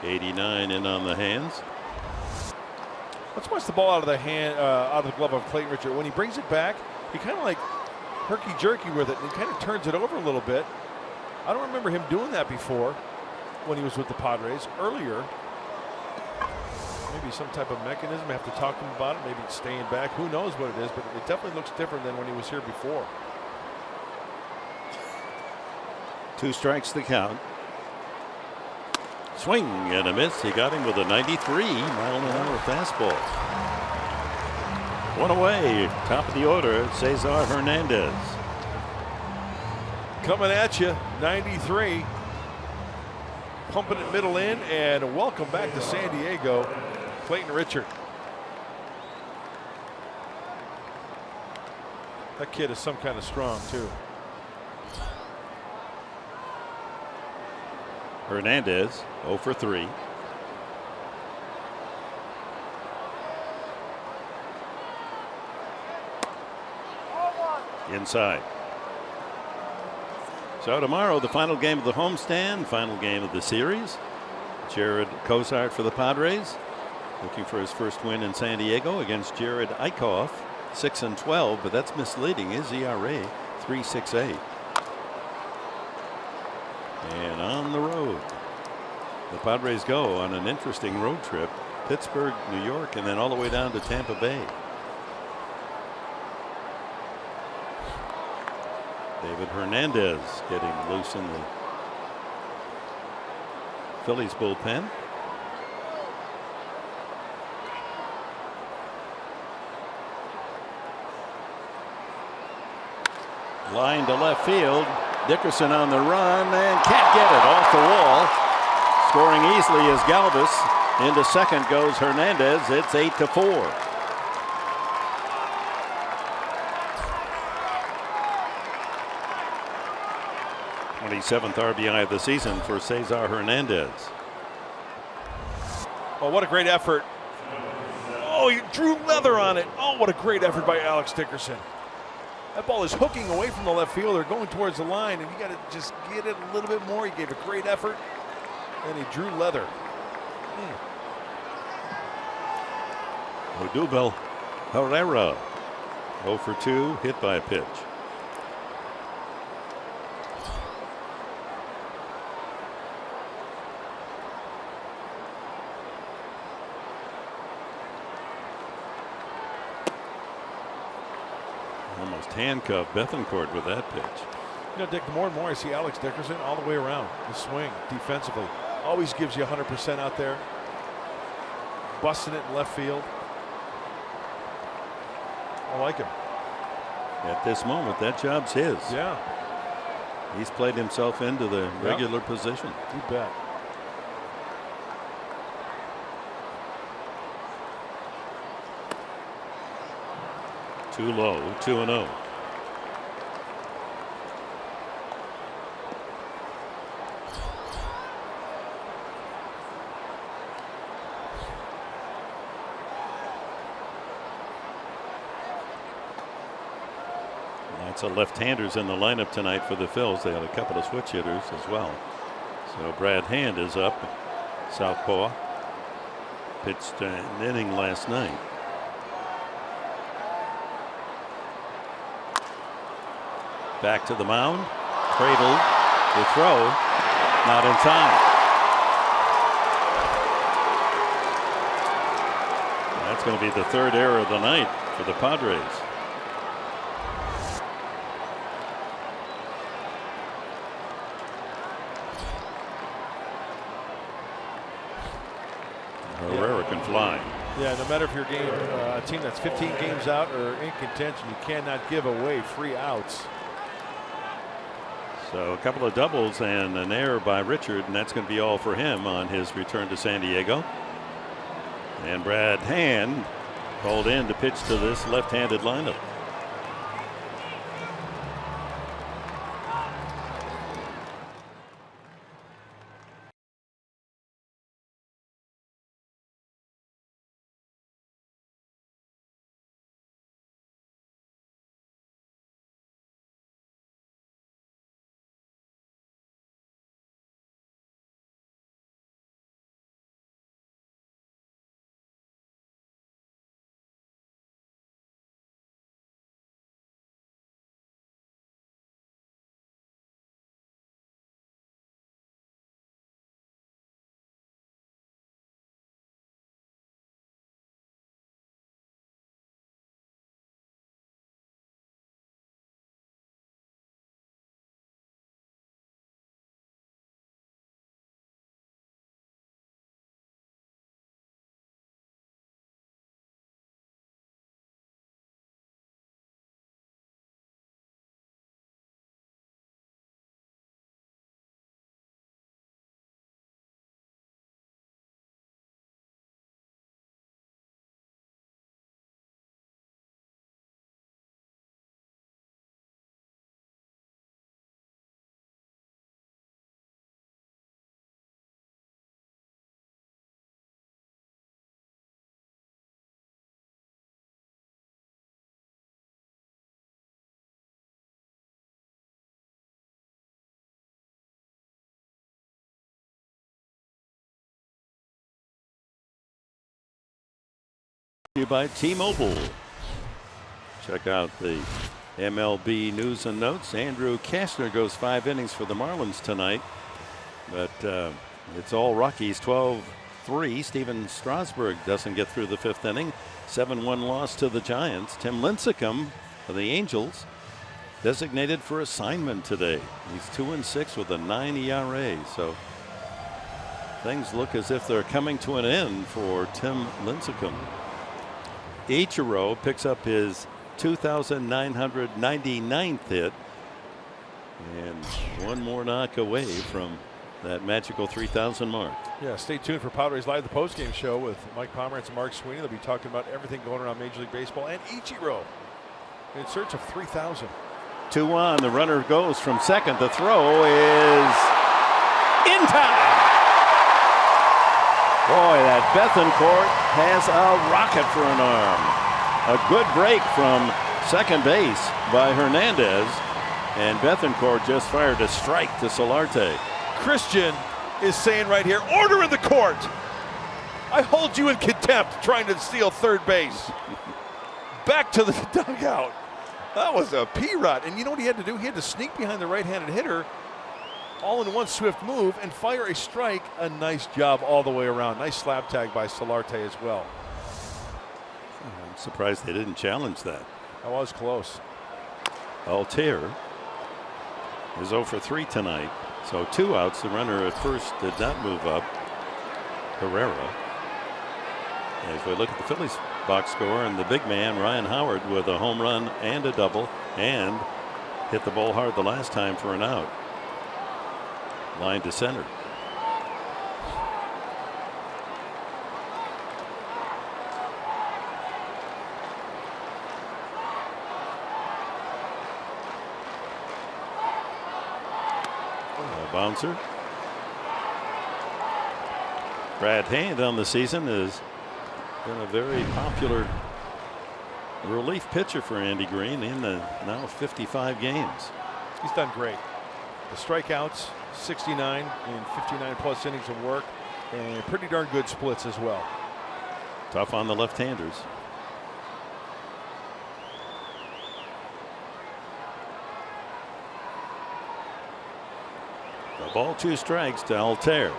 '89 in on the hands. Let's watch the ball out of the hand, out of the glove of Clayton Richard. When he brings it back, he kind of like herky-jerky with it, and he kind of turns it over a little bit. I don't remember him doing that before when he was with the Padres earlier. Maybe some type of mechanism. I have to talk to him about it. Maybe it's staying back. Who knows what it is, but it definitely looks different than when he was here before. 2 strikes the count. Swing and a miss. He got him with a 93-mile-an-hour fastball. 1 away. Top of the order, Cesar Hernandez. Coming at you, 93. Pumping it middle in, and welcome back to San Diego, Clayton Richard. That kid is some kind of strong, too. Hernandez 0 for 3. Inside. So tomorrow, the final game of the homestand, final game of the series. Jared Cozart for the Padres, looking for his first win in San Diego against Jared Eichhoff, 6-12, but that's misleading. His ERA 3.68. And on the road, the Padres go on an interesting road trip. Pittsburgh, New York, and then all the way down to Tampa Bay. David Hernandez getting loose in the Phillies bullpen. Line to left field. Dickerson on the run and can't get it off the wall. Scoring easily is Galvis. Into second goes Hernandez. It's 8-4. '27th RBI of the season for Cesar Hernandez. Oh, what a great effort. Oh, he drew leather on it. Oh, what a great effort by Alex Dickerson. That ball is hooking away from the left fielder, going towards the line, and you got to just get it a little bit more. He gave a great effort, and he drew leather. Odubel Herrera 0 for 2, hit by a pitch. Almost handcuffed Bethancourt with that pitch. You know, Dick, the more and more I see Alex Dickerson all the way around the swing defensively. Always gives you 100% out there. Busting it in left field. I like him. At this moment, that job's his. Yeah. He's played himself into the regular position. You bet. Too low, 2-0. Lots of left-handers in the lineup tonight for the Phils. They had a couple of switch hitters as well. So Brad Hand is up. Southpaw. Pitched an inning last night. Back to the mound. Cradled. The throw. Not in time. That's going to be the third error of the night for the Padres. Herrera can fly. Yeah, no matter if you're a team that's 15 games out or in contention, you cannot give away free outs. So a couple of doubles and an error by Richard, and that's going to be all for him on his return to San Diego. And Brad Hand called in to pitch to this left-handed lineup. By T-Mobile. Check out the MLB news and notes. Andrew Kastner goes 5 innings for the Marlins tonight, but it's all Rockies. 12-3. Steven Strasburg doesn't get through the 5th inning. 7-1 loss to the Giants. Tim Lincecum of the Angels designated for assignment today. He's 2-6 with a 9 ERA. So things look as if they're coming to an end for Tim Lincecum. Ichiro picks up his 2,999th hit, and one more knock away from that magical 3,000 mark. Yeah, stay tuned for Padres Live, the postgame show with Mike Pomerantz and Mark Sweeney. They'll be talking about everything going around Major League Baseball, and Ichiro in search of 3,000. 2-1. The runner goes from second. The throw is in time. Boy, that Bethancourt has a rocket for an arm. A good break from second base by Hernandez, and Bethancourt just fired a strike to Solarte. Christian is saying right here, order in the court. I hold you in contempt trying to steal third base. Back to the dugout. That was a P-Rod. And you know what he had to do? He had to sneak behind the right-handed hitter all in one swift move and fire a strike. A nice job all the way around. Nice slap tag by Solarte as well. I'm surprised they didn't challenge that. That was close. Altair is 0 for 3 tonight. So 2 outs. The runner at first did not move up. Herrera. As we look at the Phillies box score, and the big man Ryan Howard with a home run and a double, and hit the ball hard the last time for an out. Line to center. A bouncer. Brad Hand on the season has been a very popular relief pitcher for Andy Green in the now 55 games. He's done great. The strikeouts, 69 in 59 plus innings of work, and pretty darn good splits as well. Tough on the left-handers. The ball, 2 strikes to Altair.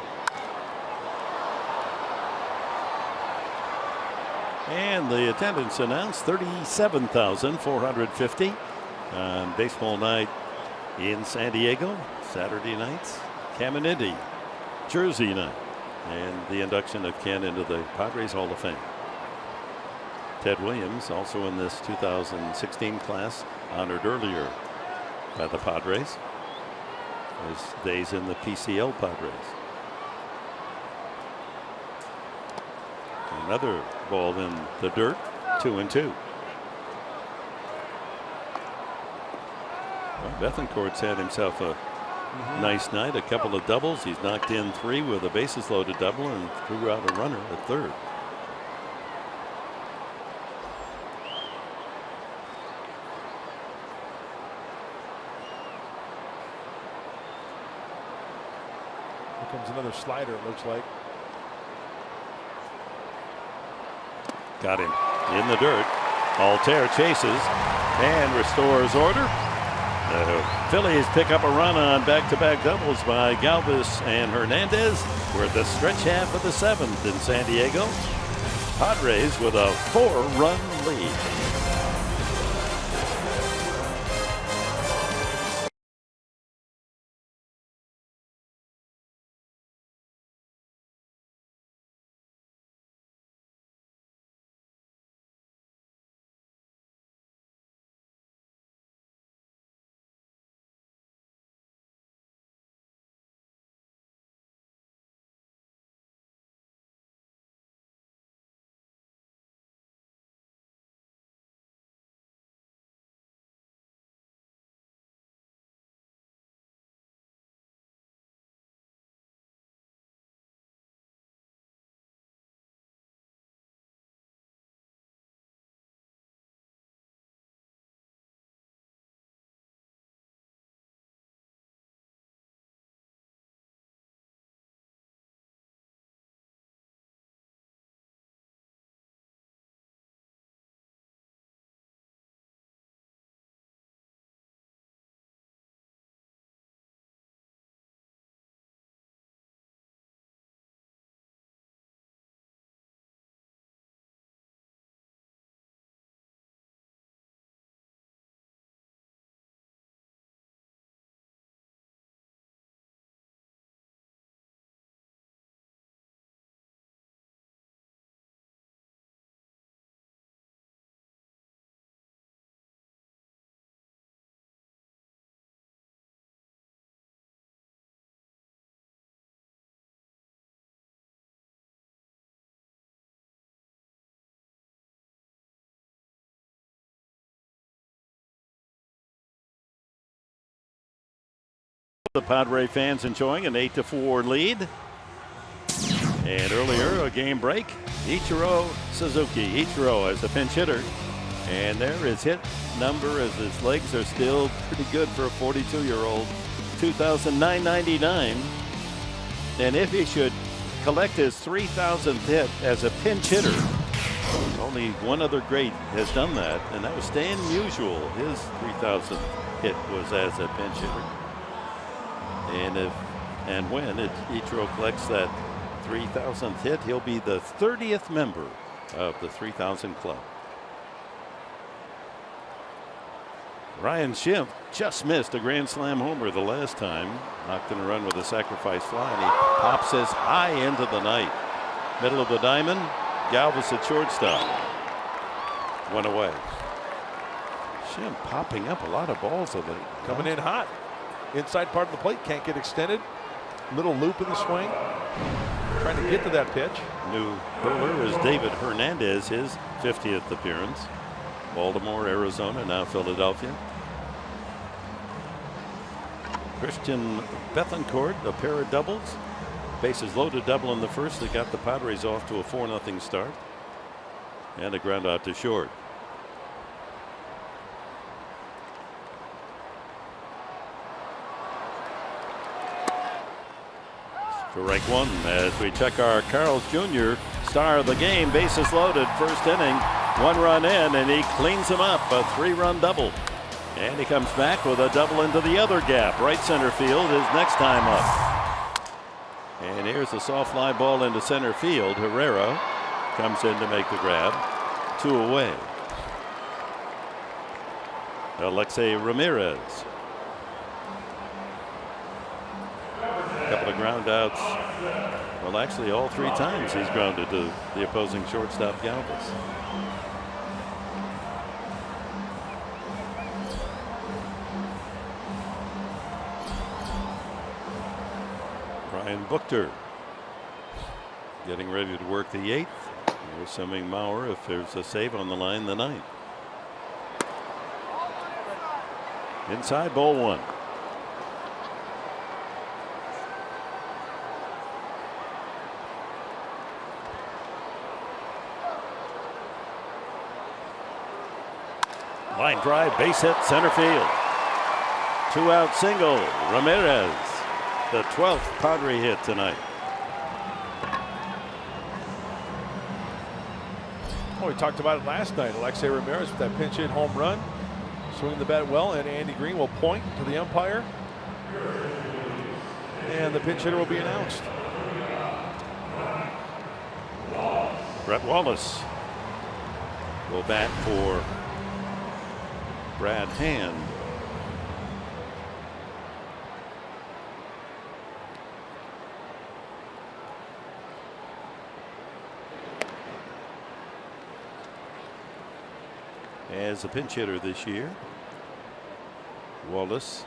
And the attendance announced 37,450 on baseball night in San Diego. Saturday nights, Caminiti Jersey night, and the induction of Ken into the Padres Hall of Fame. Ted Williams, also in this 2016 class, honored earlier by the Padres. His days in the PCL Padres. Another ball in the dirt, 2-2. Well, Bethancourt's had himself a nice night, a couple of doubles. He's knocked in 3 with a bases loaded double and threw out a runner at third. Here comes another slider, it looks like. Got him in the dirt. Altair chases and restores order. The Phillies pick up a run on back-to-back doubles by Galvis and Hernandez. We're at the stretch half of the 7th in San Diego. Padres with a 4-run lead. The Padre fans enjoying an 8-4 lead. And earlier, a game break. Ichiro Suzuki. Ichiro as the pinch hitter. And there his hit number as his legs are still pretty good for a 42-year-old. 2,999. And if he should collect his 3,000th hit as a pinch hitter, only one other great has done that, and that was Stan Musial. His 3,000th hit was as a pinch hitter. And when Ichiro collects that 3,000th hit, he'll be the 30th member of the 3,000 club. Ryan Schimpf just missed a grand slam homer the last time. Knocked in a run with a sacrifice fly, and he pops this high into the night. Middle of the diamond. Galvis at shortstop. One away. Schimpf popping up a lot of balls of it. Coming in hot. Inside part of the plate, can't get extended. Little loop in the swing. Trying to get to that pitch. New bowler is David Hernandez, his 50th appearance. Baltimore, Arizona, now Philadelphia. Christian Bethancourt, a pair of doubles. Bases loaded double in the first that got the Padres off to a 4-0 start. And a ground out to short. Strike one as we check our Carl's Jr. star of the game. Bases loaded, first inning, 1 run in, and he cleans him up. A 3-run double. And he comes back with a double into the other gap. Right center field his next time up. And here's a soft fly ball into center field. Herrera comes in to make the grab. 2 away. Alexei Ramirez. A couple of ground outs. Well, actually, all 3 times he's grounded to the opposing shortstop Galvis. Ryan Buchter getting ready to work the 8th. We're assuming Mauer, if there's a save on the line, the 9th. Inside, ball 1. Line drive, base hit, center field. 2-out single. Ramirez, the 12th Padre hit tonight. Oh, we talked about it last night. Alexei Ramirez with that pinch hit home run. Swinging the bat well, and Andy Green will point to the umpire. And the pinch hitter will be announced. Brett Wallace will bat for Brad Hand. As a pinch hitter this year, Wallace,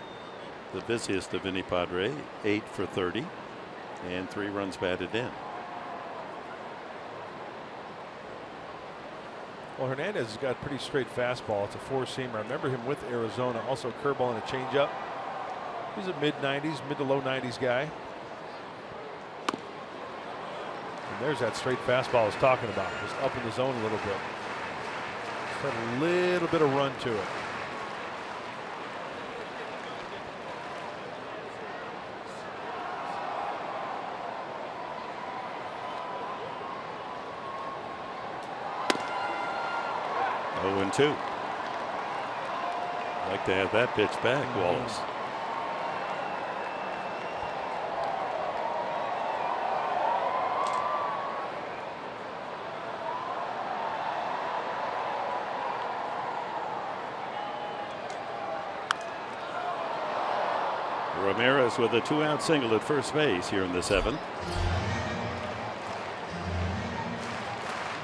the busiest of any Padre, 8 for 30 and 3 runs batted in. Well, Hernandez has got a pretty straight fastball. It's a 4-seamer. I remember him with Arizona, also a curveball and a changeup. He's a mid-90s, mid to low 90s guy. And there's that straight fastball I was talking about, just up in the zone a little bit. Just had a little bit of run to it. And 2. Like to have that pitch back, Wallace. Ramirez with a 2-out single at first base here in the 7th.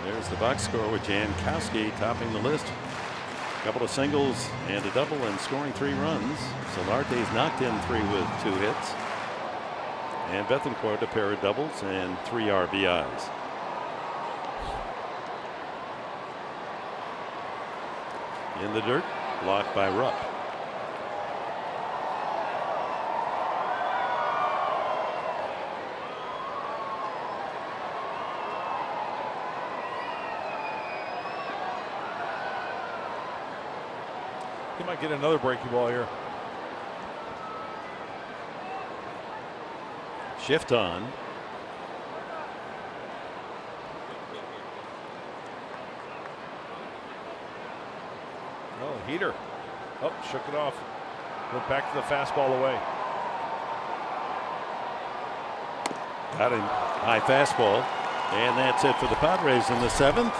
There's the box score with Jankowski topping the list. A couple of singles and a double and scoring 3 runs. Solarte's knocked in 3 with 2 hits. And Bethancourt a pair of doubles and 3 RBIs. In the dirt, blocked by Rupp. He might get another breaking ball here. Shift on. Oh, heater. Oh, shook it off. Went back to the fastball away. Got him. High fastball. And that's it for the Padres in the 7th.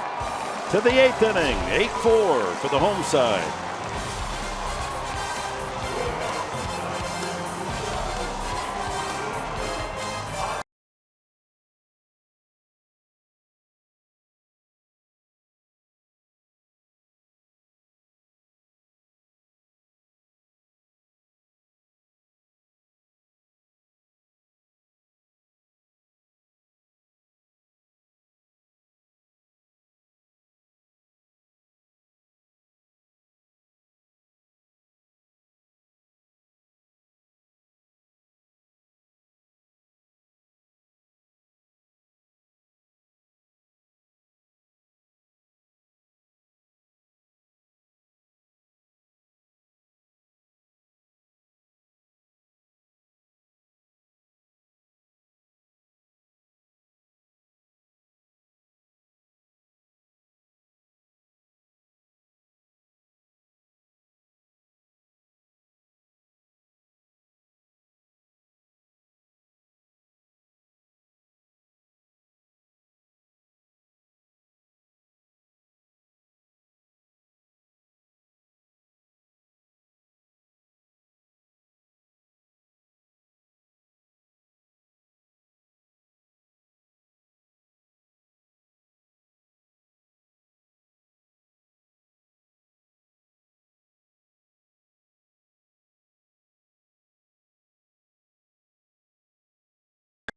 To the 8th inning. 8-4 for the home side.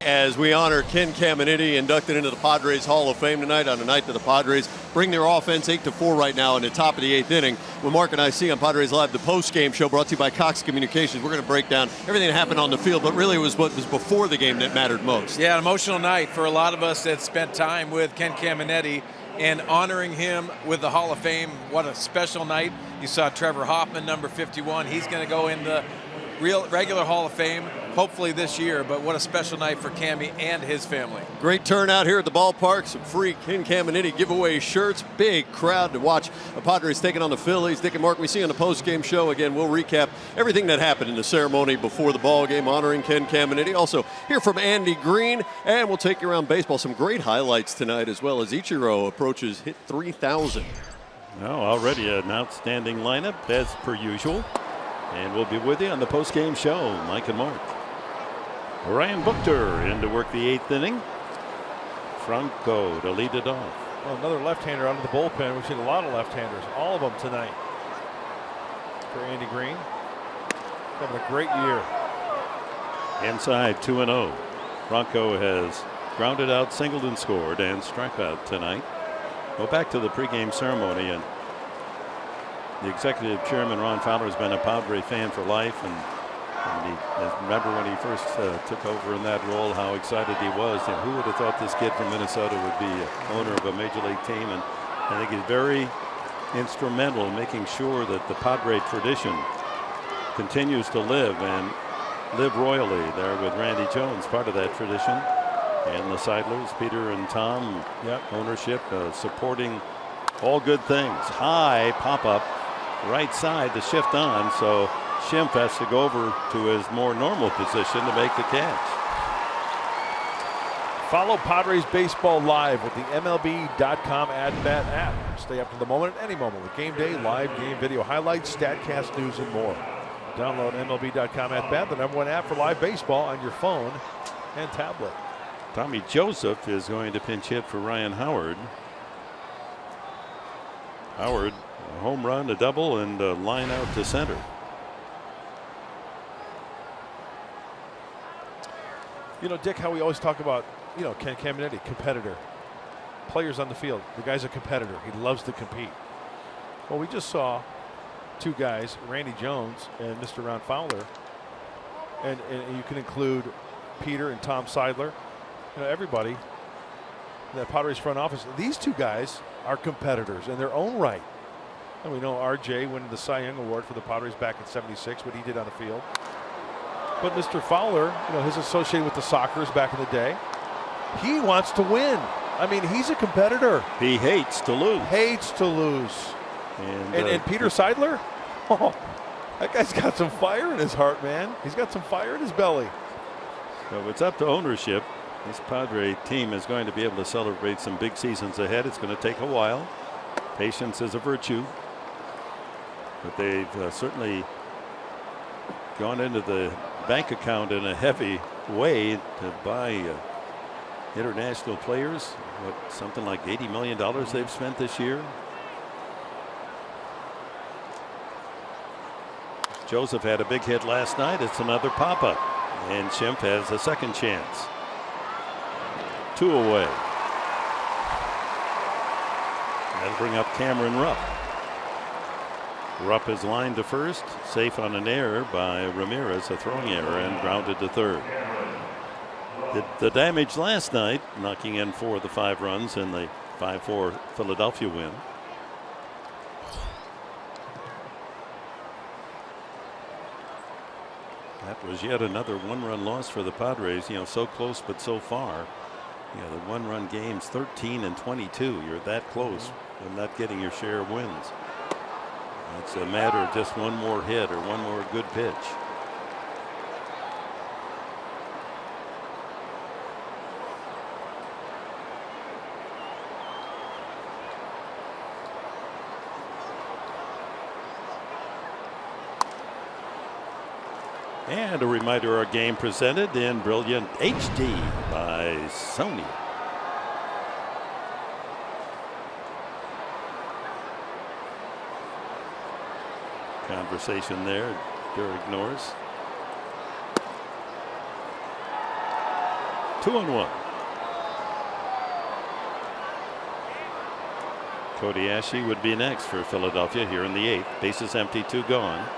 As we honor Ken Caminiti, inducted into the Padres Hall of Fame tonight, on a night that the Padres bring their offense 8-4 right now in the top of the 8th inning. When Mark and I see on Padres Live, the post-game show brought to you by Cox Communications, we're going to break down everything that happened on the field, but really it was what was before the game that mattered most. Yeah, an emotional night for a lot of us that spent time with Ken Caminiti and honoring him with the Hall of Fame. What a special night. You saw Trevor Hoffman, number 51. He's going to go in the regular Hall of Fame, hopefully this year, but what a special night for Cammy and his family. Great turnout here at the ballpark. Some free Ken Caminiti giveaway shirts. Big crowd to watch the Padres taking on the Phillies. Dick and Mark, we see you on the post-game show. Again, we'll recap everything that happened in the ceremony before the ball game, honoring Ken Caminiti. Also, hear from Andy Green, and we'll take you around baseball. Some great highlights tonight, as well as Ichiro approaches hit 3,000. Well, already an outstanding lineup, as per usual. And we'll be with you on the post-game show, Mike and Mark. Ryan Buchter in to work the 8th inning. Franco to lead it off. Well, another left-hander out of the bullpen. We've seen a lot of left-handers, all of them tonight. For Andy Green, having a great year. Inside 2-0. Franco has grounded out, singled, and scored, and struck out tonight. Go back to the pregame ceremony, and the executive chairman, Ron Fowler, has been a Padre fan for life, and he remember when he first took over in that role, how excited he was. And who would have thought this kid from Minnesota would be owner of a major league team? And I think he's very instrumental in making sure that the Padre tradition continues to live, and live royally there with Randy Jones, part of that tradition. And the Seidlers, Peter and Tom, ownership, supporting all good things. High pop-up. Right side to shift on, so Schimpf has to go over to his more normal position to make the catch. Follow Padres Baseball live with the MLB.com at-bat app. Stay up to the moment at any moment with game day, live game video highlights, StatCast news, and more. Download MLB.com at-bat, the #1 app for live baseball on your phone and tablet. Tommy Joseph is going to pinch hit for Ryan Howard. Howard, a home run, a double, and a line out to center. You know, Dick, how we always talk about, Ken Caminiti, competitor. Players on the field. The guy's a competitor. He loves to compete. Well, we just saw two guys, Randy Jones and Mr. Ron Fowler. And you can include Peter and Tom Seidler. Everybody in that Padres front office. These two guys are competitors in their own right. And we know RJ winning the Cy Young Award for the Padres back in '76, what he did on the field. But Mr. Fowler, his associated with the Sockers back in the day, he wants to win. I mean, he's a competitor. He hates to lose. Hates to lose. And Peter Seidler, that guy's got some fire in his heart, man. He's got some fire in his belly. So it's up to ownership. This Padre team is going to be able to celebrate some big seasons ahead. It's going to take a while. Patience is a virtue. But they've certainly gone into the bank account in a heavy way to buy international players. Something like $80 million they've spent this year. Joseph had a big hit last night. It's another pop-up. And Schimpf has a second chance. 2 away. That'll bring up Cameron Rupp. Rupp is lined to first, safe on an error by Ramirez, a throwing error, and grounded to third. The damage last night, knocking in 4 of the 5 runs in the 5-4 Philadelphia win. That was yet another 1-run loss for the Padres. So close but so far. The 1-run games, 13 and 22. You're that close and not getting your share of wins. It's a matter of just one more hit or one more good pitch. And a reminder, our game presented in brilliant HD by Sony. Conversation there. Derek Norris. 2-1. Cody Ashe would be next for Philadelphia here in the 8th. Bases empty, 2 gone.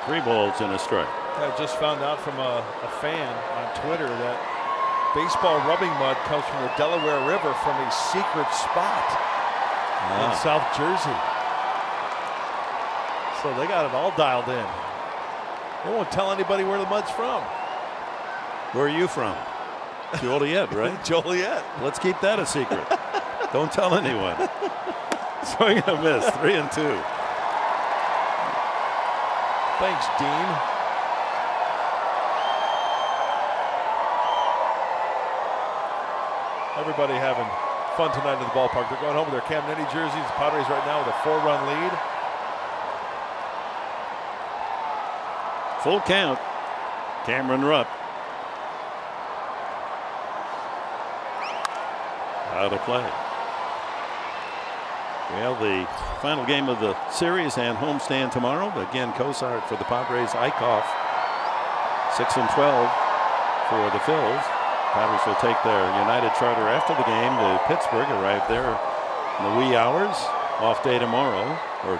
Three balls and a strike. I just found out from a fan on Twitter that baseball rubbing mud comes from the Delaware River from a secret spot in South Jersey. So they got it all dialed in. They won't tell anybody where the mud's from. Where are you from? Joliet, right? Joliet. Let's keep that a secret. Don't tell anyone. Swing and a miss, 3-2. Thanks, Dean. Everybody having fun tonight in the ballpark. They're going home with their Caminiti jerseys. The Padres right now with a 4-run lead. Full count. Cameron Rupp. Out of play. Well, the final game of the series and homestand tomorrow. Again, Cosart for the Padres. Eichhoff 6-12 for the Phillies. Padres will take their United charter after the game to Pittsburgh. Arrive there in the wee hours. Off day tomorrow, or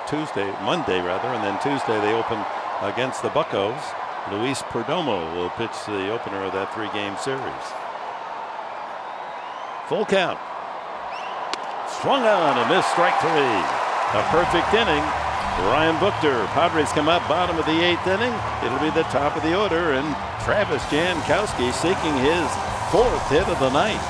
Monday rather, and then Tuesday they open against the Buccos. Luis Perdomo will pitch the opener of that 3-game series. Full count. Swung on and missed, strike 3. A perfect inning. Ryan Buchter. Padres come up bottom of the 8th inning. It'll be the top of the order, and Travis Jankowski seeking his 4th hit of the night.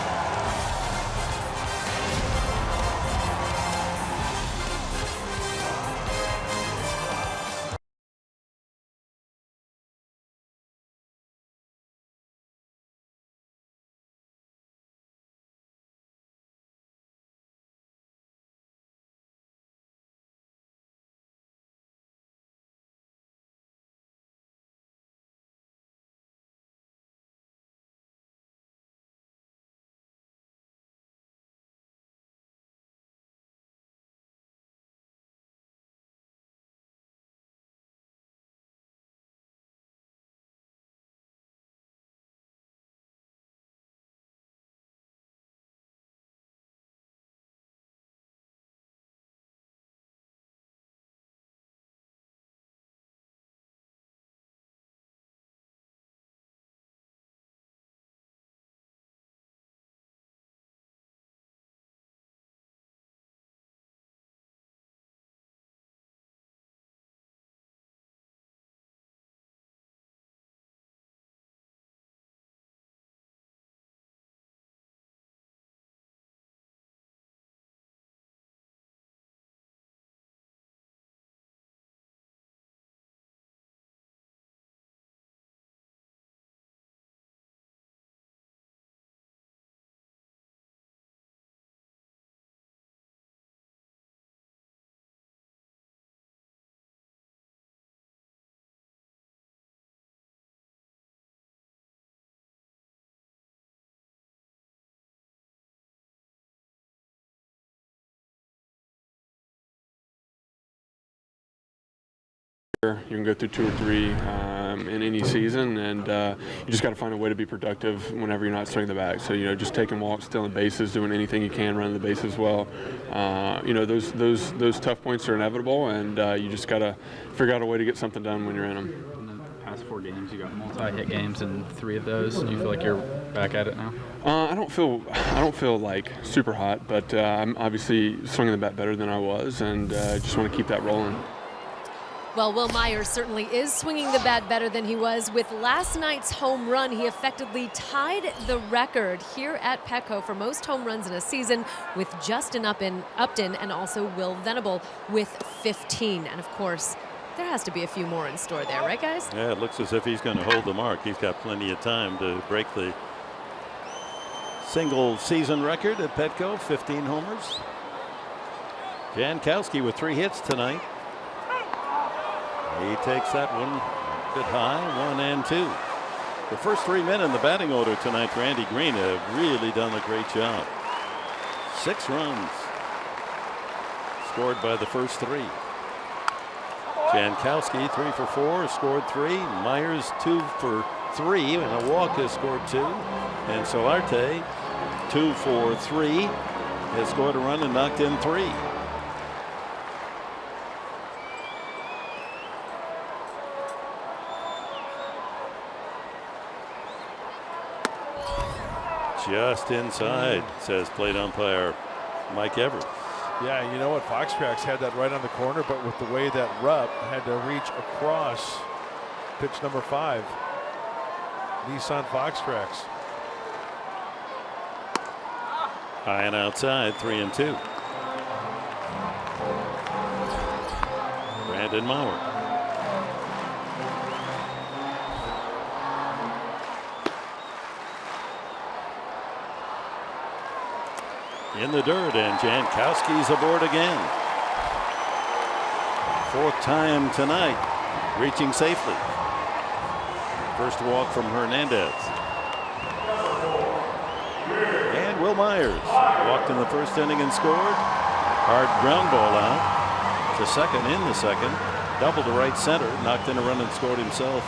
You can go through 2 or 3 in any season, and you just got to find a way to be productive whenever you're not swinging the bat. So, just taking walks, stealing bases, doing anything you can, running the bases well. Those tough points are inevitable, and you just got to figure out a way to get something done when you're in them. In the past 4 games, you got multi-hit games in 3 of those. Do you feel like you're back at it now? I don't feel like super hot, but I'm obviously swinging the bat better than I was, and just want to keep that rolling. Well, Will Myers certainly is swinging the bat better than he was. With last night's home run, he effectively tied the record here at Petco for most home runs in a season with Justin Upton and also Will Venable with 15. And of course, there has to be a few more in store there, right, guys? Yeah, it looks as if he's going to hold the mark. He's got plenty of time to break the single season record at Petco, 15 homers. Jankowski with 3 hits tonight. He takes that one a bit high, 1 and 2. The first 3 men in the batting order tonight for Andy Green have really done a great job. 6 runs scored by the first 3. Jankowski 3 for 4, scored 3. Myers 2 for 3, and a walk has scored 2. And Solarte 2 for 3 has scored a run and knocked in 3. Just inside, says plate umpire Mike Evers. Yeah, you know what? Foxcracks had that right on the corner, but with the way that Rupp had to reach across pitch number 5. Nissan Foxcracks. High and outside, 3-2. Brandon Mauer. In the dirt, and Jankowski's aboard again. 4th time tonight, reaching safely. First walk from Hernandez. And Will Myers walked in the first inning and scored. Hard ground ball out to second in the second. Double to right center, knocked in a run and scored himself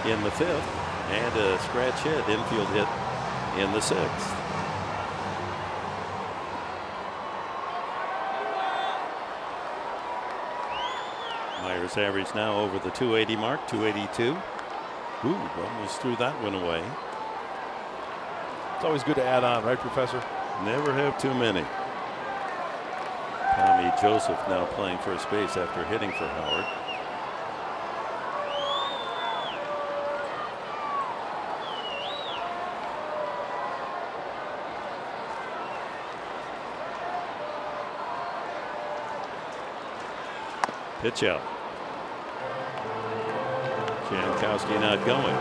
in the 5th. And a scratch hit, infield hit in the 6th. Myers average now over the 280 mark, 282. Ooh, almost threw that one away. It's always good to add on, right, Professor? Never have too many. Tommy Joseph now playing first base after hitting for Howard. Pitch out. Jankowski not going.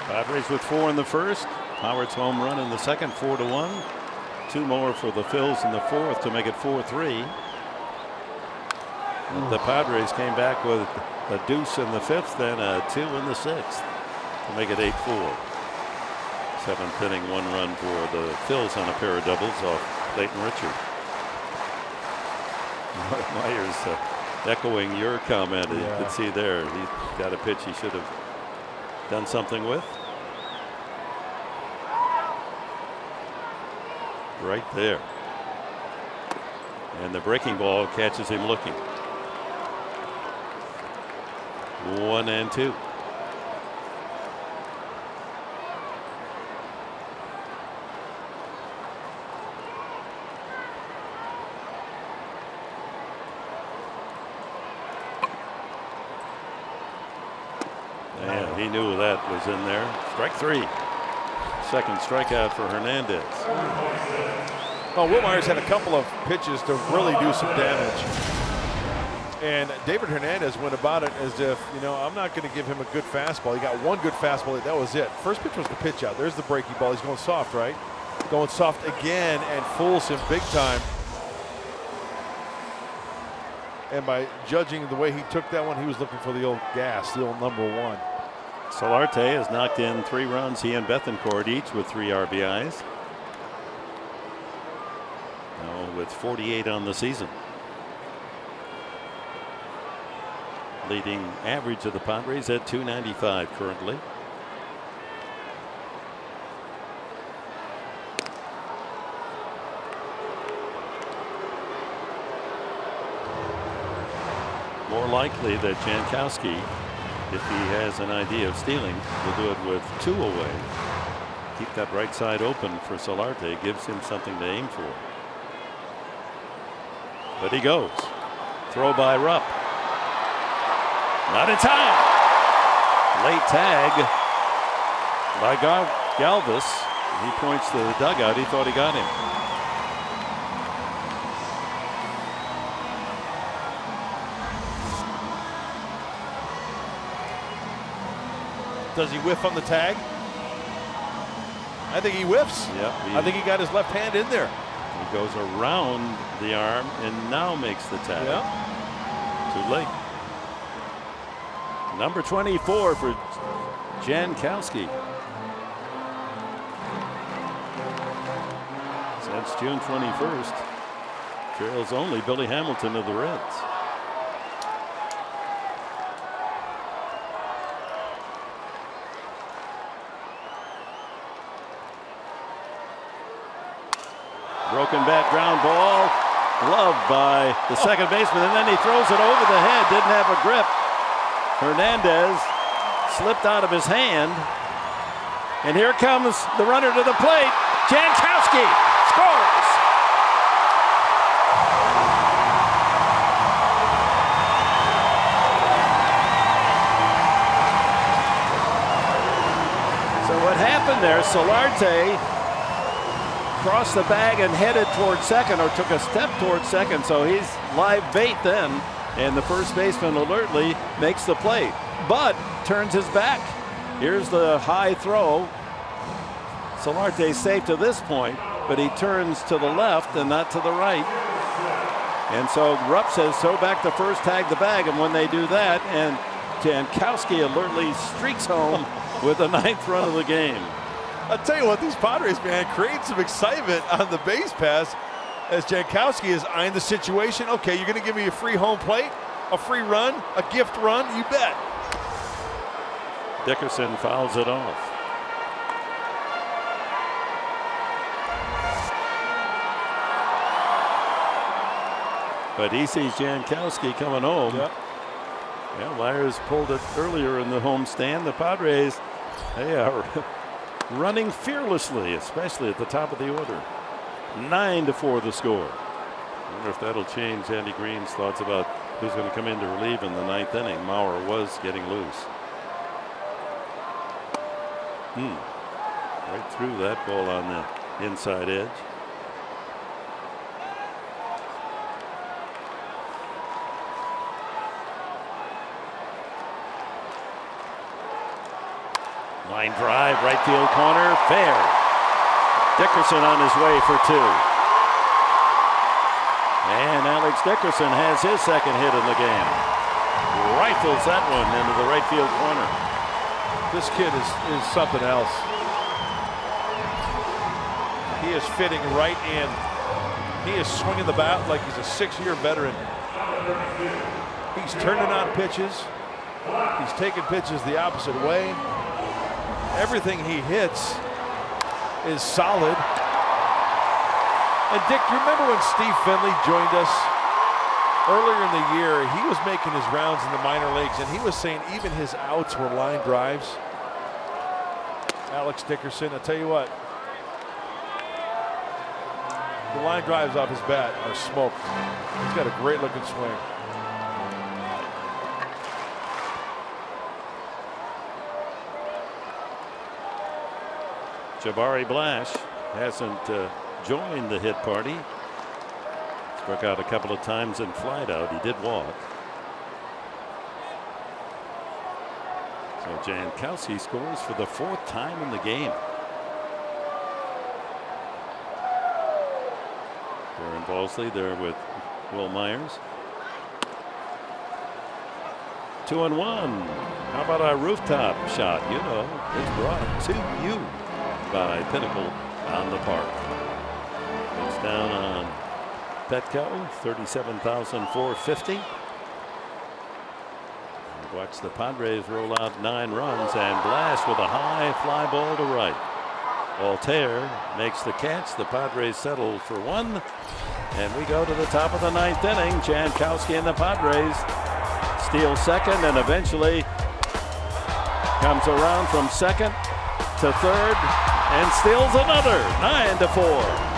Padres with 4 in the first. Howard's home run in the second, 4-1. 2 more for the Phils in the 4th to make it 4-3. The Padres came back with a deuce in the 5th, then a 2 in the 6th to make it 8-4. 7th inning, 1 run for the Phils on a pair of doubles off Clayton Richard. Myers echoing your comment. You could see there he got a pitch he should have done something with. Right there. And the breaking ball catches him looking. 1-2. And he knew that was in there. Strike 3. Second strikeout for Hernandez. Well, Will Myers had a couple of pitches to really do some damage. And David Hernandez went about it as if, you know, I'm not going to give him a good fastball. He got one good fastball. That was it. First pitch was the pitch out. There's the breaking ball. He's going soft, right? Going soft again and fools him big time. And by judging the way he took that one, he was looking for the old gas, the old number 1. Solarte has knocked in 3 runs. He and Bethancourt each with 3 RBIs. Now with 48 on the season. Leading average of the Padres at 295 currently. More likely that Jankowski, if he has an idea of stealing, will do it with 2 away. Keep that right side open for Solarte, gives him something to aim for. But he goes. Throw by Rupp. Not in time. Late tag by Galvis. He points to the dugout. He thought he got him. Does he whiff on the tag? I think he whiffs. Yep, I think he got his left hand in there. He goes around the arm and now makes the tag. Yep. Too late. Number 24 for Jankowski. Since June 21st, trails only Billy Hamilton of the Reds. Broken bat ground ball, gloved by the second baseman, and then he throws it over the head. Didn't have a grip. Hernandez slipped out of his hand, and here comes the runner to the plate. Jankowski scores. So what happened there? Solarte crossed the bag and headed towards second, or took a step towards second, so he's live bait then, and the first baseman alertly makes the play, but turns his back. Here's the high throw. Solarte's safe to this point, but he turns to the left and not to the right. And so Rupp says, throw back to first, tag the bag, and when they do that, and Jankowski alertly streaks home with the 9th run of the game. I'll tell you what, these Padres, man, create some excitement on the base pass as Jankowski is eyeing the situation. Okay, you're going to give me a free home plate, a free run, a gift run? You bet. Dickerson fouls it off. But he sees Jankowski coming home. Yep. Yeah, Myers pulled it earlier in the home stand. The Padres, they are running fearlessly, especially at the top of the order. 9-4 the score. I wonder if that'll change Andy Green's thoughts about who's going to come in to relieve in the 9th inning. Maurer was getting loose. Right through that ball on the inside edge. Line drive, right field corner, fair. Dickerson on his way for 2. And Alex Dickerson has his second hit in the game. Rifles that one into the right field corner. This kid is something else. He is fitting right in. He is swinging the bat like he's a 6-year veteran. He's turning on pitches. He's taking pitches the opposite way. Everything he hits is solid. And Dick, you remember when Steve Finley joined us earlier in the year? He was making his rounds in the minor leagues, and he was saying even his outs were line drives. Alex Dickerson, I'll tell you what, the line drives off his bat are smoked. He's got a great looking swing. Jabari Blash hasn't joined the hit party. Struck out a couple of times in flight out. He did walk. So Jankowski scores for the 4th time in the game. Darren Balsley there with Will Myers. 2-1. How about our rooftop shot? You know, it's brought to you by Pinnacle on the Park. It's down on Petco, 37,450. Watch the Padres roll out 9 runs, and Blast with a high fly ball to right. Altair makes the catch. The Padres settle for 1, and we go to the top of the 9th inning. Jankowski and the Padres steal second, and eventually comes around from second to third and steals another. 9-4.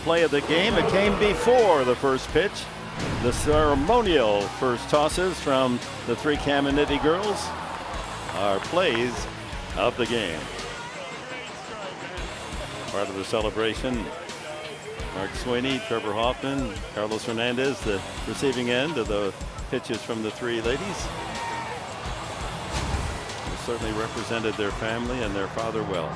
Play of the game. It came before the first pitch. The ceremonial first tosses from the three Caminiti girls are plays of the game. Part of the celebration, Mark Sweeney, Trevor Hoffman, Carlos Hernandez, the receiving end of the pitches from the three ladies. They certainly represented their family and their father well.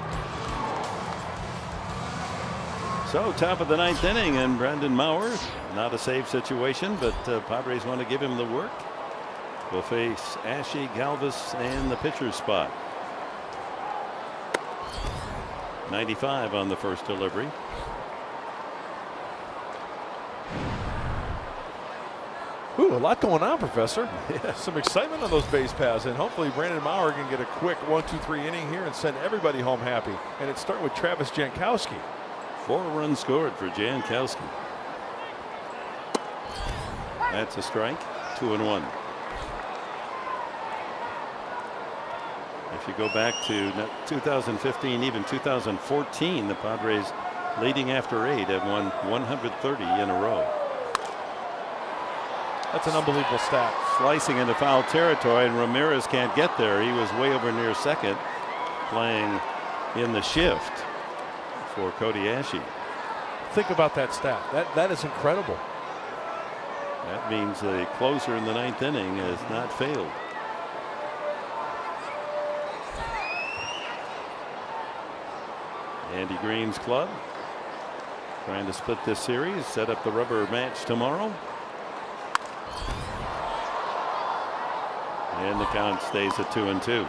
So top of the ninth inning, and Brandon Maurer, not a save situation, but Padres want to give him the work. Will face Ashley Galvis in the pitcher's spot. 95 on the first delivery. Ooh, a lot going on, Professor. Yeah. Some excitement on those base paths, and hopefully Brandon Maurer can get a quick 1-2-3 inning here and send everybody home happy. And it starts with Travis Jankowski. 4 runs scored for Jankowski. That's a strike. 2-1. If you go back to 2015, even 2014, the Padres leading after 8 have won 130 in a row. That's an unbelievable stat. Slicing into foul territory, and Ramirez can't get there. He was way over near second, playing in the shift for Cody Ashe. Think about that stat. That is incredible. That means the closer in the ninth inning has not failed. Andy Green's club trying to split this series, set up the rubber match tomorrow. And the count stays at 2-2.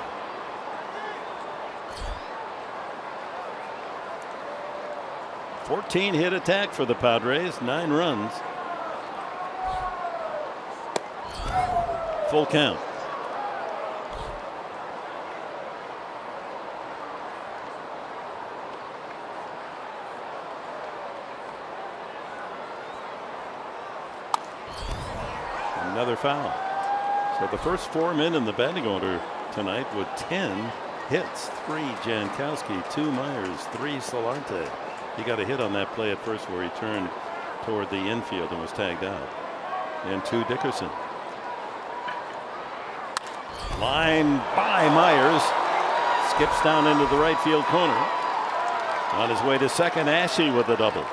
Hit attack for the Padres, 9 runs. Full count. Another foul. So the first 4 men in the batting order tonight with 10 hits. 3 Jankowski, 2 Myers, 3 Solarte. He got a hit on that play at first where he turned toward the infield and was tagged out. And 2 Dickerson. Line by Myers. Skips down into the right field corner. On his way to second, Ashe with a double.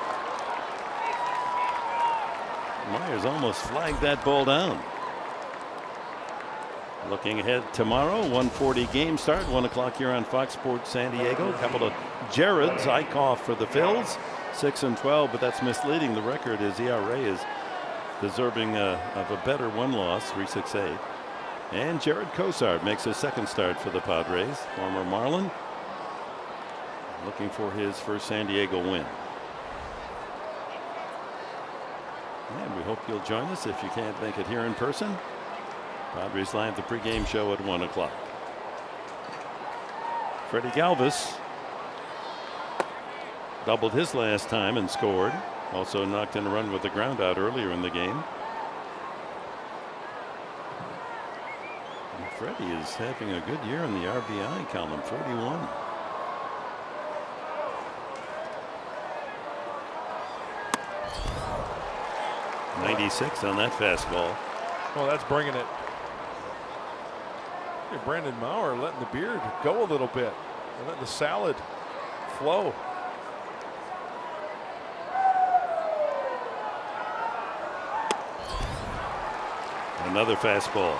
Myers almost flagged that ball down. Looking ahead tomorrow, 1:40 game start, 1 o'clock here on Fox Sports San Diego. A couple of Jareds, Eichhoff for the Phils, 6-12, but that's misleading. The record is ERA is deserving of a better 1 loss, 3.68. And Jared Cosard makes his second start for the Padres, former Marlin, looking for his first San Diego win. And we hope you'll join us if you can't make it here in person. Padres Live, the pregame show at 1 o'clock. Freddie Galvis doubled his last time and scored. Also knocked in a run with the ground out earlier in the game. And Freddie is having a good year in the RBI column, 41. .96 on that fastball. Well, that's bringing it. Brandon Maurer letting the beard go a little bit and letting the salad flow. Another fastball.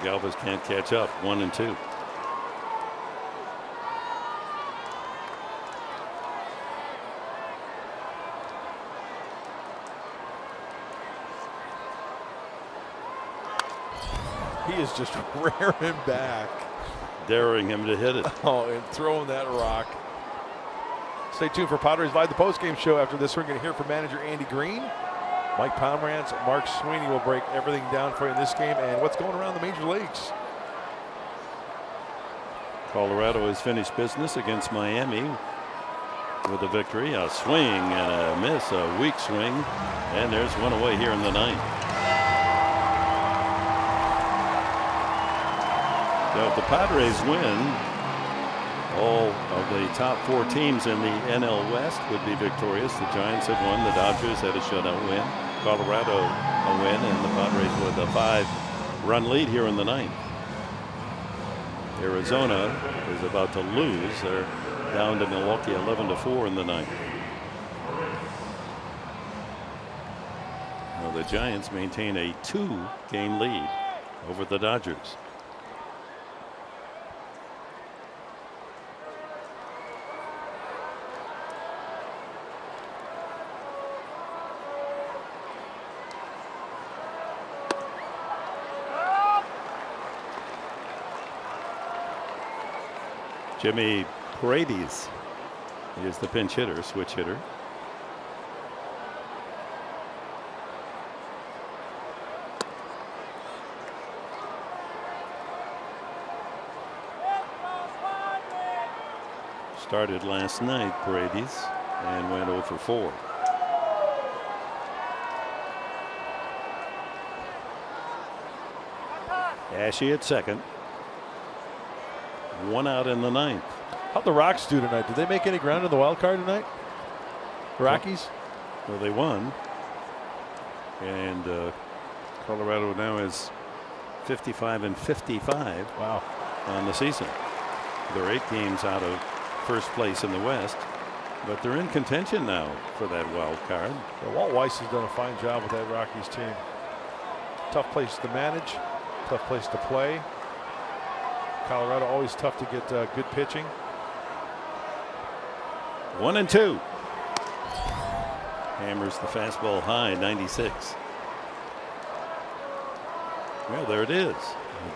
Galvis can't catch up. 1-2. He is just rearing back. Daring him to hit it. Oh, and throwing that rock. Stay tuned for Padres Live, the postgame show. After this, we're going to hear from manager Andy Green. Mike Pomerantz, Mark Sweeney will break everything down for you in this game and what's going around the major leagues. Colorado has finished business against Miami with a victory. A swing and a miss, a weak swing. And there's one away here in the ninth. So if the Padres win, All of the top 4 teams in the NL West would be victorious. The Giants have won. The Dodgers had a shutout win. Colorado a win, and the Padres with a 5-run lead here in the 9th. Arizona is about to lose. They're down to Milwaukee 11-4 in the 9th. Well, the Giants maintain a 2-game lead over the Dodgers. Jimmy Paredes is the pinch hitter, switch hitter. Started last night, Paredes, and went 0 for 4. Ashe at second. 1 out in the 9th. How'd the Rocks do tonight? Did they make any ground in the wild card tonight? The Rockies? Well, they won. And Colorado now is 55-55. Wow. On the season. They're 8 games out of first place in the West, but they're in contention now for that wild card. Yeah, Walt Weiss has done a fine job with that Rockies team. Tough place to manage, tough place to play. Colorado always tough to get good pitching. 1-2. Hammers the fastball high, 96. Well, there it is.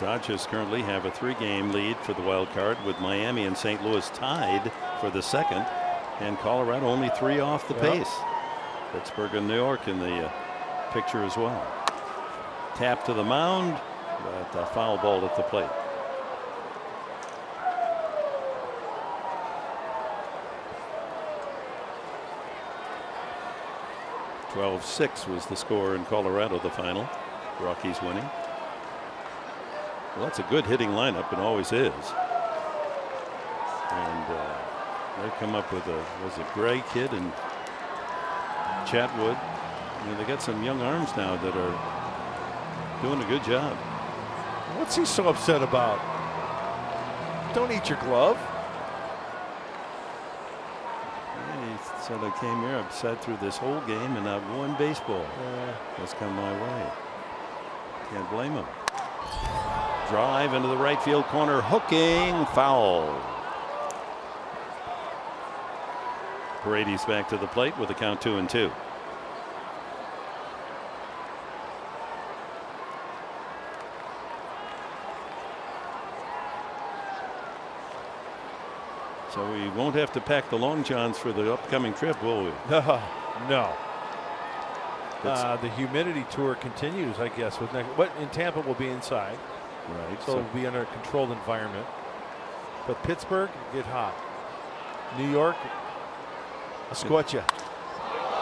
The Dodgers currently have a 3-game lead for the wild card, with Miami and St. Louis tied for the 2nd, and Colorado only 3 off the pace. Pittsburgh and New York in the picture as well. Tap to the mound, but a foul ball at the plate. 12-6 was the score in Colorado, the final. Rockies winning. Well, that's a good hitting lineup, and always is. And they come up with a Gray kid and Chatwood. You know, they got some young arms now that are doing a good job. What's he so upset about? Don't eat your glove. He said, I came here upset through this whole game and not one baseball has come my way. Can't blame him. Drive into the right field corner, hooking, foul. Paredes back to the plate with a count 2-2. So we won't have to pack the long johns for the upcoming trip, will we? No. The humidity tour continues, I guess. But in Tampa, we'll be inside. Right. So we'll be under a controlled environment. But Pittsburgh, get hot. New York, a squatcha.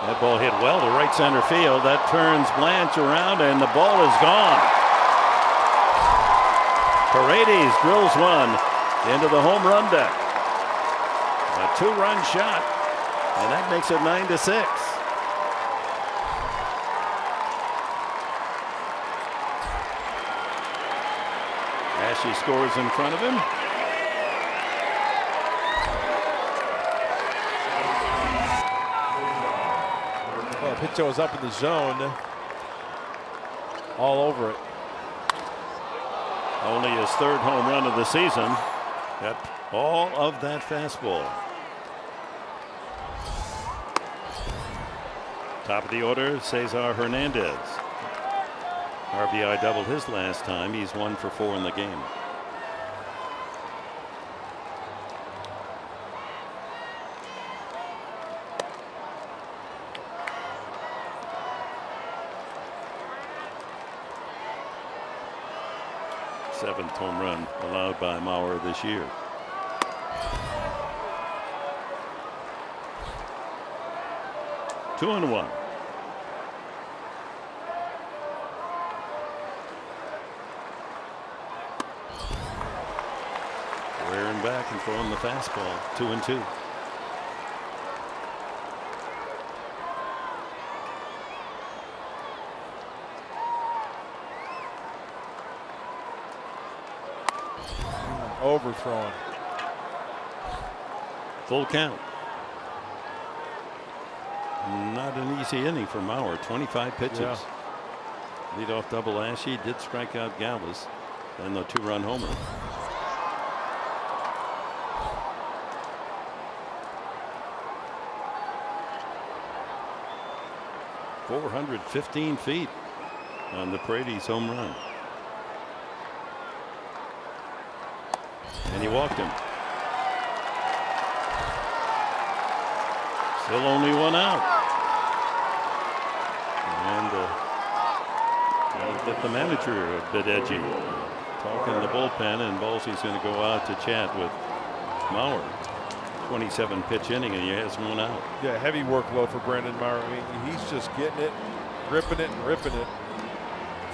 That ball hit well to right center field. That turns Blanche around, and the ball is gone. Paredes drills one into the home run deck. A 2-run shot, and that makes it 9-6. Ashe scores in front of him. Well, Pitcho was up in the zone, all over it. Only his 3rd home run of the season. Got all of that fastball. Top of the order, Cesar Hernandez. RBI doubled his last time. He's 1 for 4 in the game. Seventh home run allowed by Mauer this year. Two and 1. Rearing back and throwing the fastball. 2-2. Overthrowing. Full count. Not an easy inning for Mauer. 25 pitches. Yeah. Leadoff double Ashe did strike out Galvis. And the 2-run homer. .415 feet on the Paredes home run. And he walked him. Still only 1 out. And get the manager a bit edgy. Talking the bullpen, and Ballsy's going to go out to chat with Mauer. 27 pitch inning, and he has 1 out. Yeah, heavy workload for Brandon Mauer. I mean, he's just getting it, gripping it, and ripping it.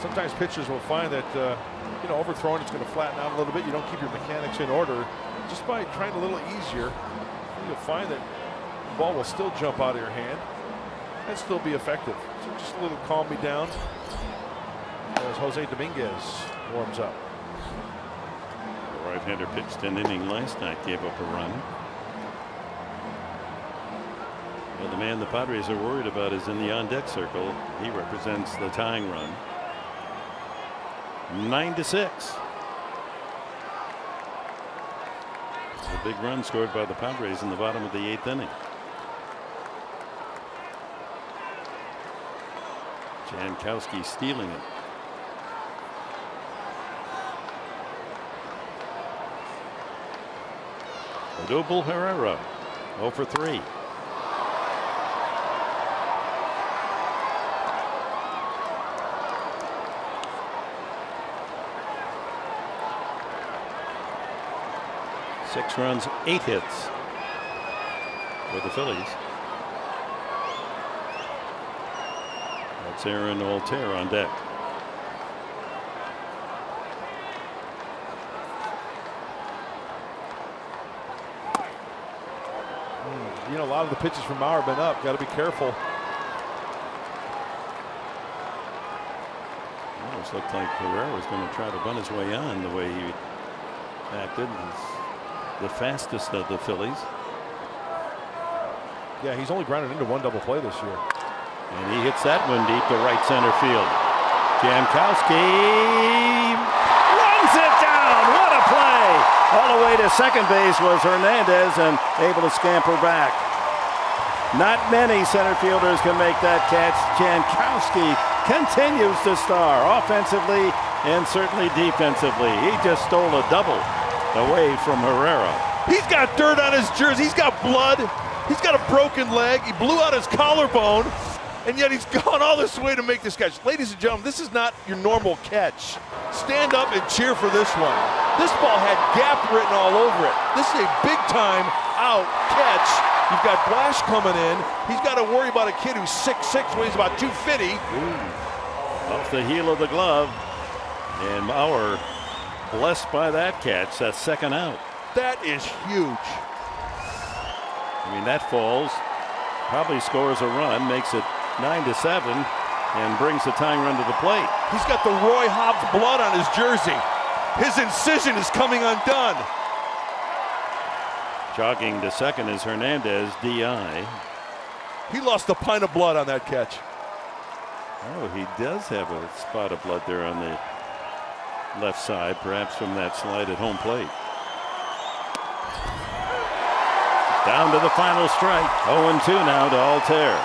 Sometimes pitchers will find that overthrowing it's going to flatten out a little bit. You don't keep your mechanics in order. Just by trying a little easier, you'll find that the ball will still jump out of your hand and still be effective. So just a little calm me down as Jose Dominguez warms up. The right-hander pitched an inning last night, gave up a run. Well, the man the Padres are worried about is in the on-deck circle. He represents the tying run. 9-6. A big run scored by the Padres in the bottom of the 8th inning. Jankowski stealing it. Odubel Herrera 0 for 3. Six runs, 8 hits for the Phillies. That's Aaron Altair on deck. A lot of the pitches from Mauer have been up. Got to be careful. Almost looked like Herrera was going to try to bunt his way on the way he acted. The fastest of the Phillies. Yeah, he's only grounded into 1 double play this year. And he hits that one deep to right center field. Jankowski runs it down. What a play! All the way to second base was Hernandez and able to scamper back. Not many center fielders can make that catch. Jankowski continues to star offensively and certainly defensively. He just stole a double away from Herrera. He's got dirt on his jersey. He's got blood. He's got a broken leg. He blew out his collarbone, and yet he's gone all this way to make this catch. Ladies and gentlemen, this is not your normal catch. Stand up and cheer for this one. This ball had gap written all over it. This is a big-time out catch. You've got Blash coming in. He's got to worry about a kid who's 6'6", weighs about 250. Off the heel of the glove, and Mauer blessed by that catch. That second out. That is huge. I mean, that falls, probably scores a run, makes it 9-7, and brings the tying run to the plate. He's got the Roy Hobbs blood on his jersey. His incision is coming undone. Jogging to second is Hernandez, DI. He lost a pint of blood on that catch. Oh, he does have a spot of blood there on the left side, perhaps from that slide at home plate. Down to the final strike. 0-2 now to Altair.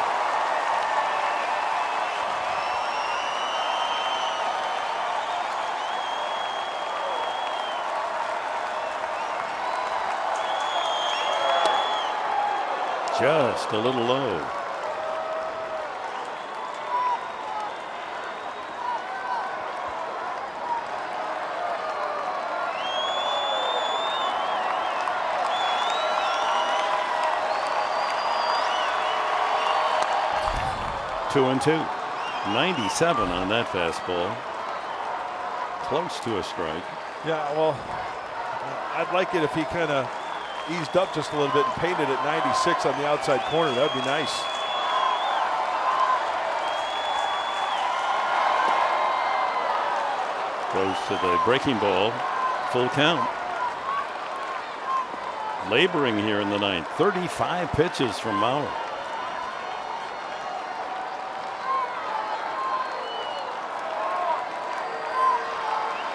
Just a little low. Two and 2. 97 on that fastball. Close to a strike. Yeah, well, I'd like it if he kind of eased up just a little bit and painted at 96 on the outside corner. That would be nice. Goes to the breaking ball, full count. Laboring here in the ninth. 35 pitches from Mauer.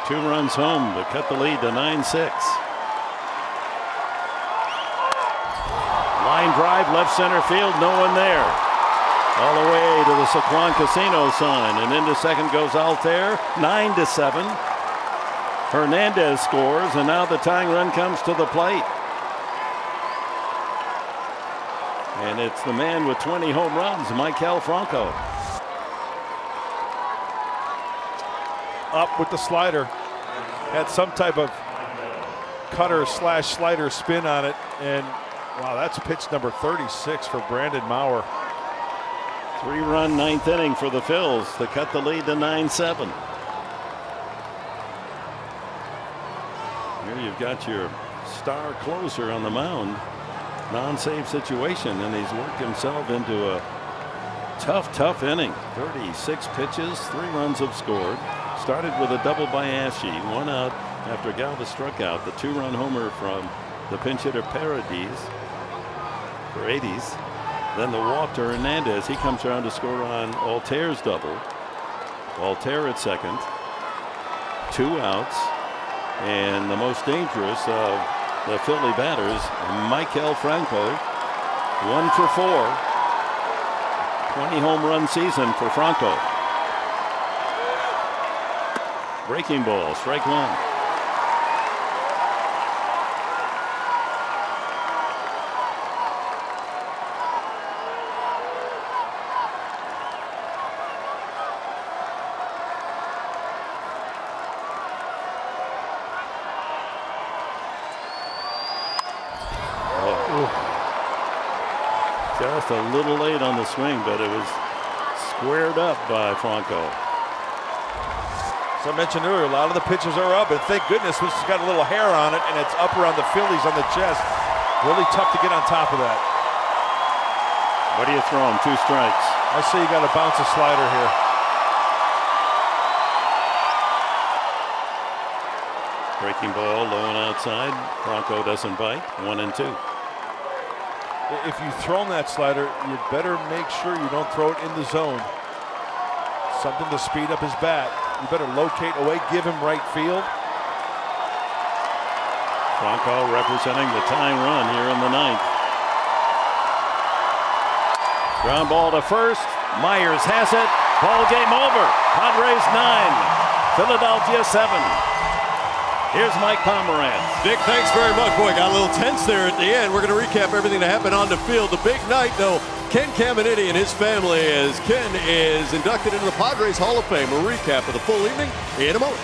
Two runs home to cut the lead to 9-6. Line drive, left center field, no one there. All the way to the Saquon Casino sign, and into second goes Altair. 9-7. Hernandez scores, and now the tying run comes to the plate. And it's the man with 20 home runs, Maikel Franco. Up with the slider. Had some type of cutter slash slider spin on it. And wow, that's pitch number 36 for Brandon Mauer. 3-run ninth inning for the Phils to cut the lead to 9-7. Here you've got your star closer on the mound. Non-save situation, and he's worked himself into a tough inning. 36 pitches, 3 runs have scored. Started with a double by Ashe, 1 out after Galva struck out. The 2-run homer from the pinch hitter Paradis for 80s. Then the walk to Hernandez. He comes around to score on Altair's double. Altair at second. 2 outs. And the most dangerous of the Philly batters, Maikel Franco, 1 for 4. 20 home run season for Franco. Breaking ball, strike 1. Just a little late on the swing, but it was squared up by Franco. As I mentioned earlier, a lot of the pitches are up, and thank goodness this has got a little hair on it, and it's up around the Phillies on the chest. Really tough to get on top of that. What do you throw him? 2 strikes. I say you got to bounce a slider here. Breaking ball, low and outside. Franco doesn't bite. 1 and 2. If you throw him that slider, you better make sure you don't throw it in the zone. Something to speed up his bat. You better locate away, give him right field. Franco representing the tying run here in the ninth. Ground ball to first. Myers has it. Ball game over. Padres 9. Philadelphia 7. Here's Mike Pomeranz. Dick, thanks very much. Boy, got a little tense there at the end. We're going to recap everything that happened on the field. The big night, though, Ken Caminiti and his family, as Ken is inducted into the Padres Hall of Fame. A recap of the full evening in a moment.